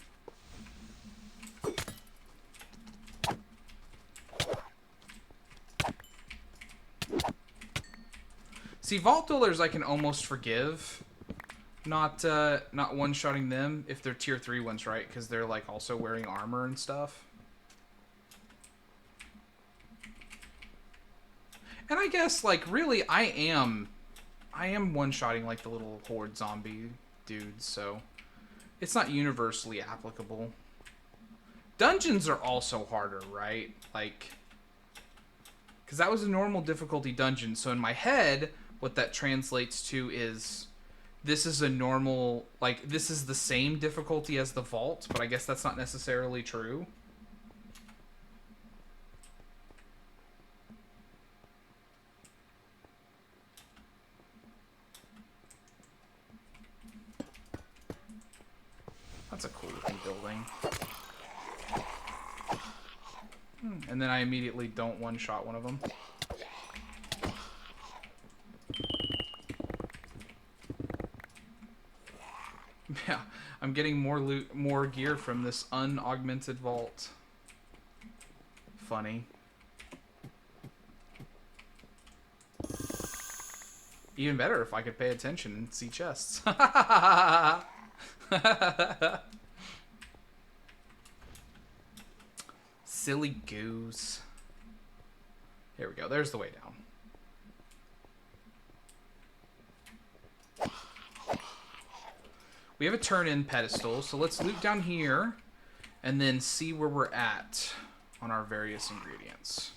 See, Vault Dwellers I can almost forgive. Not one-shotting them if they're tier 3 ones, right? Because they're like also wearing armor and stuff. And I guess like really I am one-shotting like the little horde zombie dudes, so it's not universally applicable. Dungeons are also harder, right? Like, because that was a normal difficulty dungeon. So in my head, what that translates to is this is a normal, like, this is the same difficulty as the vault, but I guess that's not necessarily true. That's a cool looking building. And then I immediately don't one-shot one of them. Yeah, I'm getting more loot, more gear from this unaugmented vault. Funny. Even better if I could pay attention and see chests. Silly goose. Here we go. There's the way down. We have a turn-in pedestal, so let's loot down here and then see where we're at on our various ingredients.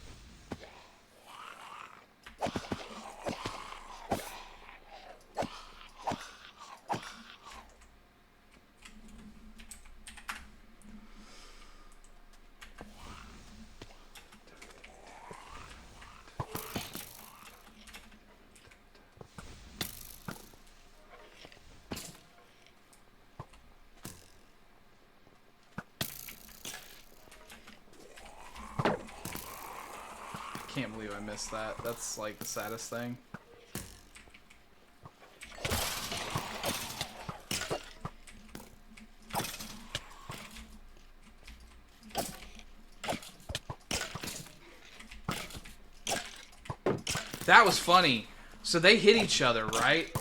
Can't believe I missed that. That's like the saddest thing. That was funny. So they hit each other, right?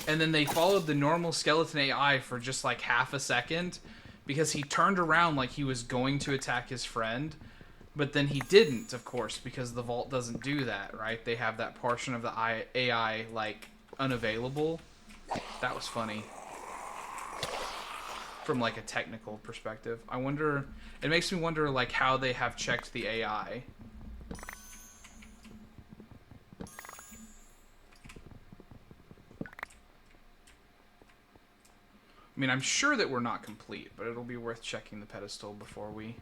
And then they followed the normal skeleton AI for just like half a second because he turned around like he was going to attack his friend. But then he didn't, of course, because the vault doesn't do that, right? They have that portion of the AI, like, unavailable. That was funny. From, like, a technical perspective. I wonder... It makes me wonder, like, how they have checked the AI. I mean, I'm sure that we're not complete, but it'll be worth checking the pedestal before we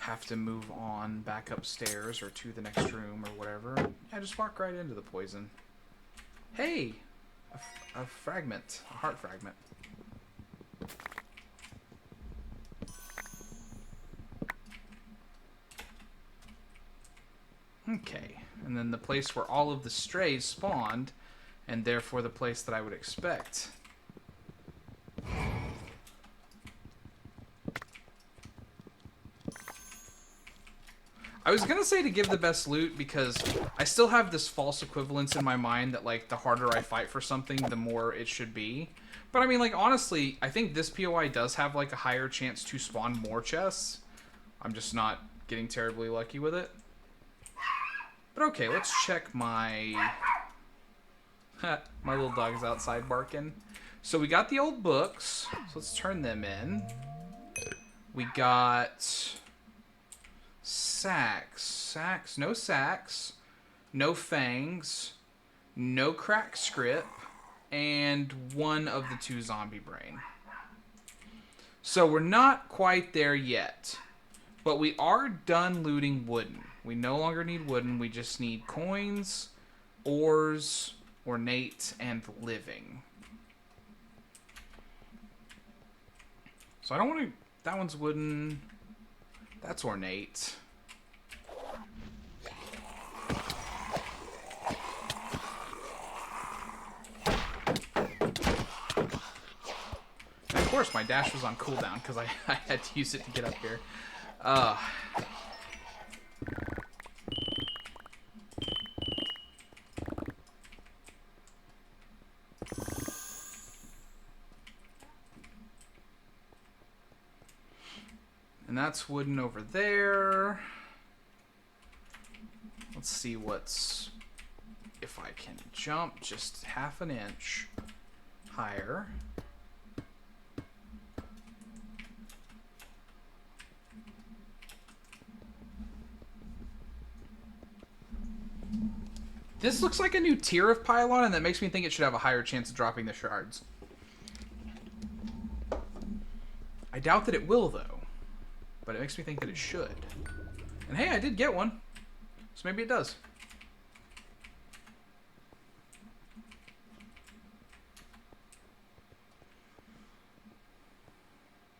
have to move on back upstairs or to the next room or whatever. Yeah, just walk right into the poison. Hey! A fragment. A heart fragment. Okay. And then the place where all of the strays spawned, and therefore the place that I would expect. I was gonna say to give the best loot because I still have this false equivalence in my mind that like the harder I fight for something, the more it should be. But I mean, like, honestly, I think this POI does have like a higher chance to spawn more chests. I'm just not getting terribly lucky with it. But okay, let's check my My little dog is outside barking. So we got the old books. So let's turn them in. We got sacks. No sacks. No fangs. No crack script. And one of the 2 zombie brain. So we're not quite there yet. But we are done looting wooden. We no longer need wooden. We just need coins, ores, ornate, and living. So I don't want to... That one's wooden. That's ornate. And of course, my dash was on cooldown because I had to use it to get up here. And that's wooden over there. Let's see what's... If I can jump just half an inch higher. This looks like a new tier of pylon, and that makes me think it should have a higher chance of dropping the shards. I doubt that it will, though. But it makes me think that it should. And hey, I did get one. So maybe it does.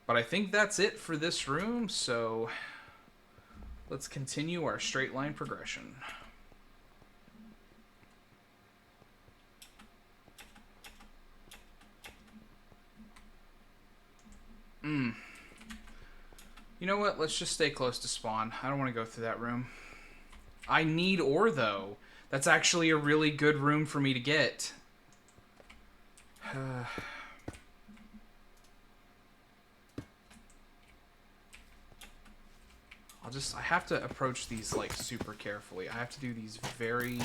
But I think that's it for this room, so let's continue our straight line progression. You know what? Let's just stay close to spawn. I don't want to go through that room. I need ore, though. That's actually a really good room for me to get. I have to approach these, like, super carefully. I have to do these very...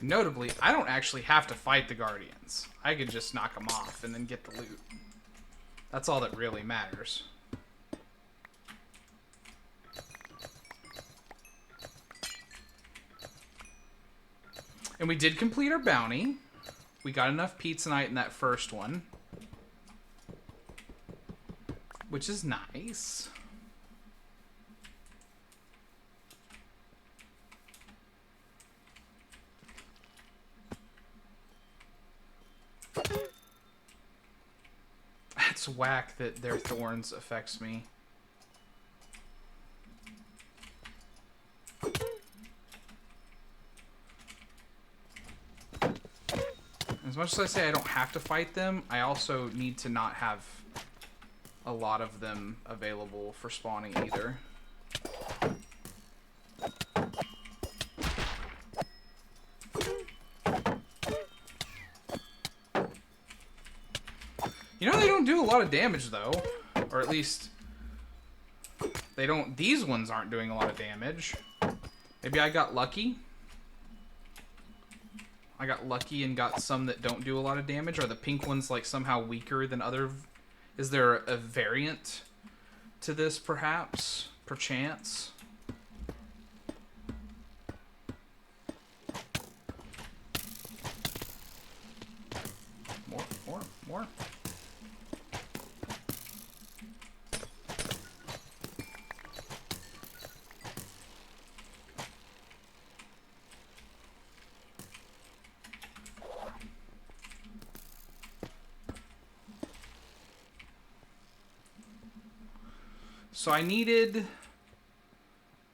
Notably, I don't actually have to fight the Guardians. I could just knock them off and then get the loot. That's all that really matters. And we did complete our bounty. We got enough pizza night in that first one. Which is nice. That's whack that their thorns affects me. As much as I say I don't have to fight them, I also need to not have a lot of them available for spawning either. You know, they don't do a lot of damage, though. Or at least, they don't... These ones aren't doing a lot of damage. Maybe I got lucky. I got lucky and got some that don't do a lot of damage. Are the pink ones, like, somehow weaker than other Is there a variant to this, perhaps? Perchance? More. So I needed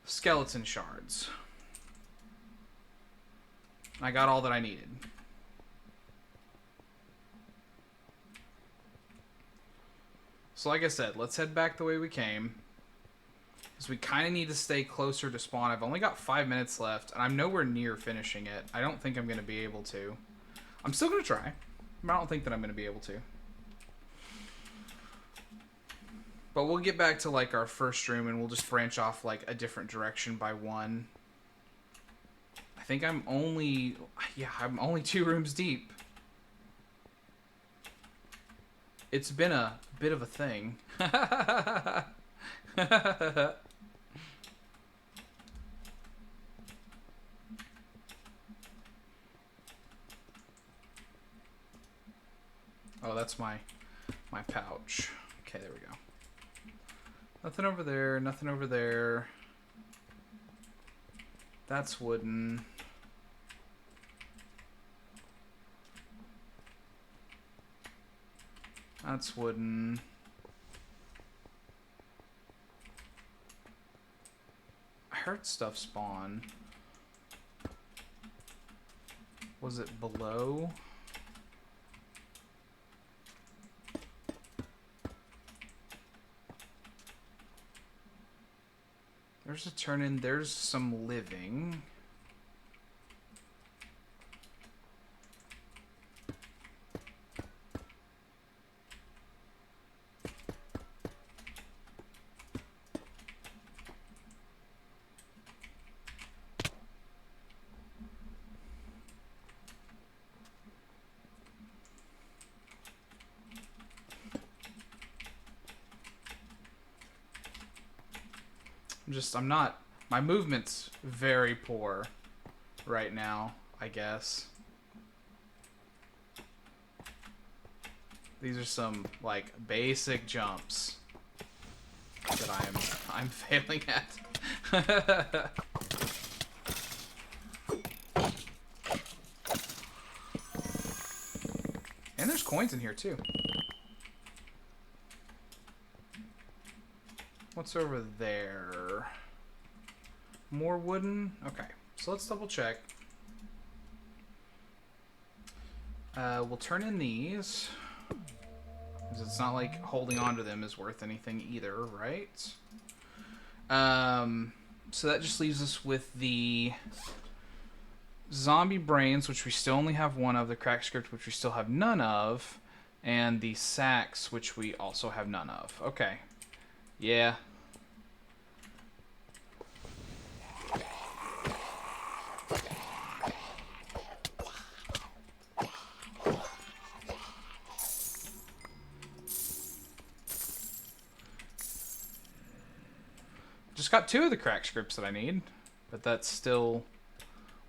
skeleton shards. I got all that I needed. So like I said, let's head back the way we came. Because we kind of need to stay closer to spawn. I've only got 5 minutes left, and I'm nowhere near finishing it. I don't think I'm going to be able to. I'm still going to try, but I don't think that I'm going to be able to. But we'll get back to like our first room, and we'll just branch off like a different direction by one. I think I'm only 2 rooms deep. It's been a bit of a thing. Oh, that's my pouch. Okay, there we go. Nothing over there, nothing over there. That's wooden. That's wooden. I heard stuff spawn. Was it below? There's a turn in. There's some living. I'm not, my movement's very poor right now, I guess. These are some, like, basic jumps that I'm failing at. And there's coins in here, too. What's over there? More wooden? Okay, so let's double check. We'll turn in these. Because it's not like holding on to them is worth anything either, right? So that just leaves us with the zombie brains, which we still only have one of, the crack script, which we still have none of, and the sacks, which we also have none of. Okay. Yeah. Just got 2 of the crack scripts that I need, but that's still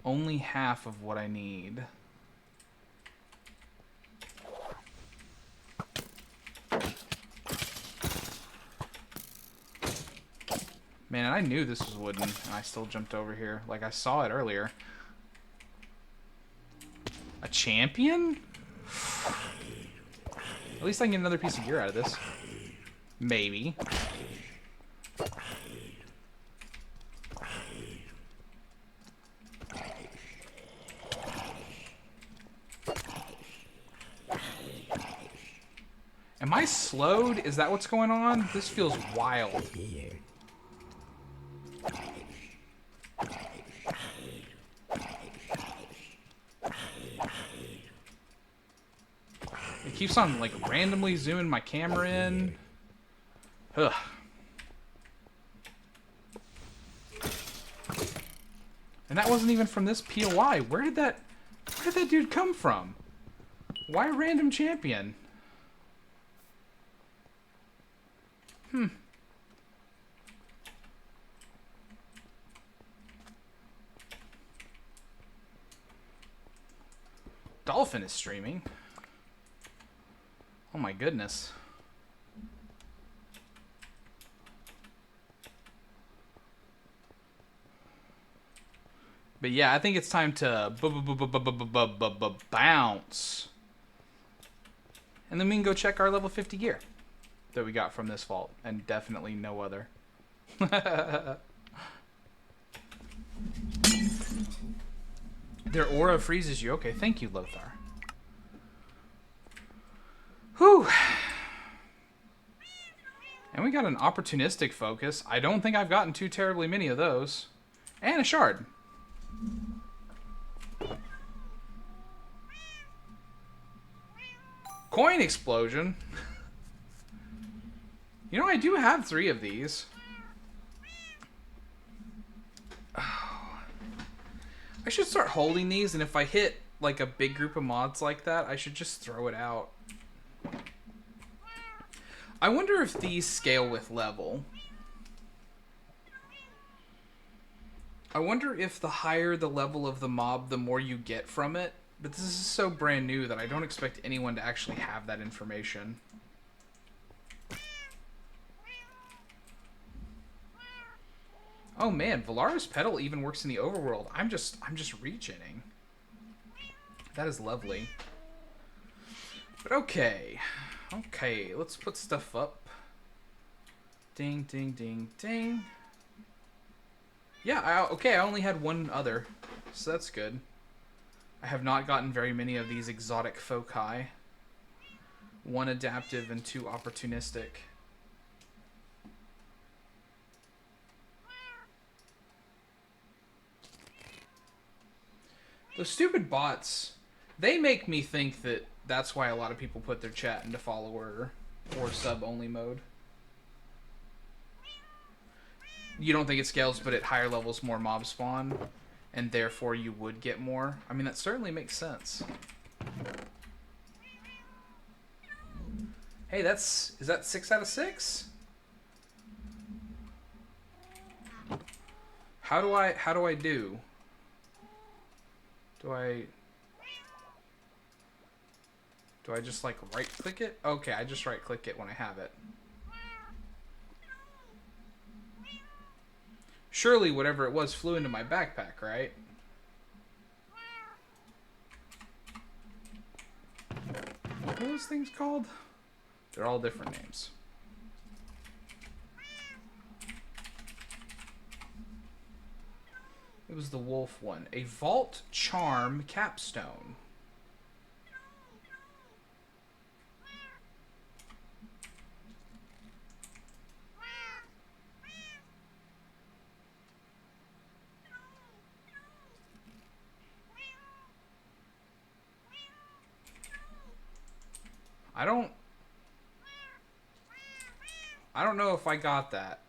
only half of what I need. Man, I knew this was wooden, and I still jumped over here. Like, I saw it earlier. A champion? At least I can get another piece of gear out of this. Maybe. Am I slowed? Is that what's going on? This feels wild. It keeps on, like, randomly zooming my camera in. Ugh. And that wasn't even from this POI. Where did that dude come from? Why random champion? Dolphin is streaming. Oh my goodness. But yeah, I think it's time to bounce. And then we can go check our level 50 gear that we got from this vault. And definitely no other. Their aura freezes you. Okay, thank you, Lothar. Whew. And we got an opportunistic focus. I don't think I've gotten too terribly many of those. And a shard. Coin explosion. You know, I do have 3 of these. Oh. I should start holding these, and if I hit like a big group of mods like that, I should just throw it out. I wonder if these scale with level. I wonder if the higher the level of the mob, the more you get from it. But this is so brand new that I don't expect anyone to actually have that information. Oh man, Valaris Petal even works in the overworld. I'm just regening. That is lovely. But okay. Okay, let's put stuff up. Ding, ding, ding, ding. Yeah, okay, I only had 1 other, so that's good. I have not gotten very many of these exotic foci. 1 adaptive and 2 opportunistic. Those stupid bots, they make me think that that's why a lot of people put their chat into follower or sub-only mode. You don't think it scales, but at higher levels more mob spawn, and therefore you would get more? I mean, that certainly makes sense. Hey, is that 6 out of 6? How do I do? Do I just like right click it? Okay, I just right click it when I have it. Surely whatever it was flew into my backpack, right? What are those things called? They're all different names. It was the wolf one. A vault charm capstone. I don't know if I got that.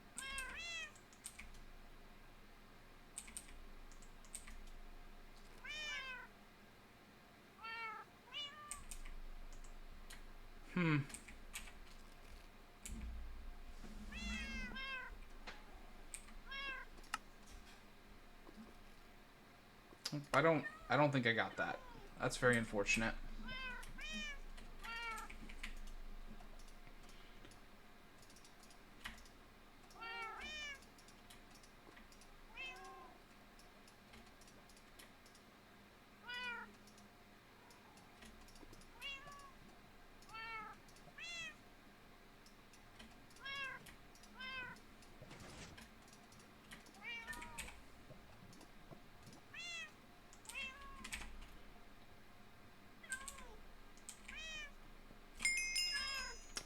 I don't think I got that. That's very unfortunate.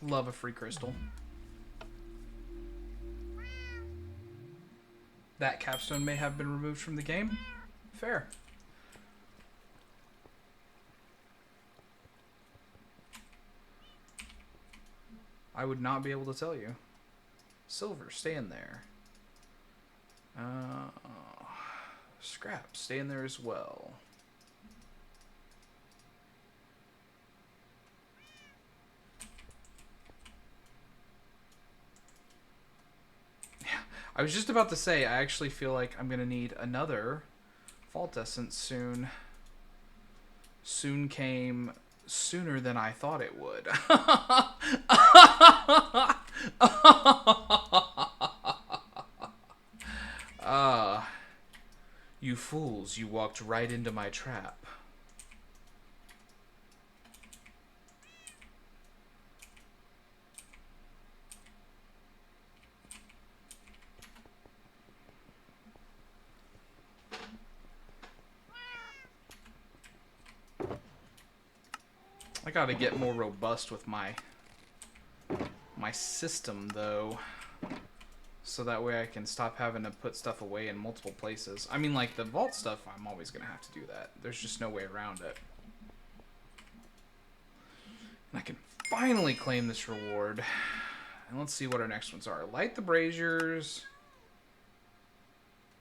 Love a free crystal. That capstone may have been removed from the game. Fair. I would not be able to tell you. Silver, stay in there. Scrap, stay in there as well. I was just about to say, I actually feel like I'm gonna need another Vault Essence soon. Soon came sooner than I thought it would. Ah, you fools, you walked right into my trap. I gotta get more robust with my system, though. So that way I can stop having to put stuff away in multiple places. I mean, like, the vault stuff, I'm always going to have to do that. There's just no way around it. And I can finally claim this reward. And let's see what our next ones are. Light the braziers.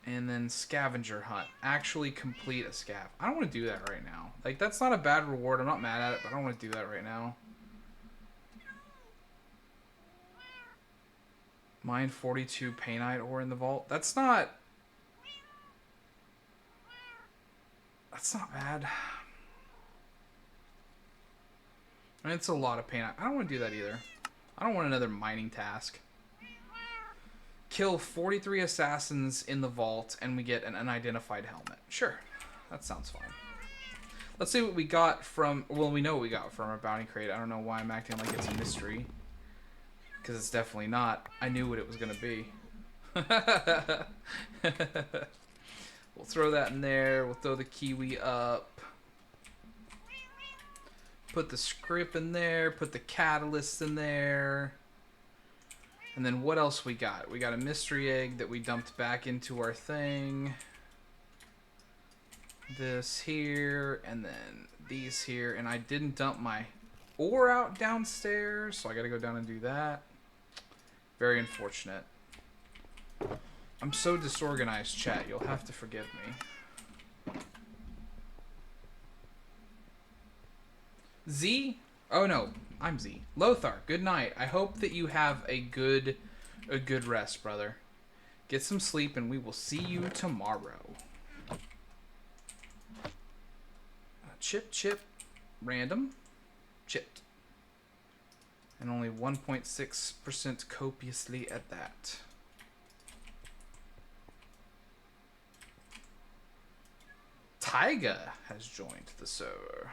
And then scavenger hunt. Actually complete a scav. I don't want to do that right now. Like, that's not a bad reward. I'm not mad at it, but I don't want to do that right now. Mine 42 painite ore in the vault. That's not bad. I mean, it's a lot of painite. I don't want to do that either. I don't want another mining task. Kill 43 assassins in the vault and we get an unidentified helmet. Sure. That sounds fine. Let's see what we got from... Well, we know what we got from our bounty crate. I don't know why I'm acting like it's a mystery. Because it's definitely not. I knew what it was going to be. We'll throw that in there. We'll throw the kiwi up. Put the script in there. Put the catalyst in there. And then what else we got? We got a mystery egg that we dumped back into our thing. This here. And then these here. And I didn't dump my ore out downstairs. So I got to go down and do that. Very unfortunate. I'm so disorganized, chat. You'll have to forgive me. Z? Oh no, I'm Z. Lothar, good night. I hope that you have a good rest, brother. Get some sleep and we will see you tomorrow. Chip, random, chipped. And only 1.6% copiously at that. Taiga has joined the server.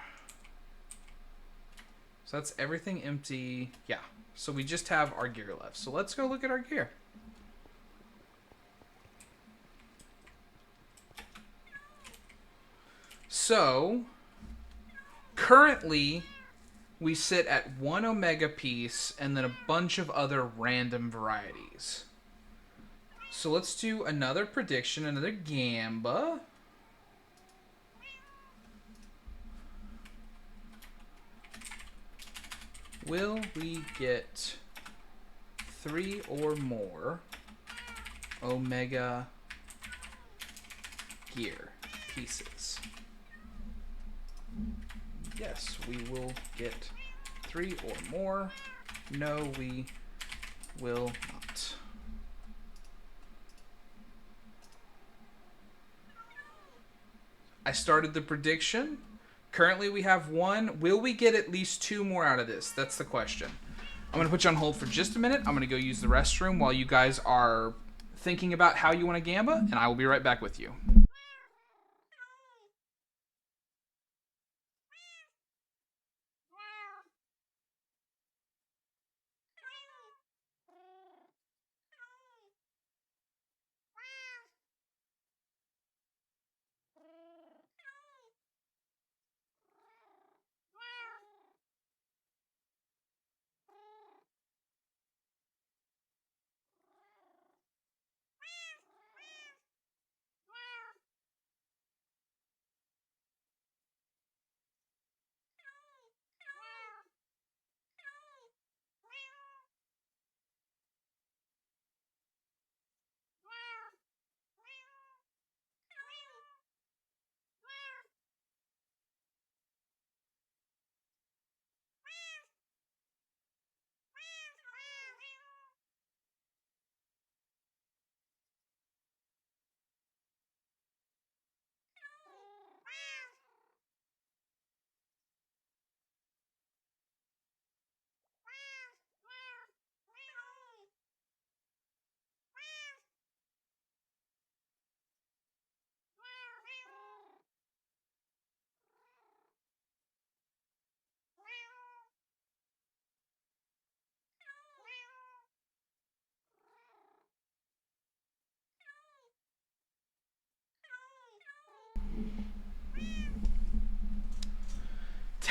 So that's everything empty. Yeah. So we just have our gear left. So let's go look at our gear. So currently we sit at 1 omega piece and then a bunch of other random varieties. So let's do another prediction, another gamba. Will we get 3 or more omega gear pieces? Yes, we will get 3 or more. No, we will not. I started the prediction. Currently we have 1. Will we get at least 2 more out of this? That's the question. I'm going to put you on hold for just a minute. I'm going to go use the restroom while you guys are thinking about how you want to gamba, and I will be right back with you.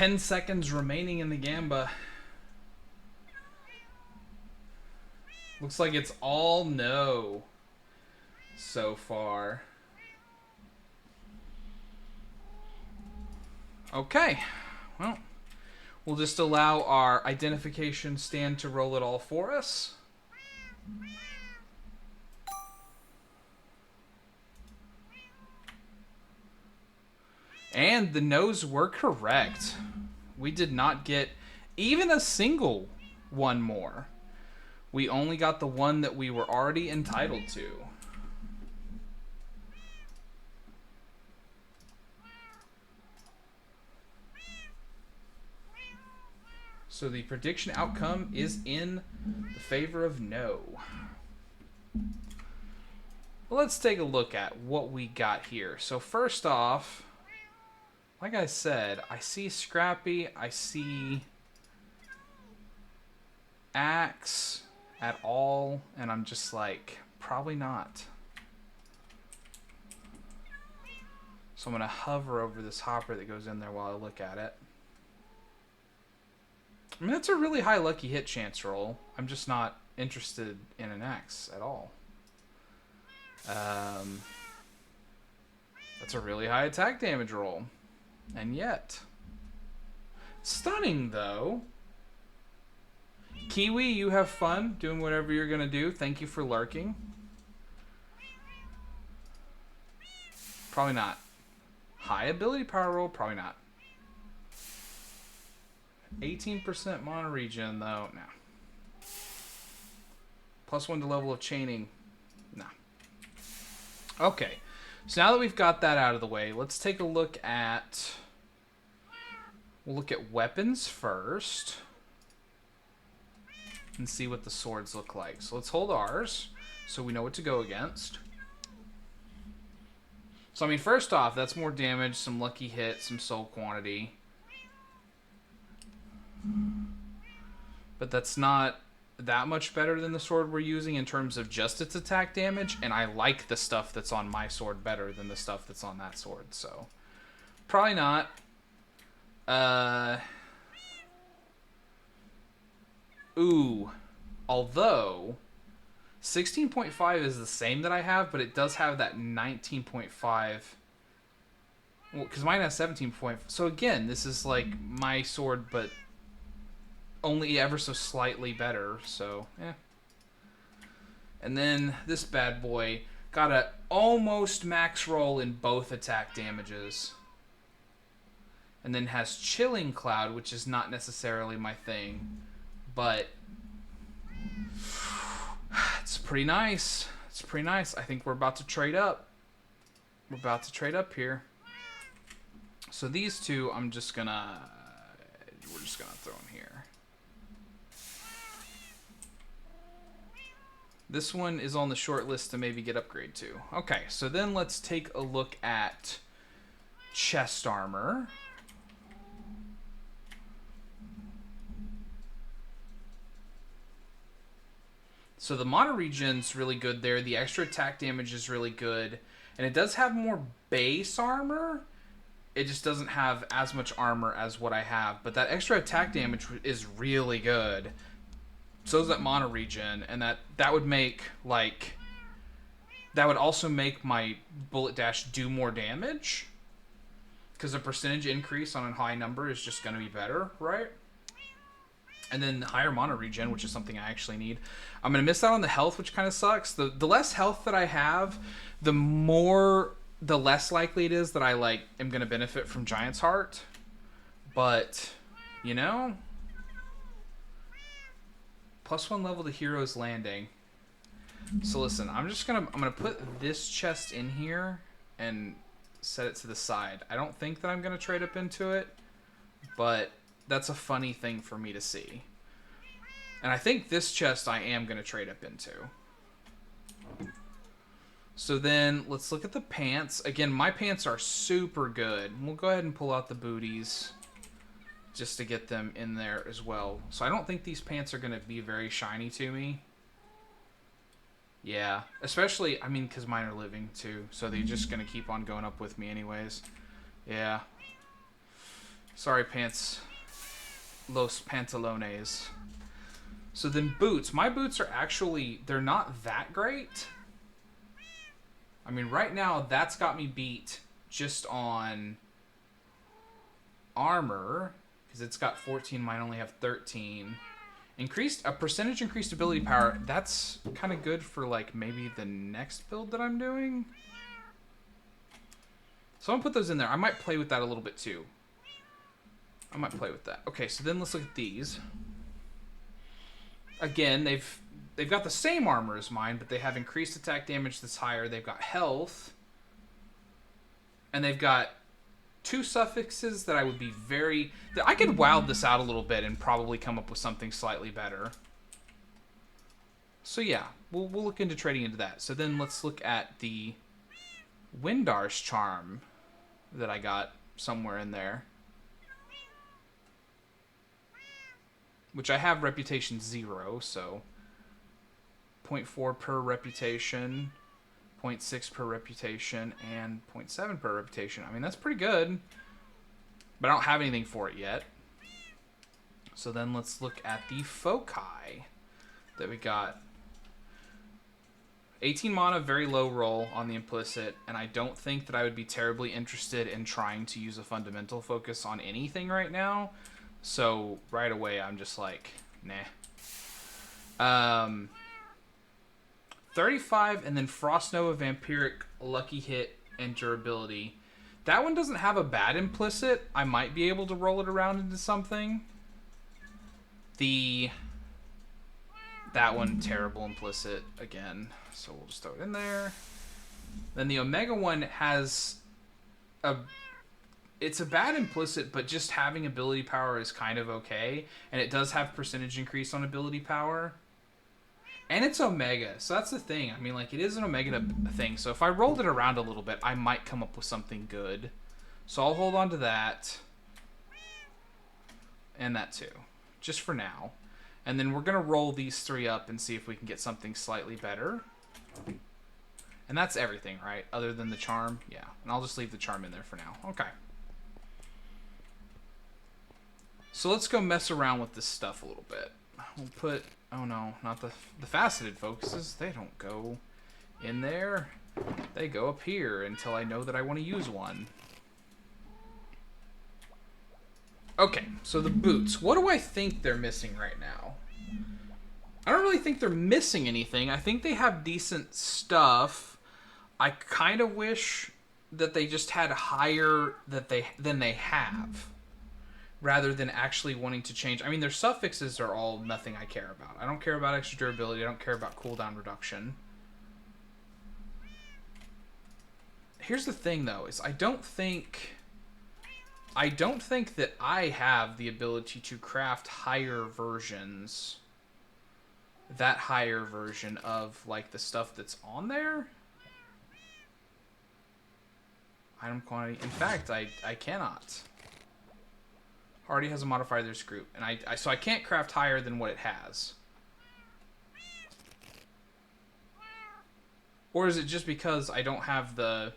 10 seconds remaining in the Gamba. Looks like it's all no so far. Okay, well, we'll just allow our identification stand to roll it all for us. And the no's were correct. We did not get even a single one more. We only got the one that we were already entitled to. So the prediction outcome is in the favor of no. Well, let's take a look at what we got here. So first off, like I said, I see Scrappy, I see Axe at all, and I'm just like, probably not. So I'm going to hover over this hopper that goes in there while I look at it. I mean, that's a really high lucky hit chance roll. I'm just not interested in an Axe at all. That's a really high attack damage roll. And yet, stunning though. Kiwi, you have fun doing whatever you're gonna do. Thank you for lurking. Probably not. High ability power roll, probably not. 18% mono regen though, no. +1 to level of chaining, no. Okay, so now that we've got that out of the way, let's take a look at. We'll look at weapons first and see what the swords look like. So let's hold ours so we know what to go against. So I mean, first off, that's more damage, some lucky hit, some soul quantity. But that's not that much better than the sword we're using in terms of just its attack damage, and I like the stuff that's on my sword better than the stuff that's on that sword, so probably not. Although 16.5 is the same that I have, but it does have that 19.5. Well, because mine has 17. So again, this is like my sword, but only ever so slightly better. So yeah. And then this bad boy got a almost max roll in both attack damages. And then has Chilling Cloud, which is not necessarily my thing, but it's pretty nice. It's pretty nice. I think we're about to trade up. We're about to trade up here. So these two, we're just gonna throw in here. This one is on the short list to maybe get upgrade to. Okay, so then let's take a look at chest armor. So the mono regen's really good there. The extra attack damage is really good. And it does have more base armor. It just doesn't have as much armor as what I have. But that extra attack damage is really good. So is that mono regen. And that would make, like... That would also make my bullet dash do more damage. Because the percentage increase on a high number is just going to be better, right? And then higher mono regen, which is something I actually need. I'm going to miss out on the health, which kind of sucks. The less health that I have, the less likely it is that I am going to benefit from Giant's Heart. But, you know, +1 level to Hero's Landing. So listen, I'm gonna put this chest in here and set it to the side. I don't think that I'm gonna trade up into it, but that's a funny thing for me to see. And I think this chest I am going to trade up into. So then let's look at the pants. Again, my pants are super good. We'll go ahead and pull out the booties just to get them in there as well. So I don't think these pants are going to be very shiny to me. Yeah, especially, I mean, because mine are living too. So they're just going to keep on going up with me anyways. Yeah. Sorry, pants. Los pantalones. So then boots. My boots are actually, they're not that great. I mean, right now, that's got me beat just on armor, because it's got 14, mine only have 13. A percentage increased ability power, that's kind of good for, like, maybe the next build that I'm doing. So I'm going to put those in there. I might play with that a little bit, too. I might play with that. Okay, so then let's look at these. Again, they've got the same armor as mine, but they have increased attack damage that's higher. They've got health. And they've got 2 suffixes that I would be very... I could wild this out a little bit and probably come up with something slightly better. So yeah, we'll look into trading into that. So then let's look at the Windar's Charm that I got somewhere in there. Which I have reputation 0, so 0.4 per reputation, 0.6 per reputation, and 0.7 per reputation. I mean, that's pretty good, but I don't have anything for it yet. So then let's look at the foci that we got. 18 mana, very low roll on the implicit, and I don't think that I would be terribly interested in trying to use a fundamental focus on anything right now. So right away, I'm just like, nah. 35, and then Frost Nova, Vampiric, Lucky Hit, and Durability. That one doesn't have a bad implicit. I might be able to roll it around into something. That one, terrible implicit again. So we'll just throw it in there. Then the Omega one has it's a bad implicit, but just having ability power is kind of okay. And it does have percentage increase on ability power. And it's Omega, so that's the thing. I mean, like, it is an Omega thing. So if I rolled it around a little bit, I might come up with something good. So I'll hold on to that. And that too. Just for now. And then we're going to roll these 3 up and see if we can get something slightly better. And that's everything, right? Other than the charm? Yeah. And I'll just leave the charm in there for now. Okay. So let's go mess around with this stuff a little bit. We'll put... Oh no, not the faceted focuses. They don't go in there. They go up here until I know that I want to use one. Okay, so the boots. What do I think they're missing right now? I don't really think they're missing anything. I think they have decent stuff. I kind of wish that they just had higher than they have, rather than actually wanting to change. I mean, their suffixes are all nothing I care about. I don't care about extra durability. I don't care about cooldown reduction. Here's the thing, though, is I don't think that I have the ability to craft higher versions. That higher version of, like, the stuff that's on there. Item quantity. In fact, I cannot. Already has a modifier there's group, and so I can't craft higher than what it has. Or is it just because I don't have the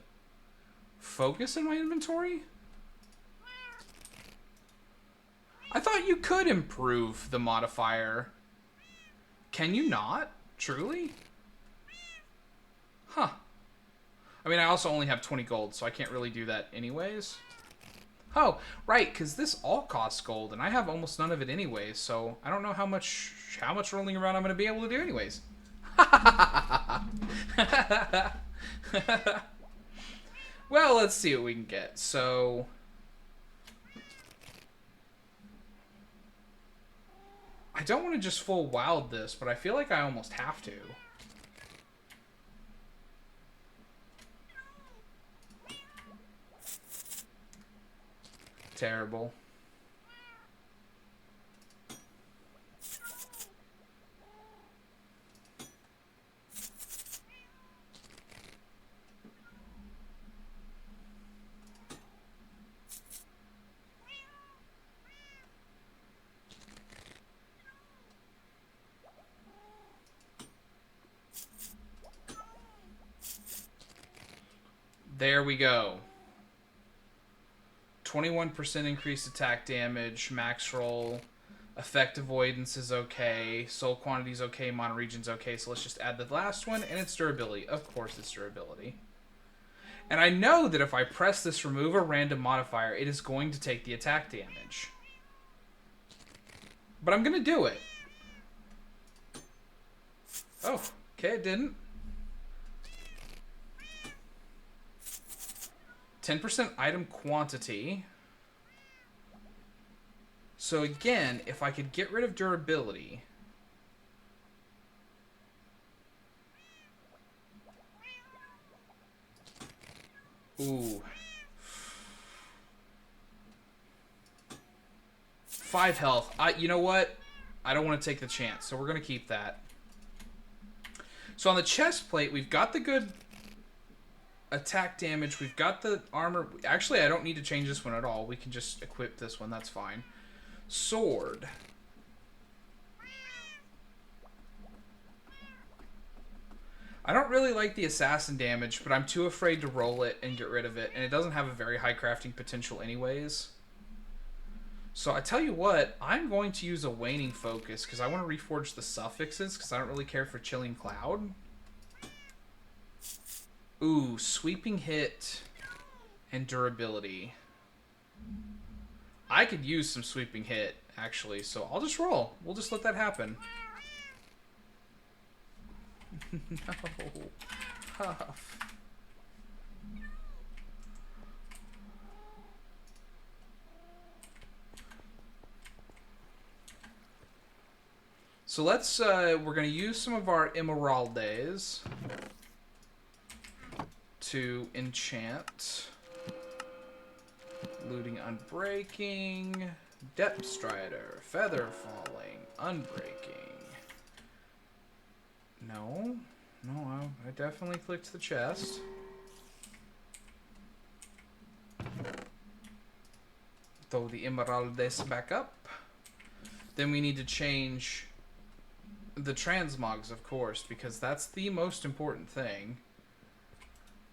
focus in my inventory? I thought you could improve the modifier. Can you not? Truly? Huh. I mean, I also only have 20 gold, so I can't really do that anyways. Oh, right, because this all costs gold, and I have almost none of it anyways, so I don't know how much rolling around I'm going to be able to do anyways. Well, let's see what we can get. So, I don't want to just full wild this, but I feel like I almost have to. Terrible. There we go. 21% increased attack damage, max roll, effect avoidance is okay, soul quantity is okay, mono region's okay, so let's just add the last one, and it's durability. Of course it's durability. And I know that if I press this remove a random modifier, it is going to take the attack damage. But I'm going to do it. Oh, okay, it didn't. 10% item quantity. So again, if I could get rid of durability... Ooh. 5 health. You know what? I don't want to take the chance, so we're going to keep that. So on the chest plate, we've got the good attack damage. We've got the armor. Actually, I don't need to change this one at all. We can just equip this one. That's fine. Sword. I don't really like the assassin damage, but I'm too afraid to roll it and get rid of it. And it doesn't have a very high crafting potential anyways. So I tell you what, I'm going to use a waning focus because I want to reforge the suffixes because I don't really care for chilling cloud. Ooh, sweeping hit and durability. I could use some sweeping hit, actually, so I'll just roll. We'll just let that happen. No. Huff. So let's, we're going to use some of our Emeraldes to enchant. Looting Unbreaking, Depth Strider, Feather Falling, Unbreaking. No, I definitely clicked the chest. Throw the Emeraldes back up. Then we need to change the transmogs, of course, because that's the most important thing.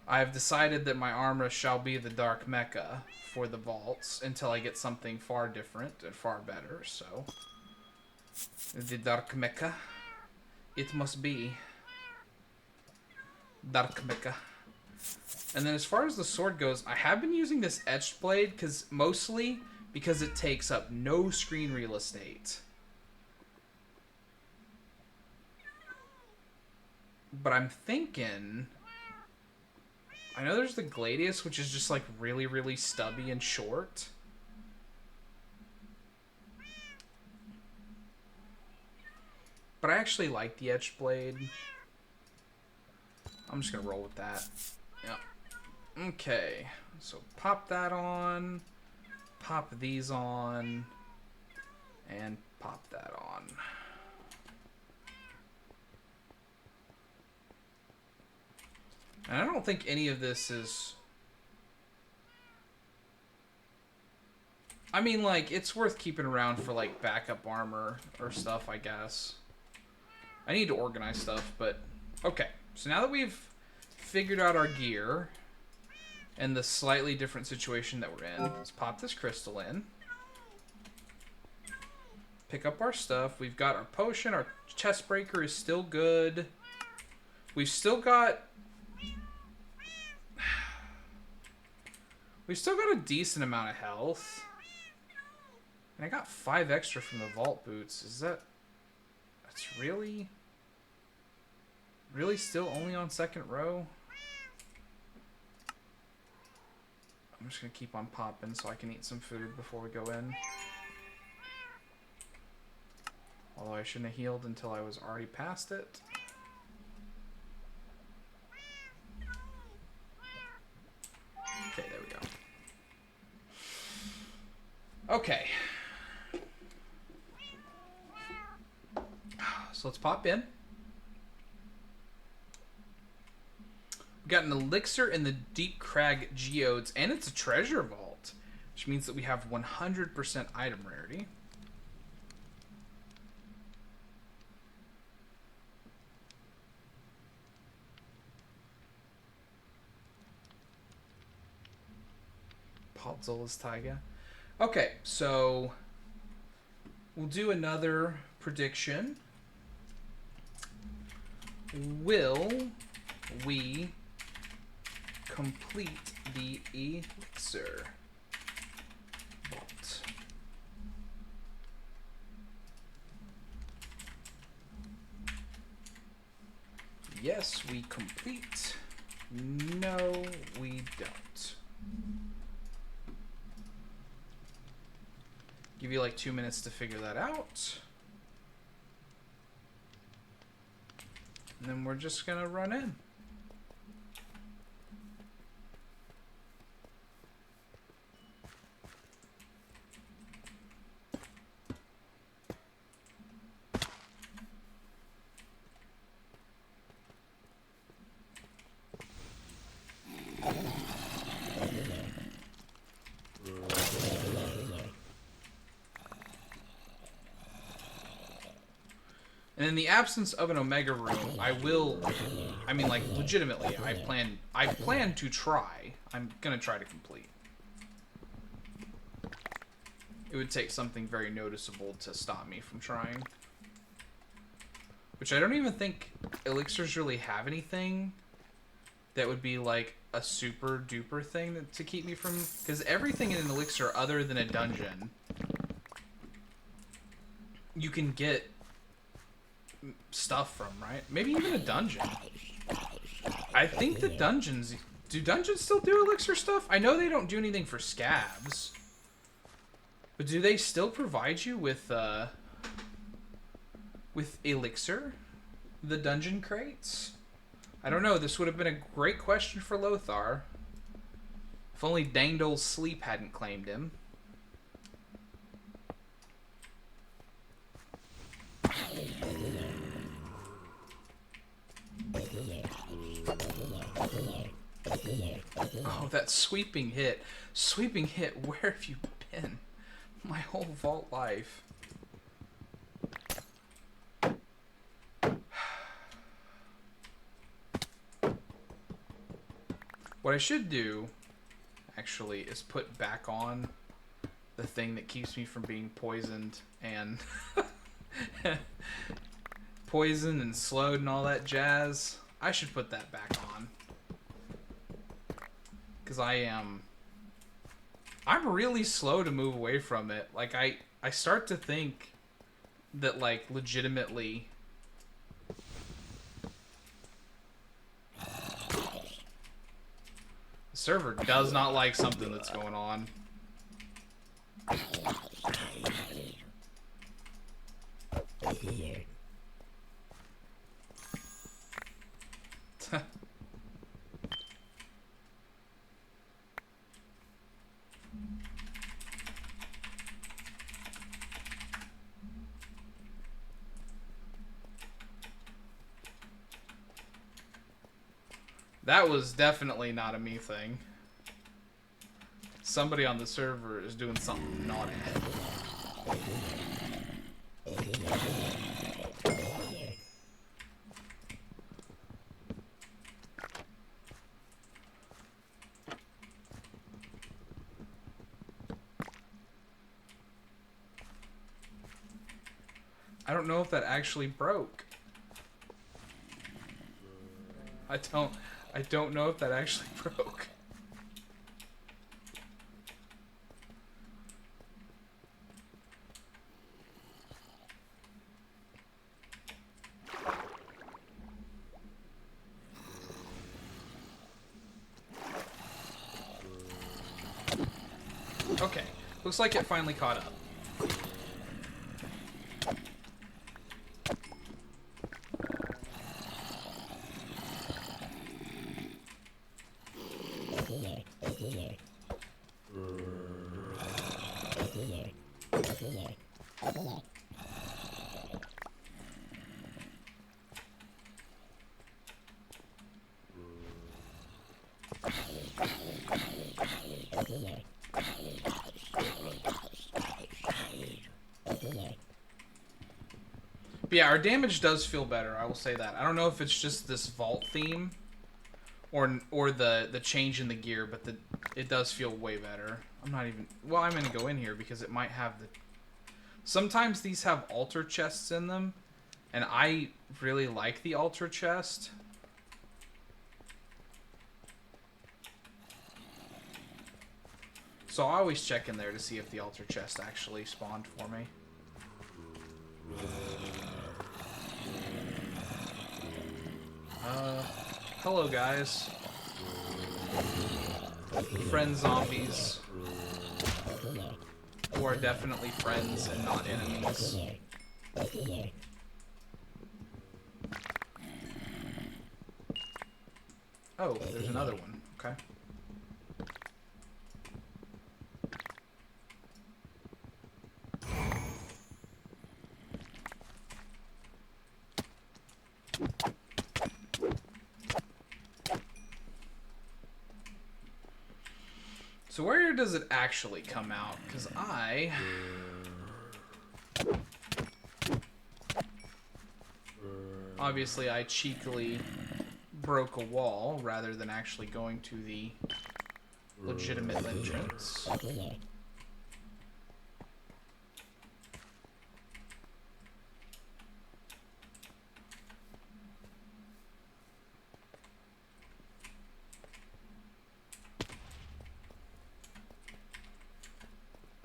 I've decided that my armor shall be the Dark Mecha for the vaults until I get something far different and far better, so... The Dark Mecha. It must be. Dark Mecha. And then as far as the sword goes, I have been using this Etched Blade mostly because it takes up no screen real estate. But I'm thinking... I know there's the Gladius, which is just like really, really stubby and short. But I actually like the Etched Blade. I'm just going to roll with that. Yep. Okay. So pop that on. Pop these on. And pop that on. And I don't think any of this is... I mean, like, it's worth keeping around for, like, backup armor or stuff, I guess. I need to organize stuff, but... Okay, so now that we've figured out our gear and the slightly different situation that we're in, let's pop this crystal in. Pick up our stuff. We've got our potion. Our chest breaker is still good. We've still got... We've still got a decent amount of health. And I got 5 extra from the vault boots. Is that... That's really... Really still only on second row? I'm just going to keep on popping so I can eat some food before we go in. Although I shouldn't have healed until I was already past it. Okay, there we go. Okay. So let's pop in. We got an elixir in the Deep Crag Geodes, and it's a treasure vault, which means that we have 100% item rarity. Podzola's Taiga. Okay, so we'll do another prediction. Will we complete the elixir vault? Yes, we complete. No, we don't. Give you like 2 minutes to figure that out. And then we're just gonna run in. And in the absence of an Omega room, I mean, like, legitimately, I plan to try. I'm gonna try to complete. It would take something very noticeable to stop me from trying. Which I don't even think elixirs really have anything that would be like a super duper thing to keep me from, because everything in an elixir other than a dungeon, you can get stuff from, right? Maybe even a dungeon. I think the dungeons... Do dungeons still do elixir stuff? I know they don't do anything for scabs. But do they still provide you with elixir? The dungeon crates? I don't know. This would have been a great question for Lothar. If only danged old Sleep hadn't claimed him. Oh, that sweeping hit. Sweeping hit, where have you been? My whole vault life. What I should do, actually, is put back on the thing that keeps me from being poisoned and... poisoned and slowed and all that jazz. I should put that back on. Because I'm really slow to move away from it. Like, I start to think that, like, legitimately... the server does not like something that's going on. That was definitely not a me thing. Somebody on the server is doing something naughty. I don't know if that actually broke. I don't know if that actually broke. Okay, looks like it finally caught up. But yeah, our damage does feel better, I will say that. I don't know if it's just this vault theme or the change in the gear, but it does feel way better. I'm not even... Well, I'm going to go in here because it might have the... Sometimes these have altar chests in them. And I really like the altar chest. So I always check in there to see if the altar chest actually spawned for me. Hello guys. Friend zombies. Who are definitely friends and not enemies. Oh, there's another one. Okay. So where does it actually come out? Because obviously I cheekily broke a wall rather than actually going to the legitimate entrance.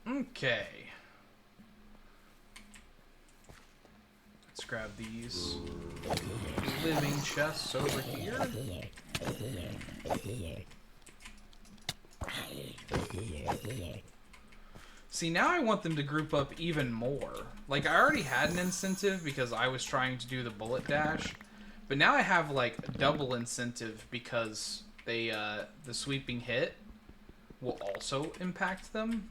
Okay. Let's grab these living chests over here. See, now I want them to group up even more. Like, I already had an incentive because I was trying to do the bullet dash. But now I have, like, double incentive because they, the sweeping hit will also impact them.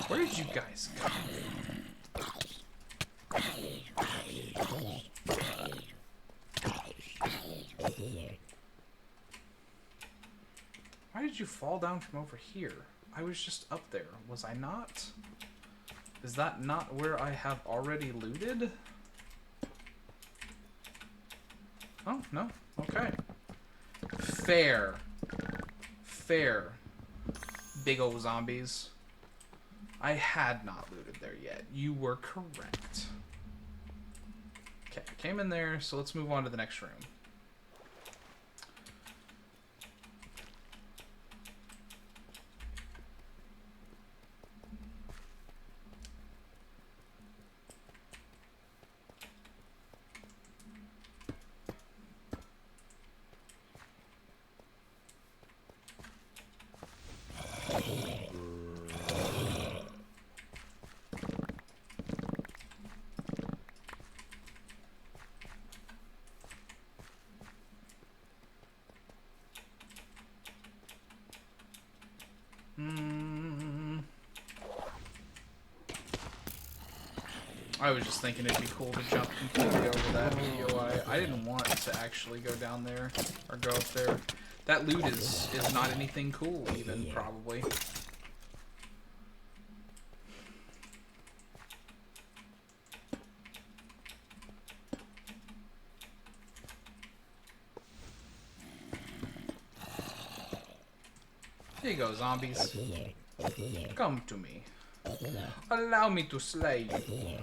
Where did you guys come from? Why did you fall down from over here? I was just up there. Was I not? Is that not where I have already looted? Oh, no. Okay. Fair. Fair. Big ol' zombies. I had not looted there yet. You were correct. Okay, I came in there, so let's move on to the next room. I was just thinking it'd be cool to jump completely over that POI. I didn't want to actually go down there, or go up there. That loot is not anything cool even, probably. Here you go, zombies. Come to me. Allow me to slay you.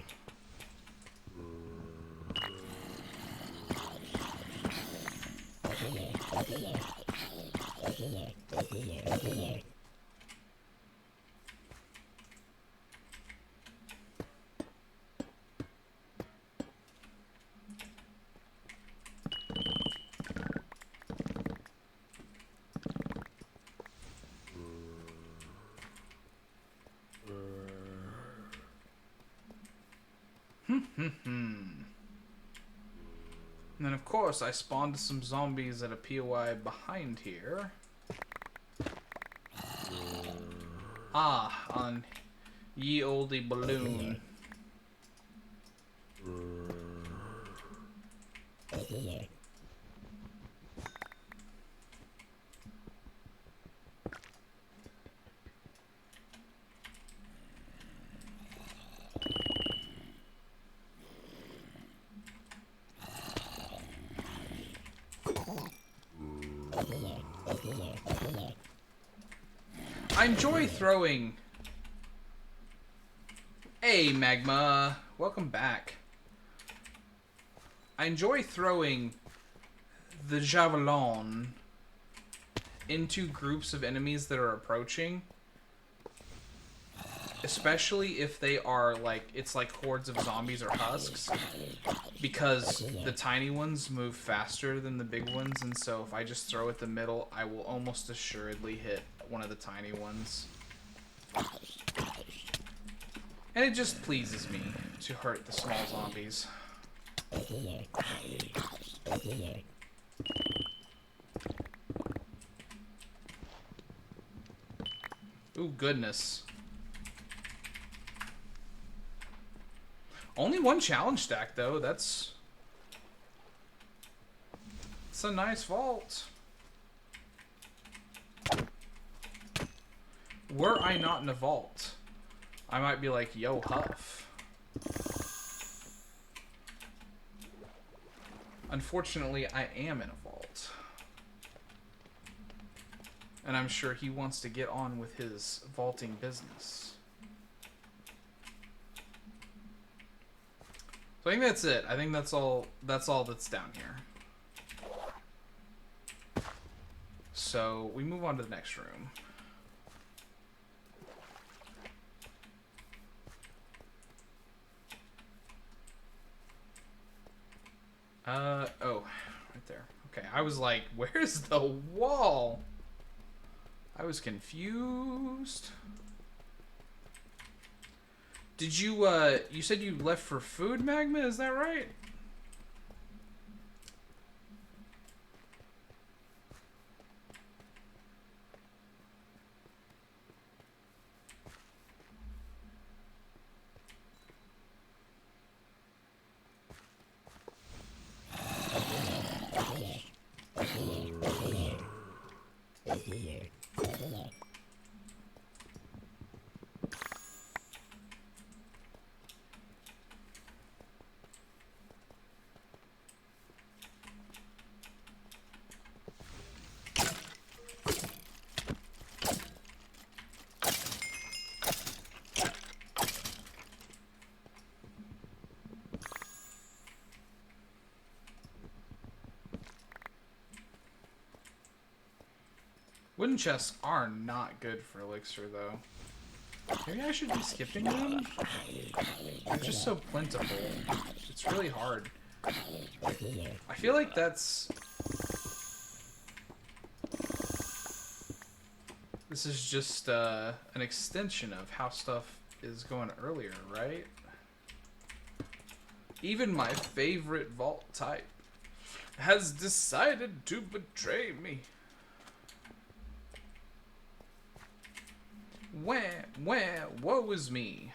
And then, of course, I spawned some zombies at a POI behind here. Ah, on ye olde balloon. I enjoy throwing... Hey, Magma. Welcome back. I enjoy throwing the javelin into groups of enemies that are approaching. Especially if they are like, it's like hordes of zombies or husks. Because the tiny ones move faster than the big ones, and so if I just throw at the middle, I will almost assuredly hit one of the tiny ones. And it just pleases me to hurt the small zombies. Ooh, goodness. Only one challenge stack, though. That's a nice vault. Were I not in a vault, I might be like, yo, Huff. Unfortunately, I am in a vault. And I'm sure he wants to get on with his vaulting business. So I think that's it. I think that's all that's down here. So we move on to the next room. Oh, right there. Okay, I was like, where's the wall? I was confused. Did you, you said you left for food, Magma? Is that right? Wooden chests are not good for elixir, though. Maybe I should be skipping them? They're just so plentiful. It's really hard. I feel like that's... This is just an extension of how stuff is going earlier, right? Even my favorite vault type has decided to betray me. Woe is me.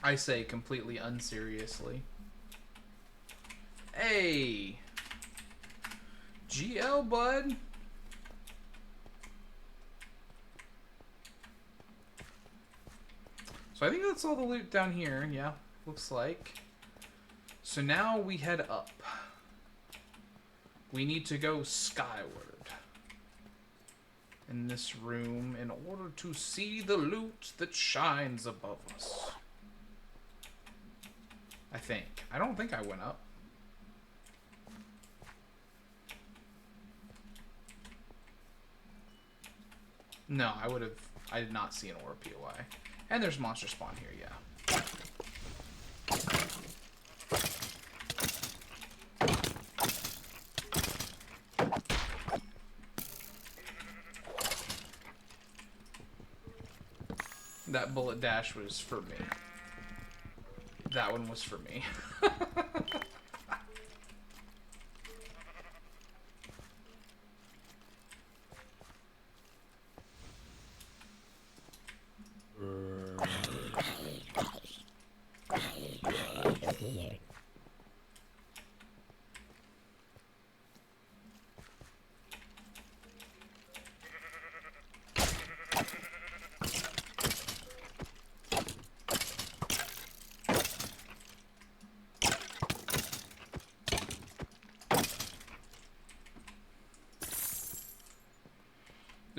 I say completely unseriously. Hey! GL, bud! So I think that's all the loot down here, yeah, looks like. So now we head up. We need to go skyward in this room in order to see the loot that shines above us. I think. I don't think I went up. No, I did not see an ore POI. And there's monster spawn here, yeah. That bullet dash was for me. That one was for me.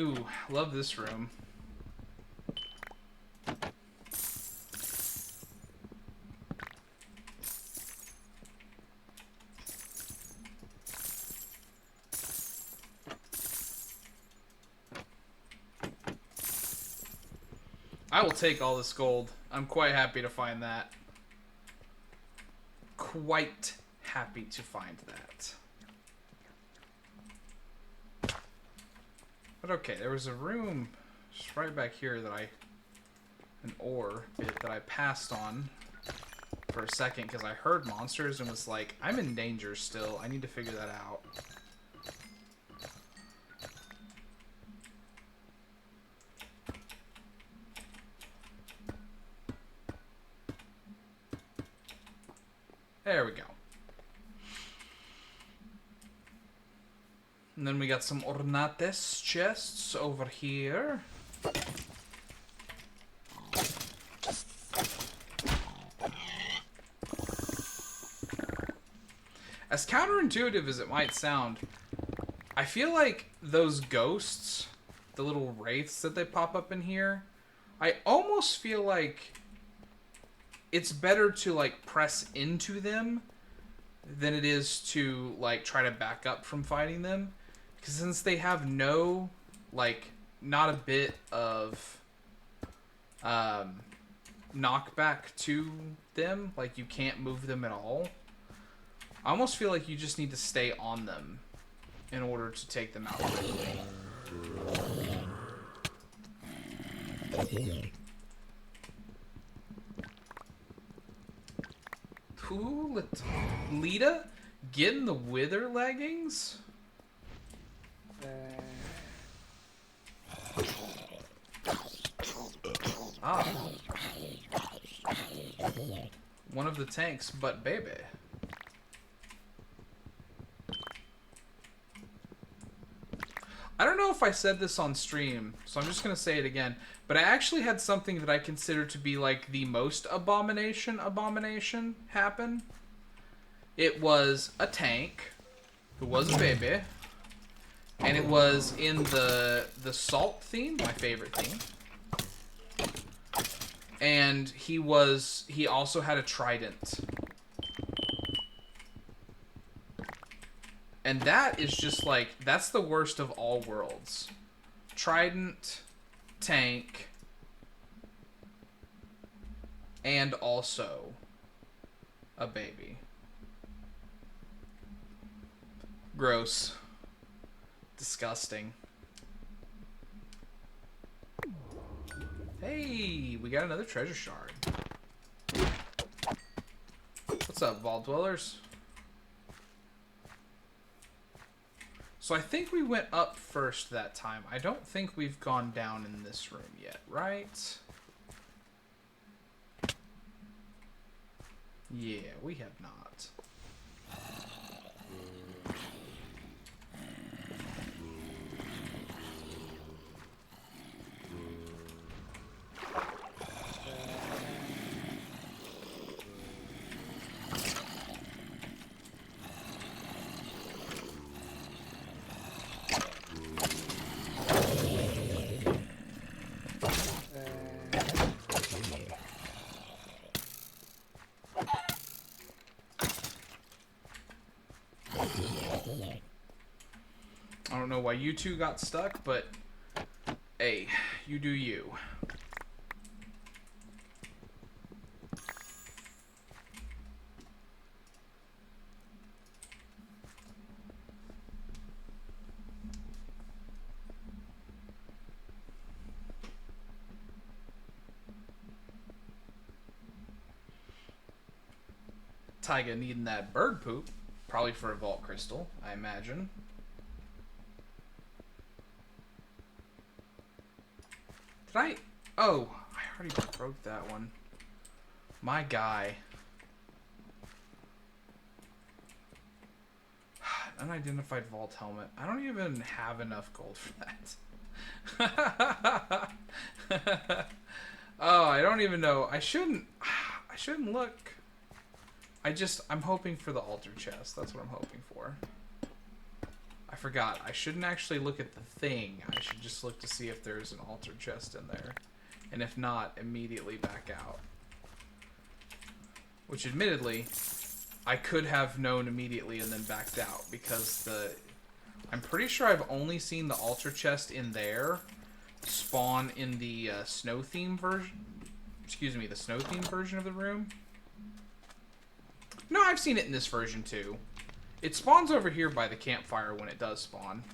Ooh, love this room. I will take all this gold. I'm quite happy to find that. Quite happy to find that. But okay, there was a room just right back here that an ore bit that I passed on for a second because I heard monsters and was like, I'm in danger still. I need to figure that out. There we go. And then we got some Ornates chests over here. As counterintuitive as it might sound, I feel like those ghosts, the little wraiths that they pop up in here, I almost feel like it's better to like press into them than it is to like try to back up from fighting them. Because since they have no, like, not a bit of knockback to them, like you can't move them at all, I almost feel like you just need to stay on them in order to take them out quickly. Ooh, Lita, getting the wither leggings? Ah. One of the tanks, but baby. I don't know if I said this on stream, so I'm just going to say it again, but I actually had something that I consider to be like the most abomination happen. It was a tank who was a baby, and it was in the salt theme, my favorite theme. And he also had a trident. And that is just like, that's the worst of all worlds. Trident, tank, and also a baby. Gross. Disgusting. Hey, we got another treasure shard. What's up, Vault Dwellers? So I think we went up first that time. I don't think we've gone down in this room yet, right? Yeah, we have not. I don't know why you two got stuck, but hey, you do you. Taiga needing that bird poop, probably for a vault crystal, I imagine. Did I? Oh, I already broke that one. My guy. Unidentified vault helmet. I don't even have enough gold for that. Oh, I don't even know. I shouldn't look. I'm hoping for the altar chest. That's what I'm hoping for. I forgot. I shouldn't actually look at the thing. I should just look to see if there's an altar chest in there. And if not, immediately back out. Which, admittedly, I could have known immediately and then backed out. Because I'm pretty sure I've only seen the altar chest in there spawn in the snow theme version. Excuse me, the snow theme version of the room. No, I've seen it in this version too. It spawns over here by the campfire when it does spawn.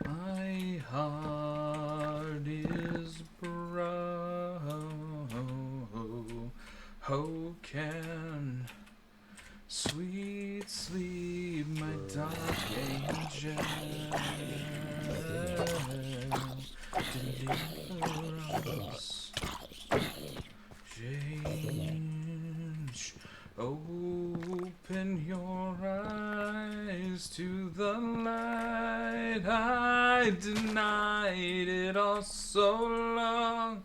My heart is broken. Sweet sleep, my dark angel. Deliver us. Change. Open your eyes to the light. I denied it all so long.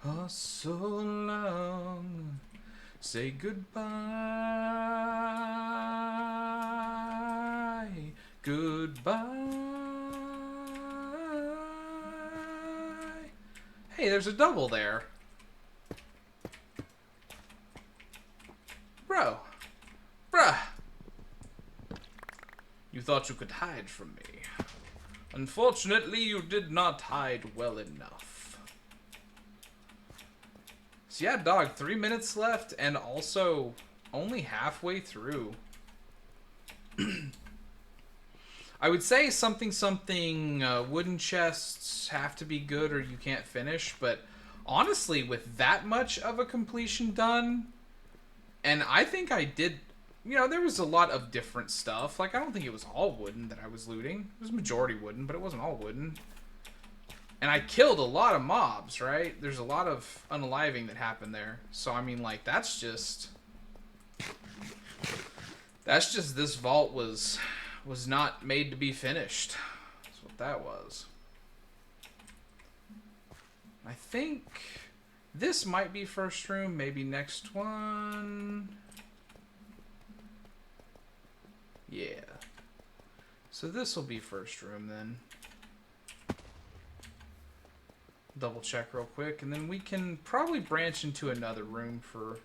Oh, so long. Say goodbye. Goodbye. Hey, there's a double there. Bro. Bruh. You thought you could hide from me. Unfortunately, you did not hide well enough. So yeah, dog, 3 minutes left, and also only halfway through. I would say something, wooden chests have to be good or you can't finish, but honestly, with that much of a completion done, and I think I did, there was a lot of different stuff. Like, I don't think it was all wooden that I was looting. It was majority wooden, but it wasn't all wooden. And I killed a lot of mobs, right? There's a lot of unaliving that happened there. So, I mean, like, that's just this vault was not made to be finished. That's what that was. I think this might be first room, maybe next one. Yeah. So this will be first room then. Double check real quick, and then we can probably branch into another room for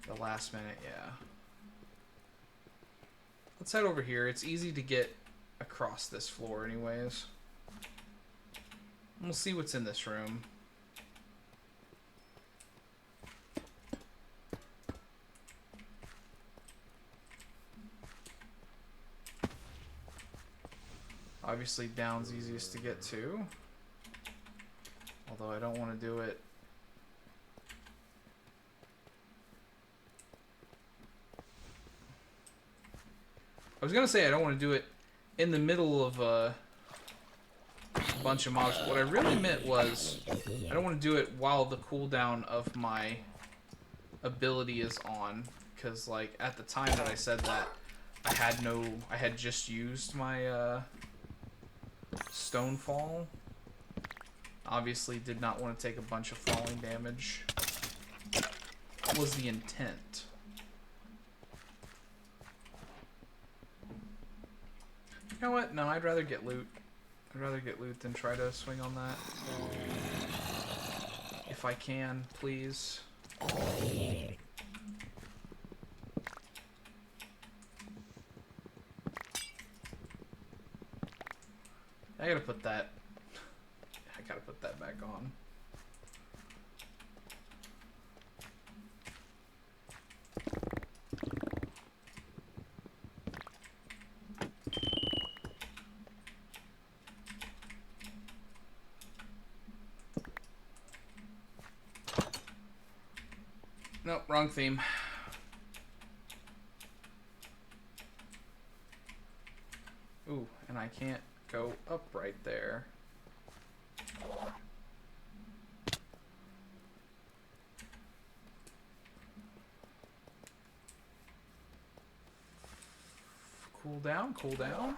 the last minute, yeah. Let's head over here. It's easy to get across this floor anyways. And we'll see what's in this room. Obviously down's easiest to get to. Although I don't want to do it. I was going to say I don't want to do it in the middle of a bunch of mobs. But what I really meant was I don't want to do it while the cooldown of my ability is on. Because, like, at the time that I said that, I had just used my Stonefall. Obviously did not want to take a bunch of falling damage. What was the intent? You know what? No, I'd rather get loot. I'd rather get loot than try to swing on that. If I can, please. I gotta put that back on. Nope, wrong theme. Ooh, and I can't go up right there. Cool down, cool down.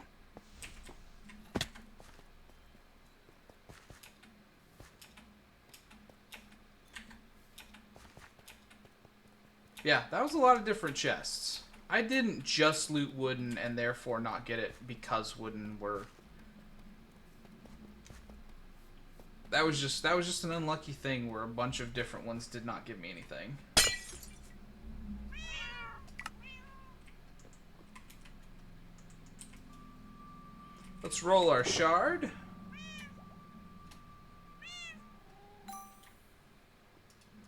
Yeah, that was a lot of different chests. I didn't just loot wooden and therefore not get it because wooden were... That was just an unlucky thing where a bunch of different ones did not give me anything. Let's roll our shard.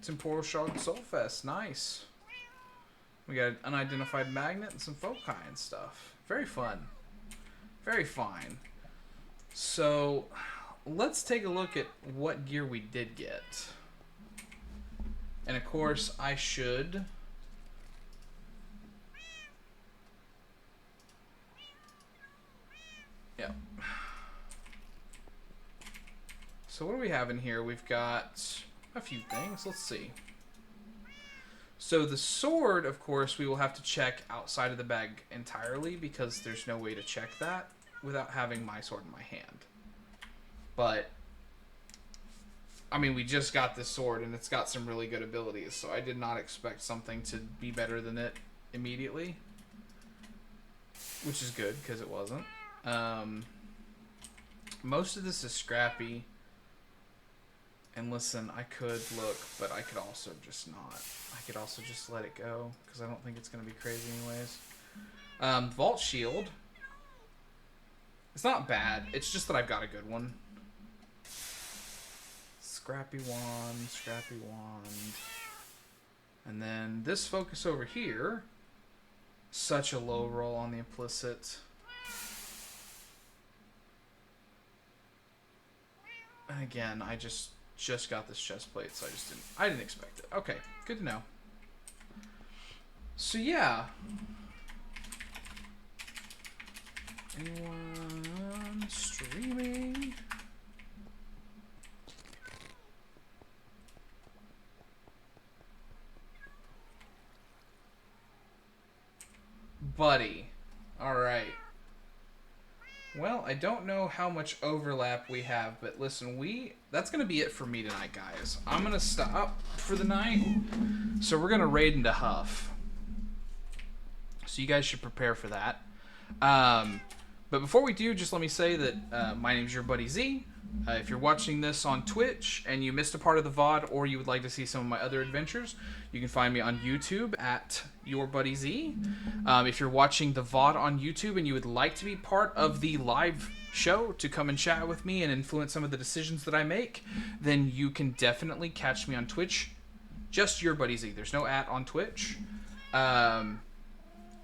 Temporal Shard Soulfest, nice. We got an unidentified magnet and some foci and stuff. Very fun. Very fine. So, let's take a look at what gear we did get. And of course, I should... Yep. So what do we have in here? We've got a few things. Let's see. So the sword, of course, we will have to check outside of the bag entirely because there's no way to check that without having my sword in my hand. But, I mean, we just got this sword and it's got some really good abilities, so I did not expect something to be better than it immediately. Which is good, because it wasn't. Most of this is scrappy. And listen, I could look, but I could also just not. I could also just let it go, because I don't think it's going to be crazy anyways. Vault Shield. It's not bad. It's just that I've got a good one. Scrappy wand, scrappy wand. And then this focus over here. Such a low roll on the implicit. And again, I just got this chest plate, so I didn't expect it. Okay, good to know. So yeah. Anyone streaming? Buddy. Alright. Well, I don't know how much overlap we have, but listen, that's going to be it for me tonight, guys. I'm going to stop for the night, so we're going to raid into Huff. So you guys should prepare for that. But before we do, just let me say that my name's your buddy Z. If you're watching this on Twitch and you missed a part of the VOD or you would like to see some of my other adventures, you can find me on YouTube at Your Buddy Z. If you're watching the VOD on YouTube and you would like to be part of the live show to come and chat with me and influence some of the decisions that I make, then you can definitely catch me on Twitch. Just Your Buddy Z. There's no @ on Twitch.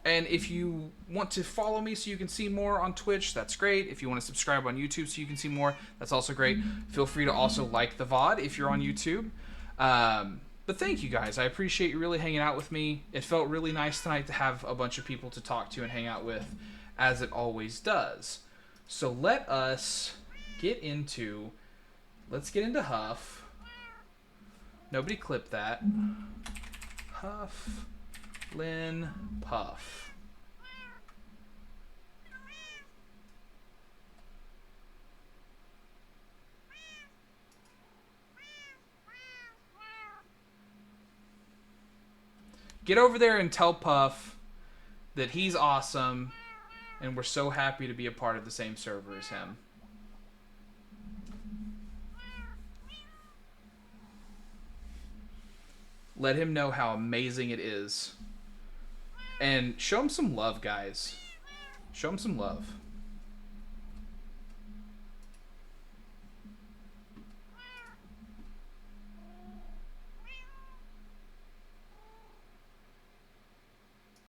And if you want to follow me so you can see more on Twitch, that's great. If you want to subscribe on YouTube so you can see more, that's also great. Feel free to also like the VOD if you're on YouTube. But thank you guys. I appreciate you really hanging out with me. It felt really nice tonight to have a bunch of people to talk to and hang out with, as it always does. So let's get into Huff. Nobody clip that. Huff. Lynn Puff. Get over there and tell Puff that he's awesome and we're so happy to be a part of the same server as him. Let him know how amazing it is. And show him some love, guys. Show him some love.